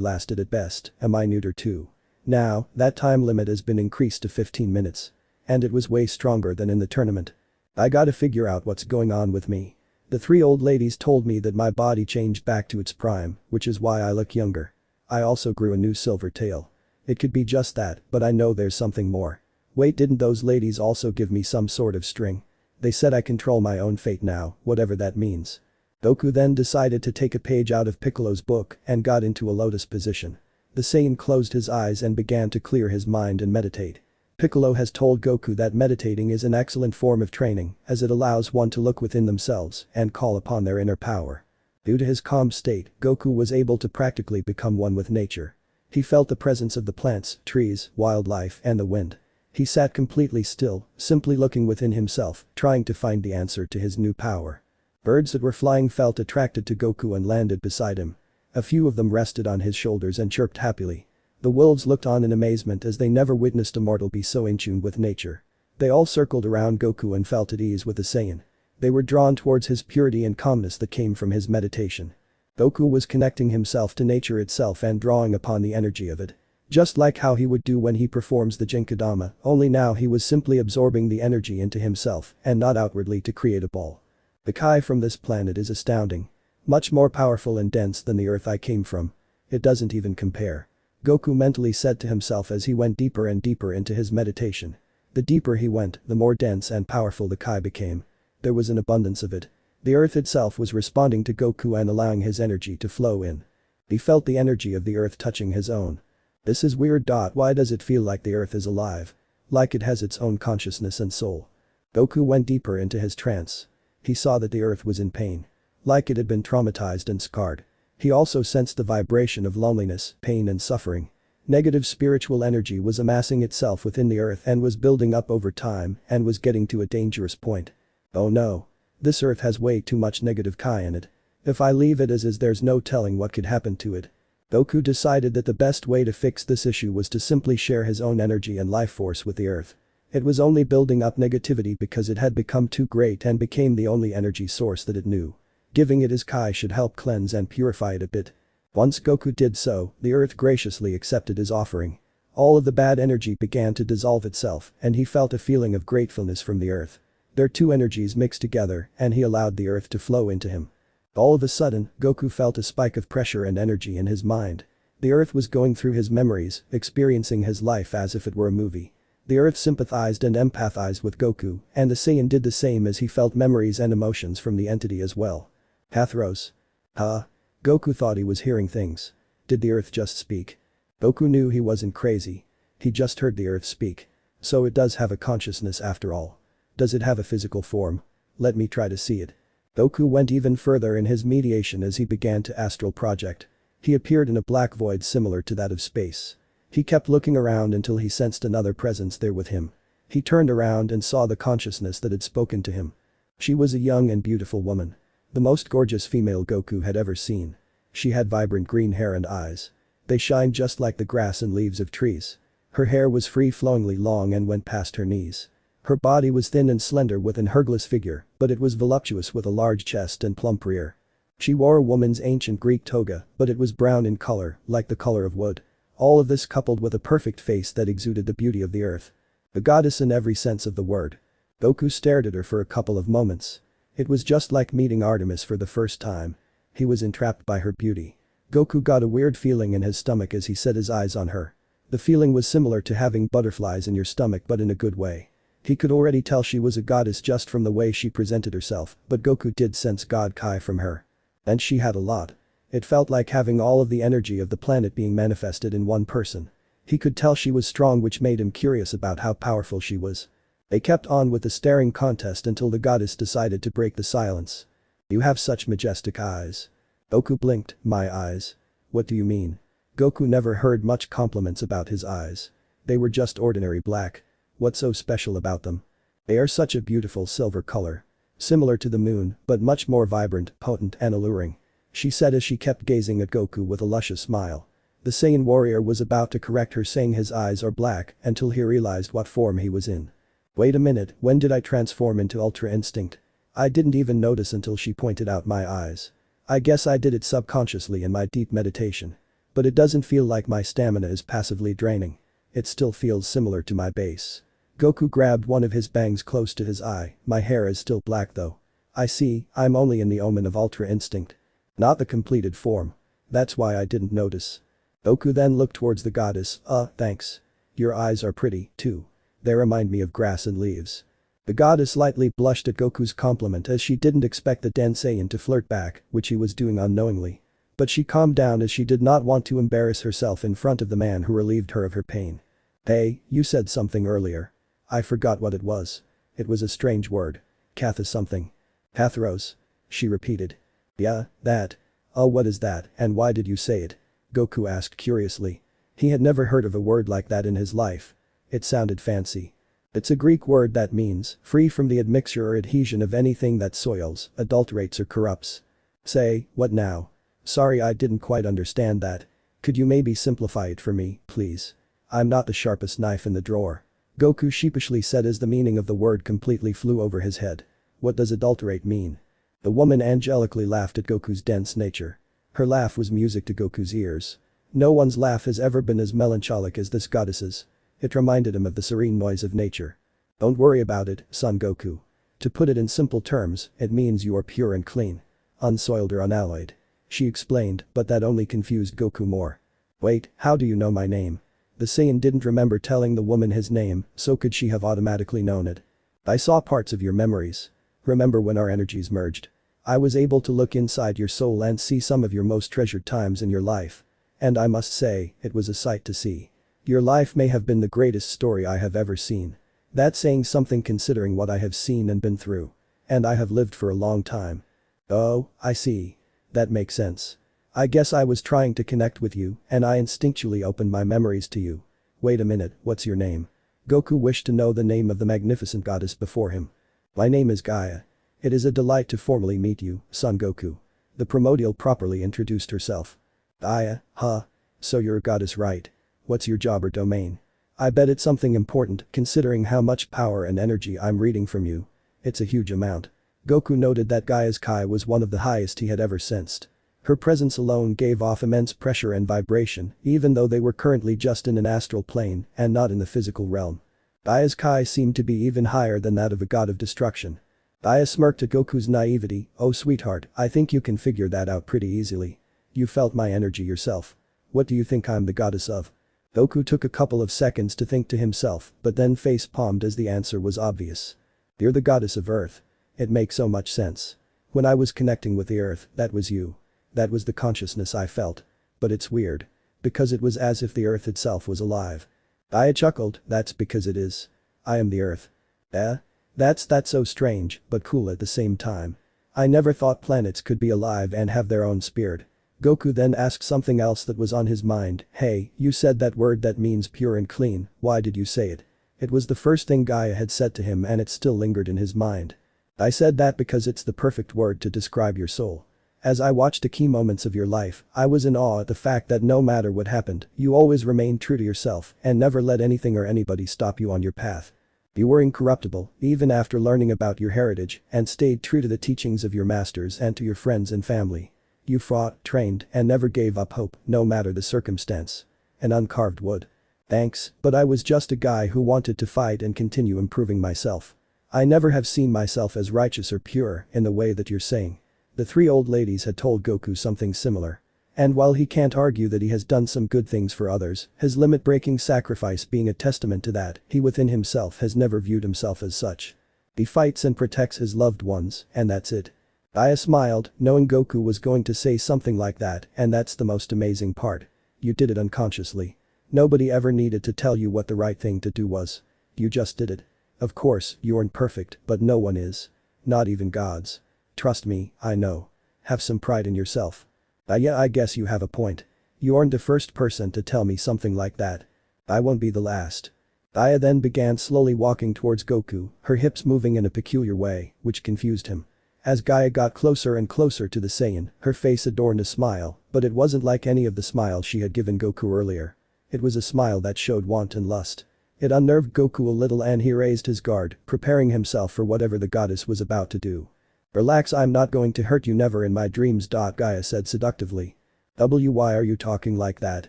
lasted at best a minute or two. Now, that time limit has been increased to 15 minutes. And it was way stronger than in the tournament. I gotta figure out what's going on with me. The three old ladies told me that my body changed back to its prime, which is why I look younger. I also grew a new silver tail. It could be just that, but I know there's something more. Wait, didn't those ladies also give me some sort of string? They said I control my own fate now, whatever that means. Goku then decided to take a page out of Piccolo's book and got into a lotus position. The Saiyan closed his eyes and began to clear his mind and meditate. Piccolo has told Goku that meditating is an excellent form of training as it allows one to look within themselves and call upon their inner power. Due to his calm state, Goku was able to practically become one with nature. He felt the presence of the plants, trees, wildlife, and the wind. He sat completely still, simply looking within himself, trying to find the answer to his new power. Birds that were flying felt attracted to Goku and landed beside him. A few of them rested on his shoulders and chirped happily. The wolves looked on in amazement as they never witnessed a mortal be so in tune with nature. They all circled around Goku and felt at ease with the Saiyan. They were drawn towards his purity and calmness that came from his meditation. Goku was connecting himself to nature itself and drawing upon the energy of it. Just like how he would do when he performs the Jinkidama, only now he was simply absorbing the energy into himself and not outwardly to create a ball. The Kai from this planet is astounding. Much more powerful and dense than the Earth I came from. It doesn't even compare. Goku mentally said to himself as he went deeper and deeper into his meditation. The deeper he went, the more dense and powerful the Kai became. There was an abundance of it. The Earth itself was responding to Goku and allowing his energy to flow in. He felt the energy of the Earth touching his own. This is weird. Why does it feel like the Earth is alive? Like it has its own consciousness and soul. Goku went deeper into his trance. He saw that the Earth was in pain. Like it had been traumatized and scarred. He also sensed the vibration of loneliness, pain and suffering. Negative spiritual energy was amassing itself within the Earth and was building up over time and was getting to a dangerous point. Oh no. This Earth has way too much negative Kai in it. If I leave it as is, there's no telling what could happen to it. Goku decided that the best way to fix this issue was to simply share his own energy and life force with the Earth. It was only building up negativity because it had become too great and became the only energy source that it knew. Giving it his Kai should help cleanse and purify it a bit. Once Goku did so, the Earth graciously accepted his offering. All of the bad energy began to dissolve itself and he felt a feeling of gratefulness from the Earth. Their two energies mixed together and he allowed the Earth to flow into him. All of a sudden, Goku felt a spike of pressure and energy in his mind. The Earth was going through his memories, experiencing his life as if it were a movie. The Earth sympathized and empathized with Goku, and the Saiyan did the same as he felt memories and emotions from the entity as well. Hathros. Huh? Goku thought he was hearing things. Did the Earth just speak? Goku knew he wasn't crazy. He just heard the Earth speak. So it does have a consciousness after all. Does it have a physical form? Let me try to see it. Goku went even further in his mediation as he began to astral project. He appeared in a black void similar to that of space. He kept looking around until he sensed another presence there with him. He turned around and saw the consciousness that had spoken to him. She was a young and beautiful woman. The most gorgeous female Goku had ever seen. She had vibrant green hair and eyes. They shined just like the grass and leaves of trees. Her hair was free-flowingly long and went past her knees. Her body was thin and slender with an ergless figure, but it was voluptuous with a large chest and plump rear. She wore a woman's ancient Greek toga, but it was brown in color, like the color of wood. All of this coupled with a perfect face that exuded the beauty of the Earth. A goddess in every sense of the word. Goku stared at her for a couple of moments. It was just like meeting Artemis for the first time. He was entrapped by her beauty. Goku got a weird feeling in his stomach as he set his eyes on her. The feeling was similar to having butterflies in your stomach but in a good way. He could already tell she was a goddess just from the way she presented herself, but Goku did sense God Kai from her. And she had a lot. It felt like having all of the energy of the planet being manifested in one person. He could tell she was strong, which made him curious about how powerful she was. They kept on with the staring contest until the goddess decided to break the silence. You have such majestic eyes. Goku blinked. My eyes? What do you mean? Goku never heard much compliments about his eyes. They were just ordinary black. What's so special about them? They are such a beautiful silver color. Similar to the moon, but much more vibrant, potent and alluring. She said as she kept gazing at Goku with a luscious smile. The Saiyan warrior was about to correct her, saying his eyes are black, until he realized what form he was in. Wait a minute, when did I transform into Ultra Instinct? I didn't even notice until she pointed out my eyes. I guess I did it subconsciously in my deep meditation. But it doesn't feel like my stamina is passively draining. It still feels similar to my base. Goku grabbed one of his bangs close to his eye. My hair is still black though. I see, I'm only in the omen of Ultra Instinct. Not the completed form. That's why I didn't notice. Goku then looked towards the goddess. Thanks. Your eyes are pretty, too. They remind me of grass and leaves. The goddess lightly blushed at Goku's compliment as she didn't expect the Den Saiyan to flirt back, which he was doing unknowingly. But she calmed down as she did not want to embarrass herself in front of the man who relieved her of her pain. Hey, you said something earlier. I forgot what it was. It was a strange word. Katha something. Hathros. She repeated. Yeah, that. Oh, what is that and why did you say it? Goku asked curiously. He had never heard of a word like that in his life. It sounded fancy. It's a Greek word that means free from the admixture or adhesion of anything that soils, adulterates or corrupts. Say, what now? Sorry, I didn't quite understand that. Could you maybe simplify it for me, please? I'm not the sharpest knife in the drawer. Goku sheepishly said as the meaning of the word completely flew over his head. What does adulterate mean? The woman angelically laughed at Goku's dense nature. Her laugh was music to Goku's ears. No one's laugh has ever been as melancholic as this goddess's. It reminded him of the serene noise of nature. Don't worry about it, son Goku. To put it in simple terms, it means you are pure and clean. Unsoiled or unalloyed. She explained, but that only confused Goku more. Wait, how do you know my name? The Saiyan didn't remember telling the woman his name, so could she have automatically known it? I saw parts of your memories. Remember when our energies merged? I was able to look inside your soul and see some of your most treasured times in your life. And I must say, it was a sight to see. Your life may have been the greatest story I have ever seen. That's saying something considering what I have seen and been through. And I have lived for a long time. Oh, I see. That makes sense. I guess I was trying to connect with you, and I instinctually opened my memories to you. Wait a minute, what's your name? Goku wished to know the name of the magnificent goddess before him. My name is Gaia. It is a delight to formally meet you, son Goku. The primordial properly introduced herself. Gaia, huh? So you're a goddess, right? What's your job or domain? I bet it's something important considering how much power and energy I'm reading from you. It's a huge amount. Goku noted that Gaia's Kai was one of the highest he had ever sensed. Her presence alone gave off immense pressure and vibration, even though they were currently just in an astral plane and not in the physical realm. Gaia's Kai seemed to be even higher than that of a god of destruction. Gaia smirked at Goku's naivety. Oh sweetheart, I think you can figure that out pretty easily. You felt my energy yourself. What do you think I'm the goddess of? Goku took a couple of seconds to think to himself, but then face-palmed as the answer was obvious. You're the goddess of Earth. It makes so much sense. When I was connecting with the Earth, that was you. That was the consciousness I felt. But it's weird. Because it was as if the Earth itself was alive. Gaia chuckled, that's because it is. I am the Earth. That's so strange, but cool at the same time. I never thought planets could be alive and have their own spirit. Goku then asked something else that was on his mind. Hey, you said that word that means pure and clean, why did you say it? It was the first thing Gaia had said to him and it still lingered in his mind. I said that because it's the perfect word to describe your soul. As I watched the key moments of your life, I was in awe at the fact that no matter what happened, you always remained true to yourself and never let anything or anybody stop you on your path. You were incorruptible, even after learning about your heritage, and stayed true to the teachings of your masters and to your friends and family. You fought, trained, and never gave up hope, no matter the circumstance. An uncarved wood. Thanks, but I was just a guy who wanted to fight and continue improving myself. I never have seen myself as righteous or pure in the way that you're saying. The three old ladies had told Goku something similar. And while he can't argue that he has done some good things for others, his limit-breaking sacrifice being a testament to that, he within himself has never viewed himself as such. He fights and protects his loved ones, and that's it. Gaia smiled, knowing Goku was going to say something like that, and that's the most amazing part. You did it unconsciously. Nobody ever needed to tell you what the right thing to do was. You just did it. Of course, you aren't perfect, but no one is. Not even gods. Trust me, I know. Have some pride in yourself. Yeah, I guess you have a point. You aren't the first person to tell me something like that. I won't be the last. Gaia then began slowly walking towards Goku, her hips moving in a peculiar way, which confused him. As Gaia got closer and closer to the Saiyan, her face adorned a smile, but it wasn't like any of the smiles she had given Goku earlier. It was a smile that showed wanton lust. It unnerved Goku a little and he raised his guard, preparing himself for whatever the goddess was about to do. Relax, I'm not going to hurt you, never in my dreams. Gaia said seductively. Why are you talking like that?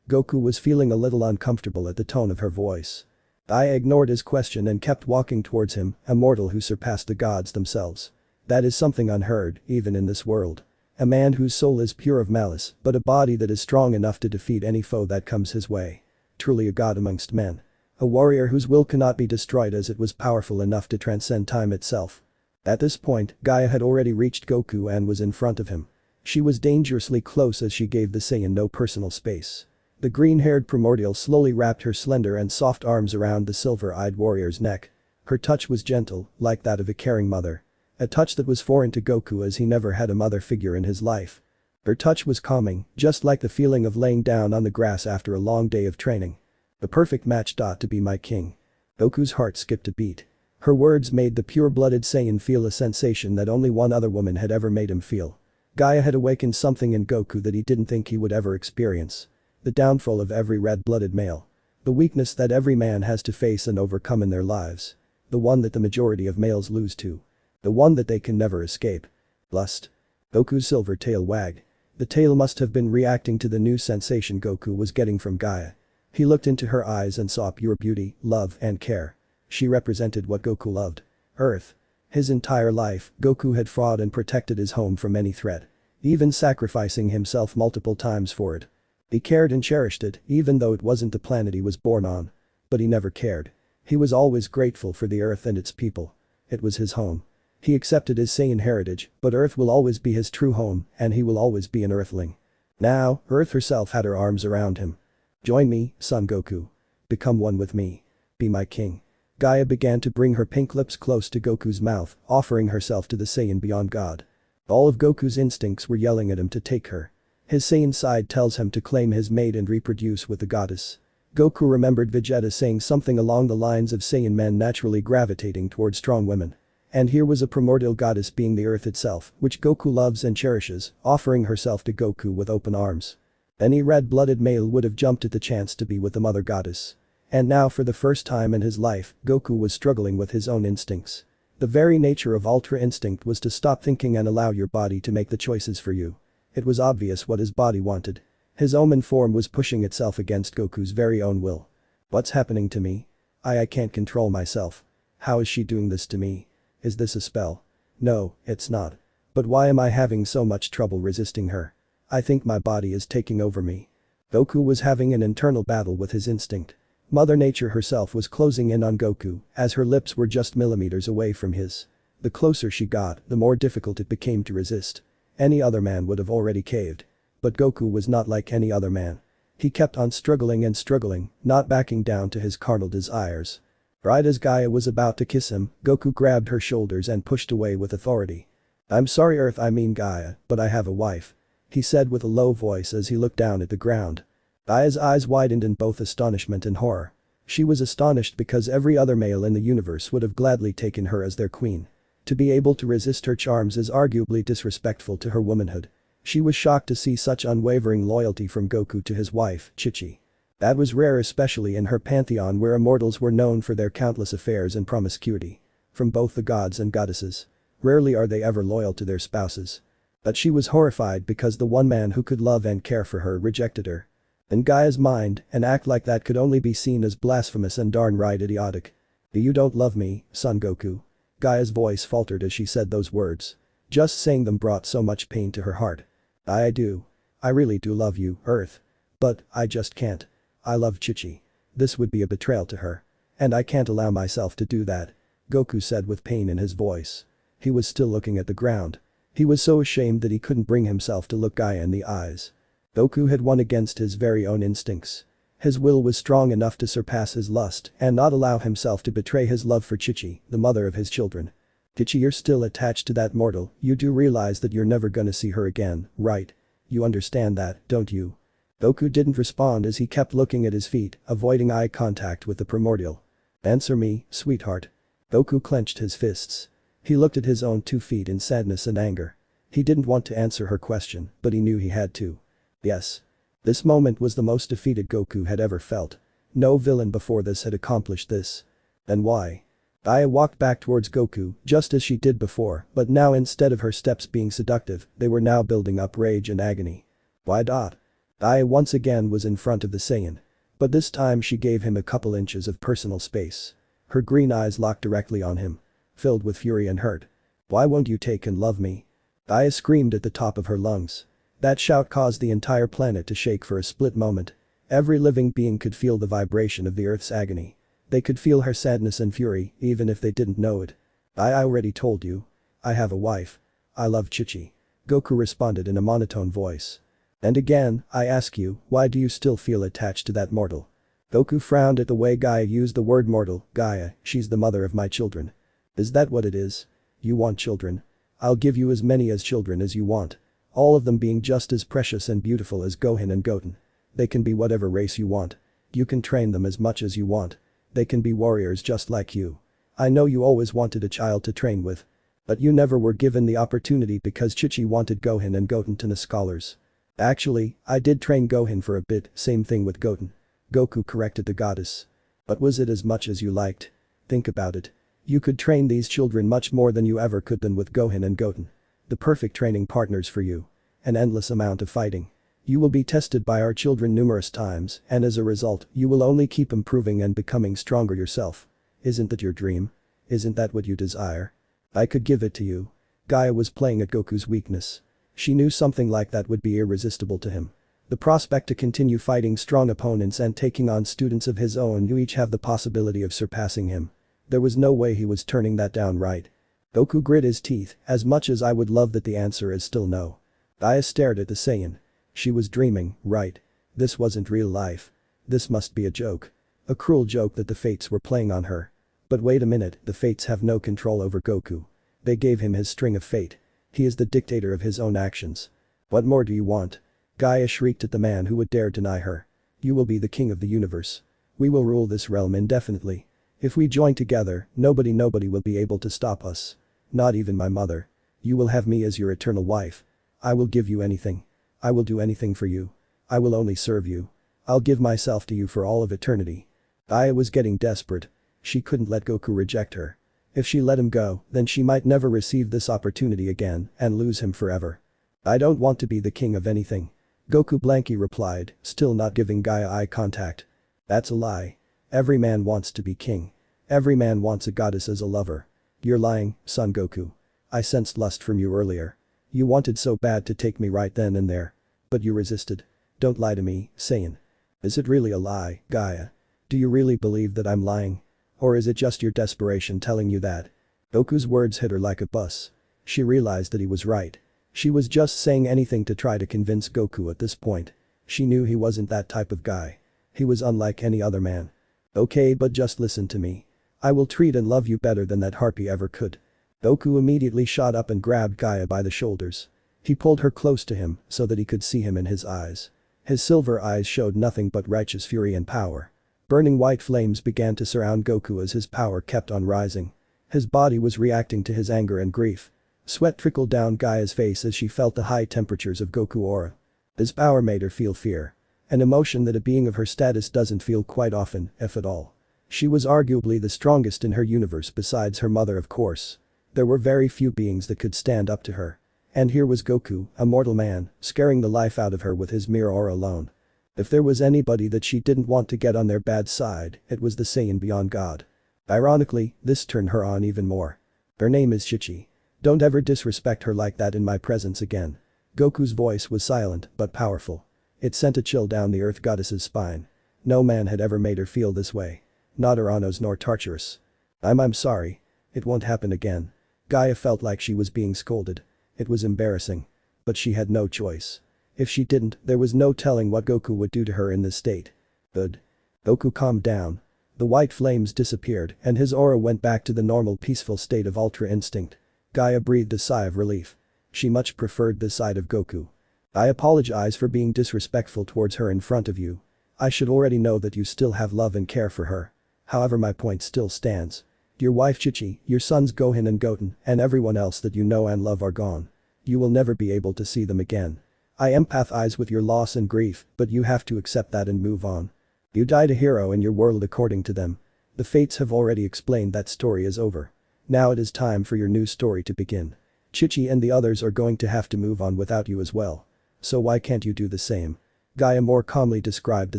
Goku was feeling a little uncomfortable at the tone of her voice. Gaia ignored his question and kept walking towards him, a mortal who surpassed the gods themselves. That is something unheard, even in this world. A man whose soul is pure of malice, but a body that is strong enough to defeat any foe that comes his way. Truly a god amongst men. A warrior whose will cannot be destroyed as it was powerful enough to transcend time itself. At this point, Gaia had already reached Goku and was in front of him. She was dangerously close as she gave the Saiyan no personal space. The green-haired primordial slowly wrapped her slender and soft arms around the silver-eyed warrior's neck. Her touch was gentle, like that of a caring mother. A touch that was foreign to Goku as he never had a mother figure in his life. Her touch was calming, just like the feeling of laying down on the grass after a long day of training. The perfect match. To be my king. Goku's heart skipped a beat. Her words made the pure-blooded Saiyan feel a sensation that only one other woman had ever made him feel. Gaia had awakened something in Goku that he didn't think he would ever experience. The downfall of every red-blooded male. The weakness that every man has to face and overcome in their lives. The one that the majority of males lose to. The one that they can never escape. Lust. Goku's silver tail wagged. The tail must have been reacting to the new sensation Goku was getting from Gaia. He looked into her eyes and saw pure beauty, love, and care. She represented what Goku loved. Earth. His entire life, Goku had fought and protected his home from any threat. Even sacrificing himself multiple times for it. He cared and cherished it, even though it wasn't the planet he was born on. But he never cared. He was always grateful for the Earth and its people. It was his home. He accepted his Saiyan heritage, but Earth will always be his true home, and he will always be an Earthling. Now, Earth herself had her arms around him. Join me, Son Goku. Become one with me. Be my king. Gaia began to bring her pink lips close to Goku's mouth, offering herself to the Saiyan beyond God. All of Goku's instincts were yelling at him to take her. His Saiyan side tells him to claim his mate and reproduce with the goddess. Goku remembered Vegeta saying something along the lines of Saiyan men naturally gravitating toward strong women. And here was a primordial goddess being the earth itself, which Goku loves and cherishes, offering herself to Goku with open arms. Any red-blooded male would have jumped at the chance to be with the mother goddess. And now for the first time in his life, Goku was struggling with his own instincts. The very nature of Ultra Instinct was to stop thinking and allow your body to make the choices for you. It was obvious what his body wanted. His omen form was pushing itself against Goku's very own will. What's happening to me? I can't control myself. How is she doing this to me? Is this a spell? No, it's not. But why am I having so much trouble resisting her? I think my body is taking over me. Goku was having an internal battle with his instinct. Mother Nature herself was closing in on Goku, as her lips were just millimeters away from his. The closer she got, the more difficult it became to resist. Any other man would have already caved. But Goku was not like any other man. He kept on struggling and struggling, not backing down to his carnal desires. Right as Gaia was about to kiss him, Goku grabbed her shoulders and pushed away with authority. I'm sorry Earth, I mean Gaia, but I have a wife. He said with a low voice as he looked down at the ground. Gaia's eyes widened in both astonishment and horror. She was astonished because every other male in the universe would have gladly taken her as their queen. To be able to resist her charms is arguably disrespectful to her womanhood. She was shocked to see such unwavering loyalty from Goku to his wife, Chi-Chi. That was rare, especially in her pantheon where immortals were known for their countless affairs and promiscuity. From both the gods and goddesses. Rarely are they ever loyal to their spouses. But she was horrified because the one man who could love and care for her rejected her. In Gaia's mind, an act like that could only be seen as blasphemous and darn right idiotic. You don't love me, Son Goku. Gaia's voice faltered as she said those words. Just saying them brought so much pain to her heart. I do. I really do love you, Earth. But, I just can't. I love Chi-Chi. This would be a betrayal to her. And I can't allow myself to do that. Goku said with pain in his voice. He was still looking at the ground. He was so ashamed that he couldn't bring himself to look Gaia in the eyes. Goku had won against his very own instincts. His will was strong enough to surpass his lust and not allow himself to betray his love for Chi-Chi, the mother of his children. Chi-Chi, you're still attached to that mortal, you do realize that you're never gonna see her again, right? You understand that, don't you? Goku didn't respond as he kept looking at his feet, avoiding eye contact with the primordial. Answer me, sweetheart. Goku clenched his fists. He looked at his own 2 feet in sadness and anger. He didn't want to answer her question, but he knew he had to. Yes. This moment was the most defeated Goku had ever felt. No villain before this had accomplished this. Then why? Gaia walked back towards Goku, just as she did before, but now instead of her steps being seductive, they were now building up rage and agony. Why? Gaia once again was in front of the Saiyan. But this time she gave him a couple inches of personal space. Her green eyes locked directly on him. Filled with fury and hurt. Why won't you take and love me? Gaia screamed at the top of her lungs. That shout caused the entire planet to shake for a split moment. Every living being could feel the vibration of the Earth's agony. They could feel her sadness and fury, even if they didn't know it. I already told you. I have a wife. I love Chi-Chi. Goku responded in a monotone voice. And again, I ask you, why do you still feel attached to that mortal? Goku frowned at the way Gaia used the word mortal. Gaia, she's the mother of my children. Is that what it is? You want children? I'll give you as many as children as you want. All of them being just as precious and beautiful as Gohan and Goten. They can be whatever race you want. You can train them as much as you want. They can be warriors just like you. I know you always wanted a child to train with. But you never were given the opportunity because Chichi wanted Gohan and Goten to be scholars. Actually, I did train Gohan for a bit, same thing with Goten. Goku corrected the goddess. But was it as much as you liked? Think about it. You could train these children much more than you ever could than with Gohan and Goten. The perfect training partners for you. An endless amount of fighting. You will be tested by our children numerous times, and as a result, you will only keep improving and becoming stronger yourself. Isn't that your dream? Isn't that what you desire? I could give it to you. Gaia was playing at Goku's weakness. She knew something like that would be irresistible to him. The prospect to continue fighting strong opponents and taking on students of his own who each have the possibility of surpassing him. There was no way he was turning that down, right? Goku grit his teeth, as much as I would love that the answer is still no. Gaia stared at the Saiyan. She was dreaming, right? This wasn't real life. This must be a joke. A cruel joke that the fates were playing on her. But wait a minute, the fates have no control over Goku. They gave him his string of fate. He is the dictator of his own actions. What more do you want? Gaia shrieked at the man who would dare deny her. You will be the king of the universe. We will rule this realm indefinitely. If we join together, nobody will be able to stop us. Not even my mother. You will have me as your eternal wife. I will give you anything. I will do anything for you. I will only serve you. I'll give myself to you for all of eternity. Gaia was getting desperate. She couldn't let Goku reject her. If she let him go, then she might never receive this opportunity again and lose him forever. I don't want to be the king of anything. Goku blankly replied, still not giving Gaia eye contact. That's a lie. Every man wants to be king. Every man wants a goddess as a lover. You're lying, son Goku. I sensed lust from you earlier. You wanted so bad to take me right then and there. But you resisted. Don't lie to me, Saiyan. Is it really a lie, Gaia? Do you really believe that I'm lying? Or is it just your desperation telling you that? Goku's words hit her like a bus. She realized that he was right. She was just saying anything to try to convince Goku at this point. She knew he wasn't that type of guy. He was unlike any other man. Okay, but just listen to me. I will treat and love you better than that harpy ever could. Goku immediately shot up and grabbed Gaia by the shoulders. He pulled her close to him so that he could see him in his eyes. His silver eyes showed nothing but righteous fury and power. Burning white flames began to surround Goku as his power kept on rising. His body was reacting to his anger and grief. Sweat trickled down Gaia's face as she felt the high temperatures of Goku aura. His power made her feel fear. An emotion that a being of her status doesn't feel quite often, if at all. She was arguably the strongest in her universe besides her mother, of course. There were very few beings that could stand up to her. And here was Goku, a mortal man, scaring the life out of her with his mere aura alone. If there was anybody that she didn't want to get on their bad side, it was the Saiyan beyond God. Ironically, this turned her on even more. Her name is Chichi. Don't ever disrespect her like that in my presence again. Goku's voice was silent but powerful. It sent a chill down the Earth Goddess's spine. No man had ever made her feel this way. Not Uranos nor Tartarus. I'm sorry. It won't happen again. Gaia felt like she was being scolded. It was embarrassing. But she had no choice. If she didn't, there was no telling what Goku would do to her in this state. Good. Goku calmed down. The white flames disappeared and his aura went back to the normal peaceful state of Ultra Instinct. Gaia breathed a sigh of relief. She much preferred this side of Goku. I apologize for being disrespectful towards her in front of you. I should already know that you still have love and care for her. However, my point still stands. Your wife Chichi, your sons Gohan and Goten, and everyone else that you know and love are gone. You will never be able to see them again. I empathize with your loss and grief, but you have to accept that and move on. You died a hero in your world according to them. The fates have already explained that story is over. Now it is time for your new story to begin. Chichi and the others are going to have to move on without you as well. So why can't you do the same? Gaia more calmly described the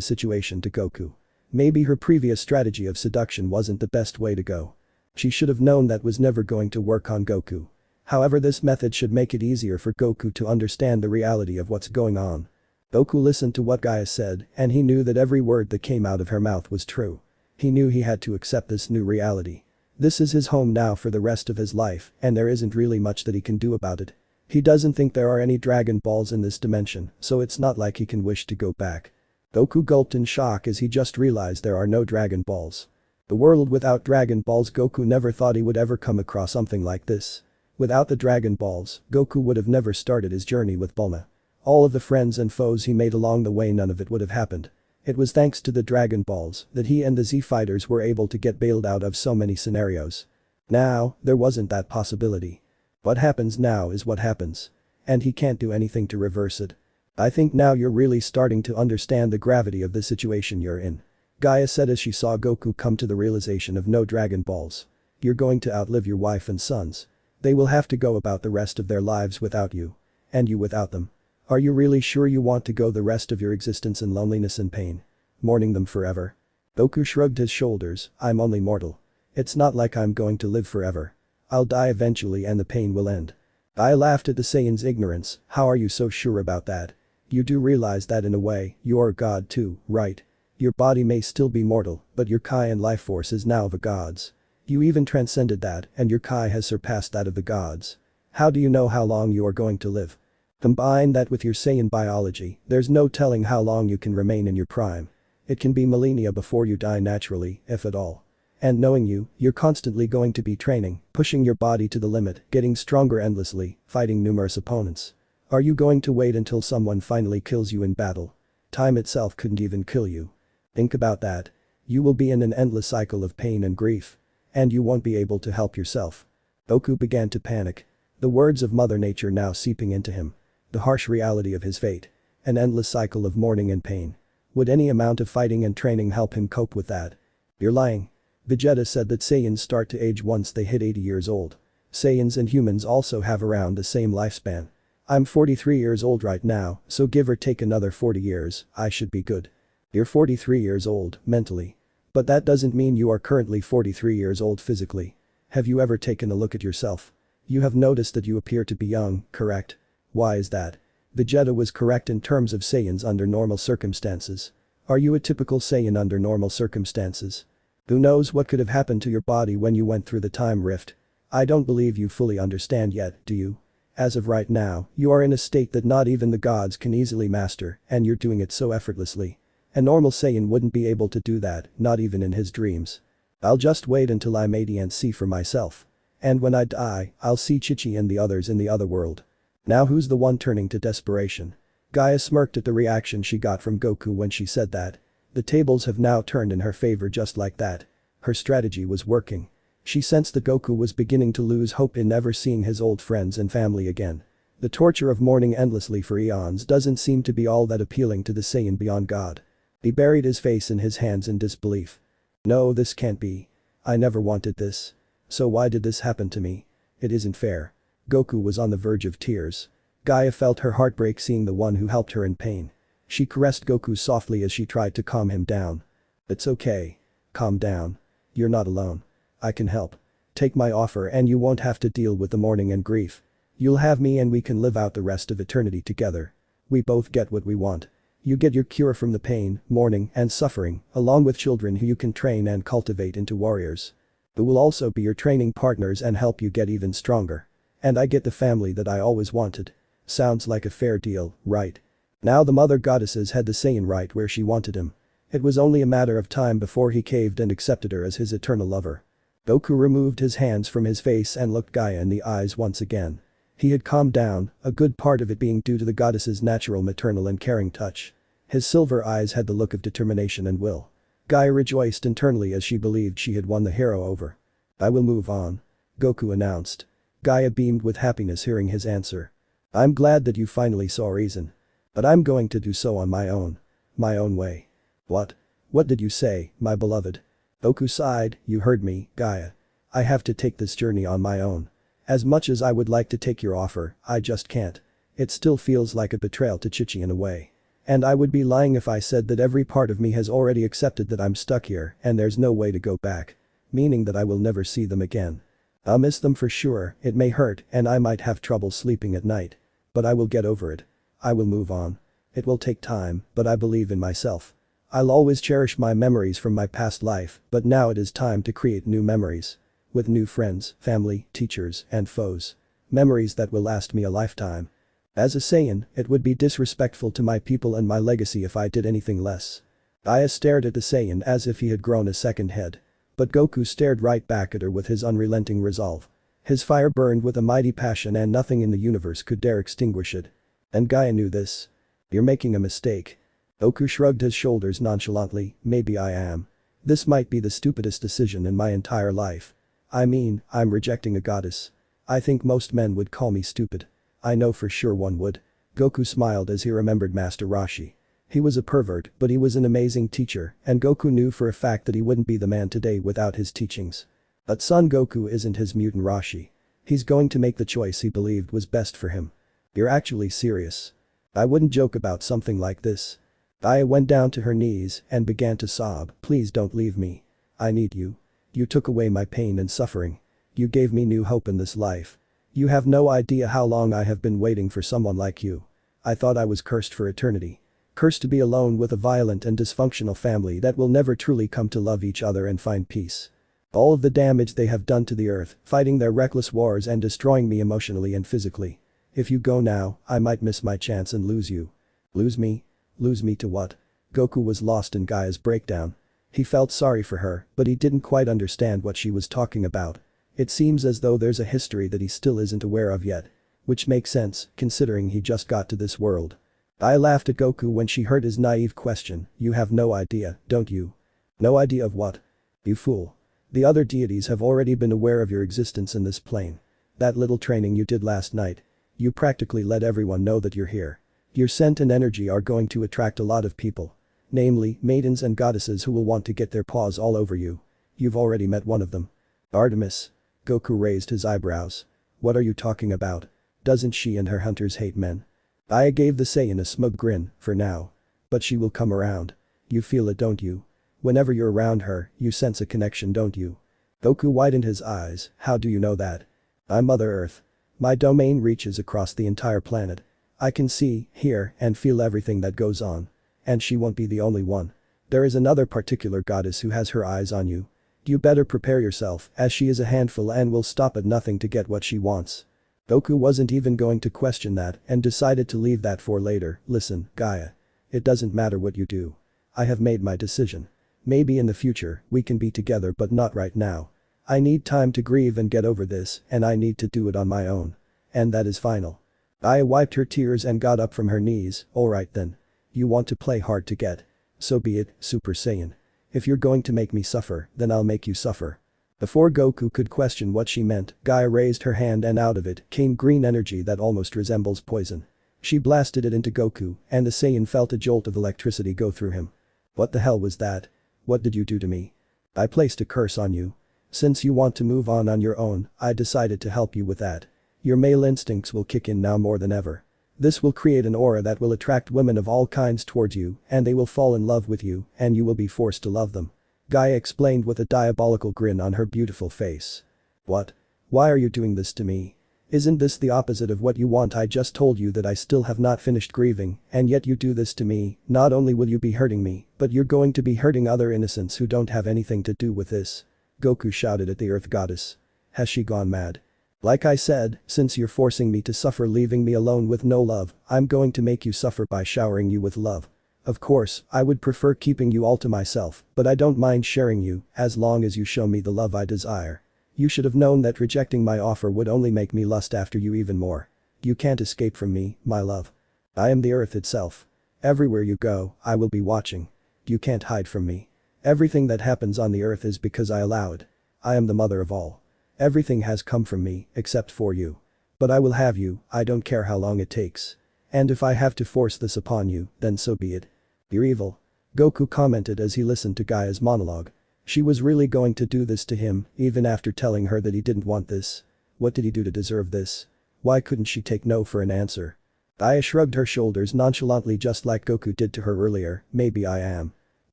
situation to Goku. Maybe her previous strategy of seduction wasn't the best way to go. She should have known that was never going to work on Goku. However, this method should make it easier for Goku to understand the reality of what's going on. Goku listened to what Gaia said and he knew that every word that came out of her mouth was true. He knew he had to accept this new reality. This is his home now for the rest of his life and there isn't really much that he can do about it. He doesn't think there are any Dragon Balls in this dimension, so it's not like he can wish to go back. Goku gulped in shock as he just realized there are no Dragon Balls. The world without Dragon Balls. Goku never thought he would ever come across something like this. Without the Dragon Balls, Goku would have never started his journey with Bulma. All of the friends and foes he made along the way, none of it would have happened. It was thanks to the Dragon Balls that he and the Z fighters were able to get bailed out of so many scenarios. Now, there wasn't that possibility. What happens now is what happens. And he can't do anything to reverse it. I think now you're really starting to understand the gravity of the situation you're in. Gaia said as she saw Goku come to the realization of no Dragon Balls. You're going to outlive your wife and sons. They will have to go about the rest of their lives without you. And you without them. Are you really sure you want to go the rest of your existence in loneliness and pain? Mourning them forever? Goku shrugged his shoulders, I'm only mortal. It's not like I'm going to live forever. I'll die eventually and the pain will end. I laughed at the Saiyan's ignorance, how are you so sure about that? You do realize that in a way, you're a god too, right? Your body may still be mortal, but your Kai and life force is now of a god's. You even transcended that and your Kai has surpassed that of the gods. How do you know how long you are going to live? Combine that with your Saiyan biology, there's no telling how long you can remain in your prime. It can be millennia before you die naturally, if at all. And knowing you, you're constantly going to be training, pushing your body to the limit, getting stronger endlessly, fighting numerous opponents. Are you going to wait until someone finally kills you in battle? Time itself couldn't even kill you. Think about that. You will be in an endless cycle of pain and grief. And you won't be able to help yourself. Goku began to panic. The words of Mother Nature now seeping into him. The harsh reality of his fate. An endless cycle of mourning and pain. Would any amount of fighting and training help him cope with that? You're lying. Vegeta said that Saiyans start to age once they hit 80 years old. Saiyans and humans also have around the same lifespan. I'm 43 years old right now, so give or take another 40 years, I should be good. You're 43 years old, mentally. But that doesn't mean you are currently 43 years old physically. Have you ever taken a look at yourself? You have noticed that you appear to be young, correct? Why is that? Vegeta was correct in terms of Saiyans under normal circumstances. Are you a typical Saiyan under normal circumstances? Who knows what could have happened to your body when you went through the time rift? I don't believe you fully understand yet, do you? As of right now, you are in a state that not even the gods can easily master, and you're doing it so effortlessly. A normal Saiyan wouldn't be able to do that, not even in his dreams. I'll just wait until I'm 80 and see for myself. And when I die, I'll see Chi-Chi and the others in the other world. Now who's the one turning to desperation? Gaia smirked at the reaction she got from Goku when she said that. The tables have now turned in her favor just like that. Her strategy was working. She sensed that Goku was beginning to lose hope in never seeing his old friends and family again. The torture of mourning endlessly for eons doesn't seem to be all that appealing to the Saiyan beyond God. He buried his face in his hands in disbelief. No, this can't be. I never wanted this. So why did this happen to me? It isn't fair. Goku was on the verge of tears. Gaia felt her heart break seeing the one who helped her in pain. She caressed Goku softly as she tried to calm him down. It's okay. Calm down. You're not alone. I can help. Take my offer and you won't have to deal with the mourning and grief. You'll have me and we can live out the rest of eternity together. We both get what we want. You get your cure from the pain, mourning, and suffering, along with children who you can train and cultivate into warriors. Who will also be your training partners and help you get even stronger. And I get the family that I always wanted. Sounds like a fair deal, right? Now the mother goddesses had the Saiyan right where she wanted him. It was only a matter of time before he caved and accepted her as his eternal lover. Goku removed his hands from his face and looked Gaia in the eyes once again. He had calmed down, a good part of it being due to the goddess's natural maternal and caring touch. His silver eyes had the look of determination and will. Gaia rejoiced internally as she believed she had won the hero over. I will move on. Goku announced. Gaia beamed with happiness hearing his answer. I'm glad that you finally saw reason. But I'm going to do so on my own. My own way. What? What did you say, my beloved? Goku sighed, you heard me, Gaia. I have to take this journey on my own. As much as I would like to take your offer, I just can't. It still feels like a betrayal to Chi-Chi in a way. And I would be lying if I said that every part of me has already accepted that I'm stuck here and there's no way to go back. Meaning that I will never see them again. I'll miss them for sure, it may hurt and I might have trouble sleeping at night. But I will get over it. I will move on. It will take time, but I believe in myself. I'll always cherish my memories from my past life, but now it is time to create new memories. With new friends, family, teachers, and foes. Memories that will last me a lifetime. As a Saiyan, it would be disrespectful to my people and my legacy if I did anything less. Gaia stared at the Saiyan as if he had grown a second head. But Goku stared right back at her with his unrelenting resolve. His fire burned with a mighty passion and nothing in the universe could dare extinguish it. And Gaia knew this. You're making a mistake. Goku shrugged his shoulders nonchalantly, maybe I am. This might be the stupidest decision in my entire life. I mean, I'm rejecting a goddess. I think most men would call me stupid. I know for sure one would. Goku smiled as he remembered Master Roshi. He was a pervert, but he was an amazing teacher, and Goku knew for a fact that he wouldn't be the man today without his teachings. But Son Goku isn't his mutant Roshi. He's going to make the choice he believed was best for him. You're actually serious. I wouldn't joke about something like this. Gaia went down to her knees and began to sob, please don't leave me. I need you. You took away my pain and suffering. You gave me new hope in this life. You have no idea how long I have been waiting for someone like you. I thought I was cursed for eternity. Cursed to be alone with a violent and dysfunctional family that will never truly come to love each other and find peace. All of the damage they have done to the earth, fighting their reckless wars and destroying me emotionally and physically. If you go now, I might miss my chance and lose you. Lose me? Lose me to what? Goku was lost in Gaia's breakdown. He felt sorry for her, but he didn't quite understand what she was talking about. It seems as though there's a history that he still isn't aware of yet. Which makes sense, considering he just got to this world. Gaia laughed at Goku when she heard his naive question, you have no idea, don't you? No idea of what? You fool. The other deities have already been aware of your existence in this plane. That little training you did last night. You practically let everyone know that you're here. Your scent and energy are going to attract a lot of people. Namely, maidens and goddesses who will want to get their paws all over you. You've already met one of them. Artemis. Goku raised his eyebrows. What are you talking about? Doesn't she and her hunters hate men? Gaia gave the Saiyan a smug grin, for now. But she will come around. You feel it, don't you? Whenever you're around her, you sense a connection, don't you? Goku widened his eyes, how do you know that? I'm Mother Earth. My domain reaches across the entire planet. I can see, hear, and feel everything that goes on. And she won't be the only one. There is another particular goddess who has her eyes on you. You better prepare yourself, as she is a handful and will stop at nothing to get what she wants. Goku wasn't even going to question that and decided to leave that for later. Listen, Gaia. It doesn't matter what you do. I have made my decision. Maybe in the future, we can be together but not right now. I need time to grieve and get over this, and I need to do it on my own. And that is final. Gaia wiped her tears and got up from her knees, alright then. You want to play hard to get. So be it, Super Saiyan. If you're going to make me suffer, then I'll make you suffer. Before Goku could question what she meant, Gaia raised her hand and out of it came green energy that almost resembles poison. She blasted it into Goku, and the Saiyan felt a jolt of electricity go through him. What the hell was that? What did you do to me? I placed a curse on you. Since you want to move on your own, I decided to help you with that. Your male instincts will kick in now more than ever. This will create an aura that will attract women of all kinds towards you, and they will fall in love with you, and you will be forced to love them. Gaia explained with a diabolical grin on her beautiful face. What? Why are you doing this to me? Isn't this the opposite of what you want? I just told you that I still have not finished grieving, and yet you do this to me. Not only will you be hurting me, but you're going to be hurting other innocents who don't have anything to do with this. Goku shouted at the Earth Goddess. Has she gone mad? Like I said, since you're forcing me to suffer leaving me alone with no love, I'm going to make you suffer by showering you with love. Of course, I would prefer keeping you all to myself, but I don't mind sharing you, as long as you show me the love I desire. You should have known that rejecting my offer would only make me lust after you even more. You can't escape from me, my love. I am the earth itself. Everywhere you go, I will be watching. You can't hide from me. Everything that happens on the earth is because I allow it. I am the mother of all. Everything has come from me, except for you. But I will have you, I don't care how long it takes. And if I have to force this upon you, then so be it. You're evil. Goku commented as he listened to Gaia's monologue. She was really going to do this to him, even after telling her that he didn't want this. What did he do to deserve this? Why couldn't she take no for an answer? Gaia shrugged her shoulders nonchalantly just like Goku did to her earlier, maybe I am.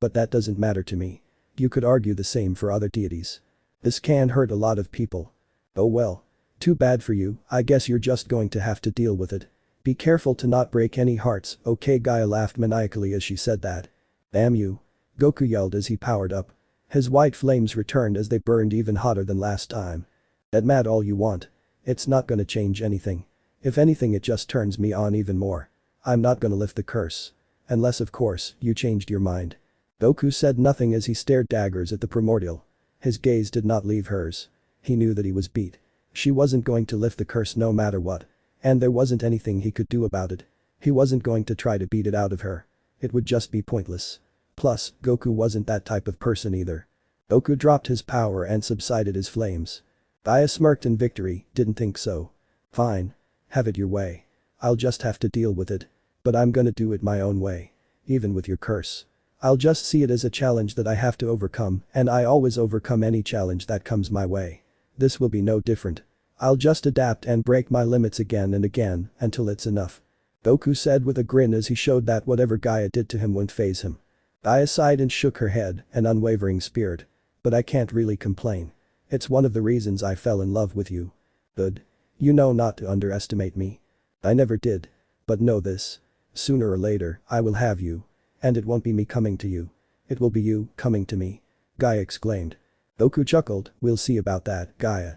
But that doesn't matter to me. You could argue the same for other deities. This can hurt a lot of people. Oh well. Too bad for you, I guess you're just going to have to deal with it. Be careful to not break any hearts, okay? Gaia laughed maniacally as she said that. Damn you. Goku yelled as he powered up. His white flames returned as they burned even hotter than last time. Get mad all you want. It's not gonna change anything. If anything, it just turns me on even more. I'm not gonna lift the curse. Unless of course, you changed your mind. Goku said nothing as he stared daggers at the primordial. His gaze did not leave hers. He knew that he was beat. She wasn't going to lift the curse no matter what. And there wasn't anything he could do about it. He wasn't going to try to beat it out of her. It would just be pointless. Plus, Goku wasn't that type of person either. Goku dropped his power and subsided his flames. Gaia smirked in victory, didn't think so. Fine. Have it your way. I'll just have to deal with it. But I'm gonna do it my own way. Even with your curse. I'll just see it as a challenge that I have to overcome, and I always overcome any challenge that comes my way. This will be no different. I'll just adapt and break my limits again and again until it's enough. Goku said with a grin as he showed that whatever Gaia did to him wouldn't faze him. Gaia sighed and shook her head, an unwavering spirit. But I can't really complain. It's one of the reasons I fell in love with you. Good. You know not to underestimate me. I never did. But know this. Sooner or later, I will have you. And it won't be me coming to you. It will be you coming to me. Gaia exclaimed. Goku chuckled, we'll see about that, Gaia.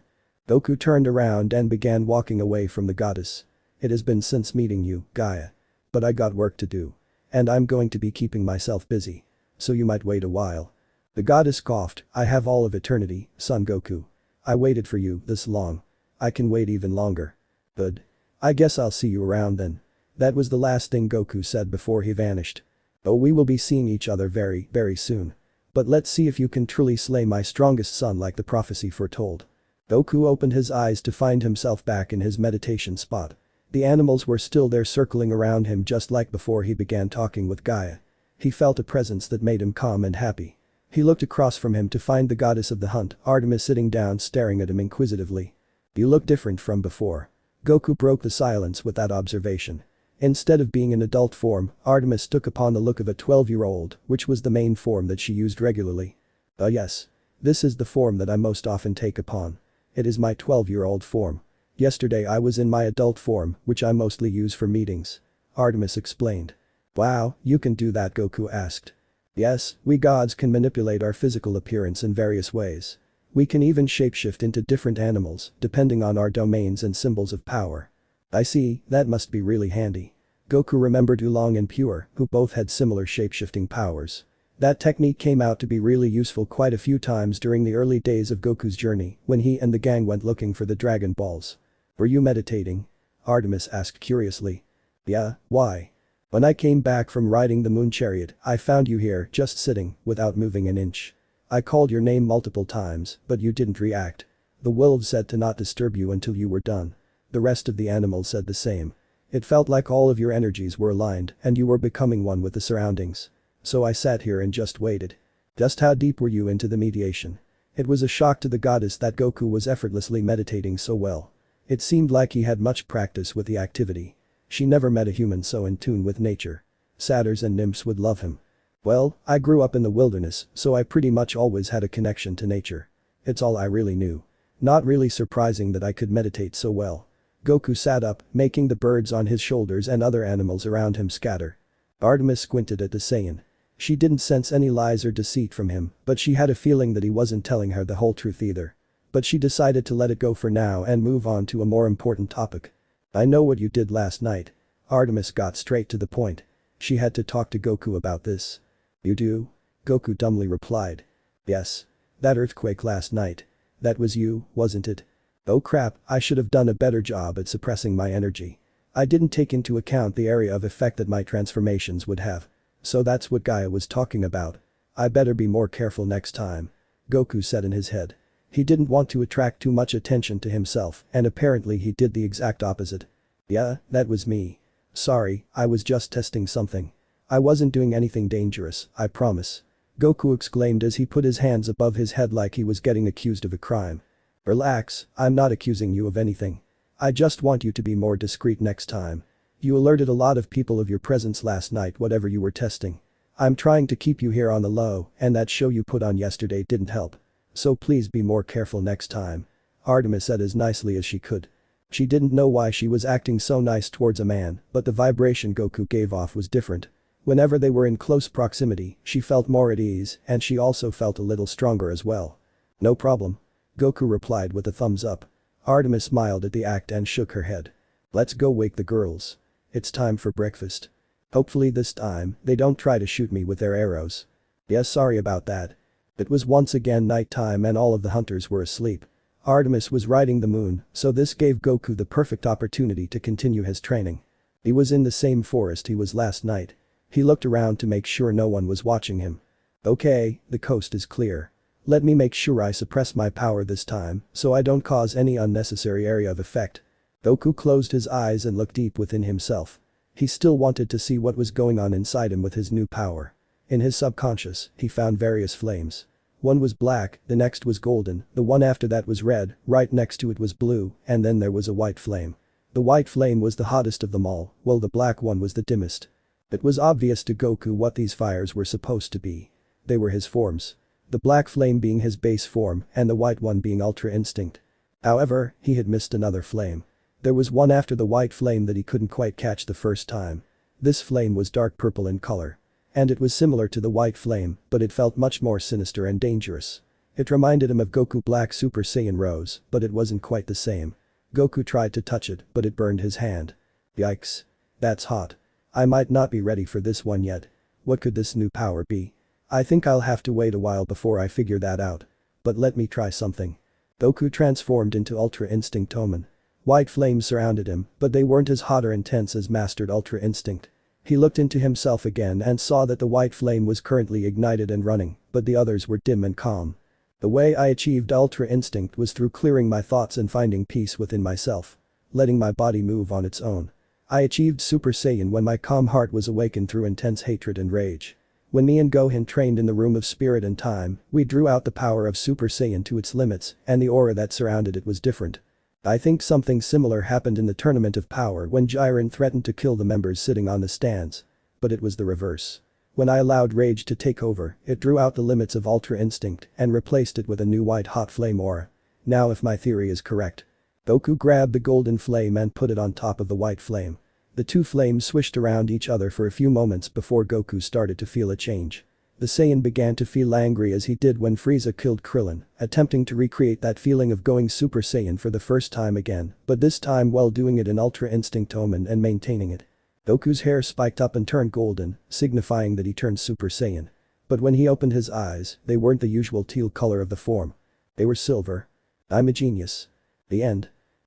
Goku turned around and began walking away from the goddess. It has been since meeting you, Gaia. But I got work to do. And I'm going to be keeping myself busy. So you might wait a while. The goddess coughed, I have all of eternity, son Goku. I waited for you this long. I can wait even longer. Good. I guess I'll see you around then. That was the last thing Goku said before he vanished. Oh, we will be seeing each other very, very soon. But let's see if you can truly slay my strongest son like the prophecy foretold. Goku opened his eyes to find himself back in his meditation spot. The animals were still there circling around him just like before he began talking with Gaia. He felt a presence that made him calm and happy. He looked across from him to find the goddess of the hunt, Artemis, sitting down staring at him inquisitively. You look different from before. Goku broke the silence with that observation. Instead of being in adult form, Artemis took upon the look of a 12-year-old, which was the main form that she used regularly. Yes. This is the form that I most often take upon. It is my 12-year-old form. Yesterday I was in my adult form, which I mostly use for meetings. Artemis explained. Wow, you can do that, Goku asked. Yes, we gods can manipulate our physical appearance in various ways. We can even shapeshift into different animals, depending on our domains and symbols of power. I see, that must be really handy. Goku remembered Oolong and Pure, who both had similar shapeshifting powers. That technique came out to be really useful quite a few times during the early days of Goku's journey, when he and the gang went looking for the Dragon Balls. Were you meditating? Artemis asked curiously. Yeah, why? When I came back from riding the moon chariot, I found you here, just sitting, without moving an inch. I called your name multiple times, but you didn't react. The wolves said to not disturb you until you were done. The rest of the animals said the same. It felt like all of your energies were aligned and you were becoming one with the surroundings. So I sat here and just waited. Just how deep were you into the meditation? It was a shock to the goddess that Goku was effortlessly meditating so well. It seemed like he had much practice with the activity. She never met a human so in tune with nature. Satyrs and nymphs would love him. Well, I grew up in the wilderness, so I pretty much always had a connection to nature. It's all I really knew. Not really surprising that I could meditate so well. Goku sat up, making the birds on his shoulders and other animals around him scatter. Artemis squinted at the Saiyan. She didn't sense any lies or deceit from him, but she had a feeling that he wasn't telling her the whole truth either. But she decided to let it go for now and move on to a more important topic. I know what you did last night. Artemis got straight to the point. She had to talk to Goku about this. You do? Goku dumbly replied. Yes. That earthquake last night. That was you, wasn't it? Oh crap, I should have done a better job at suppressing my energy. I didn't take into account the area of effect that my transformations would have. So that's what Gaia was talking about. I better be more careful next time. Goku said in his head. He didn't want to attract too much attention to himself, and apparently he did the exact opposite. Yeah, that was me. Sorry, I was just testing something. I wasn't doing anything dangerous, I promise. Goku exclaimed as he put his hands above his head like he was getting accused of a crime. Relax, I'm not accusing you of anything. I just want you to be more discreet next time. You alerted a lot of people of your presence last night, whatever you were testing. I'm trying to keep you here on the low, and that show you put on yesterday didn't help. So please be more careful next time. Artemis said as nicely as she could. She didn't know why she was acting so nice towards a man, but the vibration Goku gave off was different. Whenever they were in close proximity, she felt more at ease, and she also felt a little stronger as well. No problem. Goku replied with a thumbs up. Artemis smiled at the act and shook her head. Let's go wake the girls. It's time for breakfast. Hopefully this time, they don't try to shoot me with their arrows. Yes, sorry about that. It was once again nighttime and all of the hunters were asleep. Artemis was riding the moon, so this gave Goku the perfect opportunity to continue his training. He was in the same forest he was last night. He looked around to make sure no one was watching him. Okay, the coast is clear. Let me make sure I suppress my power this time, so I don't cause any unnecessary area of effect. Goku closed his eyes and looked deep within himself. He still wanted to see what was going on inside him with his new power. In his subconscious, he found various flames. One was black, the next was golden, the one after that was red, right next to it was blue, and then there was a white flame. The white flame was the hottest of them all, while the black one was the dimmest. It was obvious to Goku what these fires were supposed to be. They were his forms. The black flame being his base form and the white one being Ultra Instinct. However, he had missed another flame. There was one after the white flame that he couldn't quite catch the first time. This flame was dark purple in color. And it was similar to the white flame, but it felt much more sinister and dangerous. It reminded him of Goku Black Super Saiyan Rose, but it wasn't quite the same. Goku tried to touch it, but it burned his hand. Yikes. That's hot. I might not be ready for this one yet. What could this new power be? I think I'll have to wait a while before I figure that out. But let me try something. Goku transformed into Ultra Instinct Toman. White flames surrounded him, but they weren't as hot or intense as mastered Ultra Instinct. He looked into himself again and saw that the white flame was currently ignited and running, but the others were dim and calm. The way I achieved Ultra Instinct was through clearing my thoughts and finding peace within myself. Letting my body move on its own. I achieved Super Saiyan when my calm heart was awakened through intense hatred and rage. When me and Gohan trained in the room of spirit and time, we drew out the power of Super Saiyan to its limits, and the aura that surrounded it was different. I think something similar happened in the Tournament of Power when Jiren threatened to kill the members sitting on the stands. But it was the reverse. When I allowed rage to take over, it drew out the limits of Ultra Instinct and replaced it with a new white hot flame aura. Now if my theory is correct. Goku grabbed the golden flame and put it on top of the white flame. The two flames swished around each other for a few moments before Goku started to feel a change. The Saiyan began to feel angry as he did when Frieza killed Krillin, attempting to recreate that feeling of going Super Saiyan for the first time again, but this time while doing it in Ultra Instinct Toman and maintaining it. Goku's hair spiked up and turned golden, signifying that he turned Super Saiyan. But when he opened his eyes, they weren't the usual teal color of the form. They were silver. I'm a genius. The end.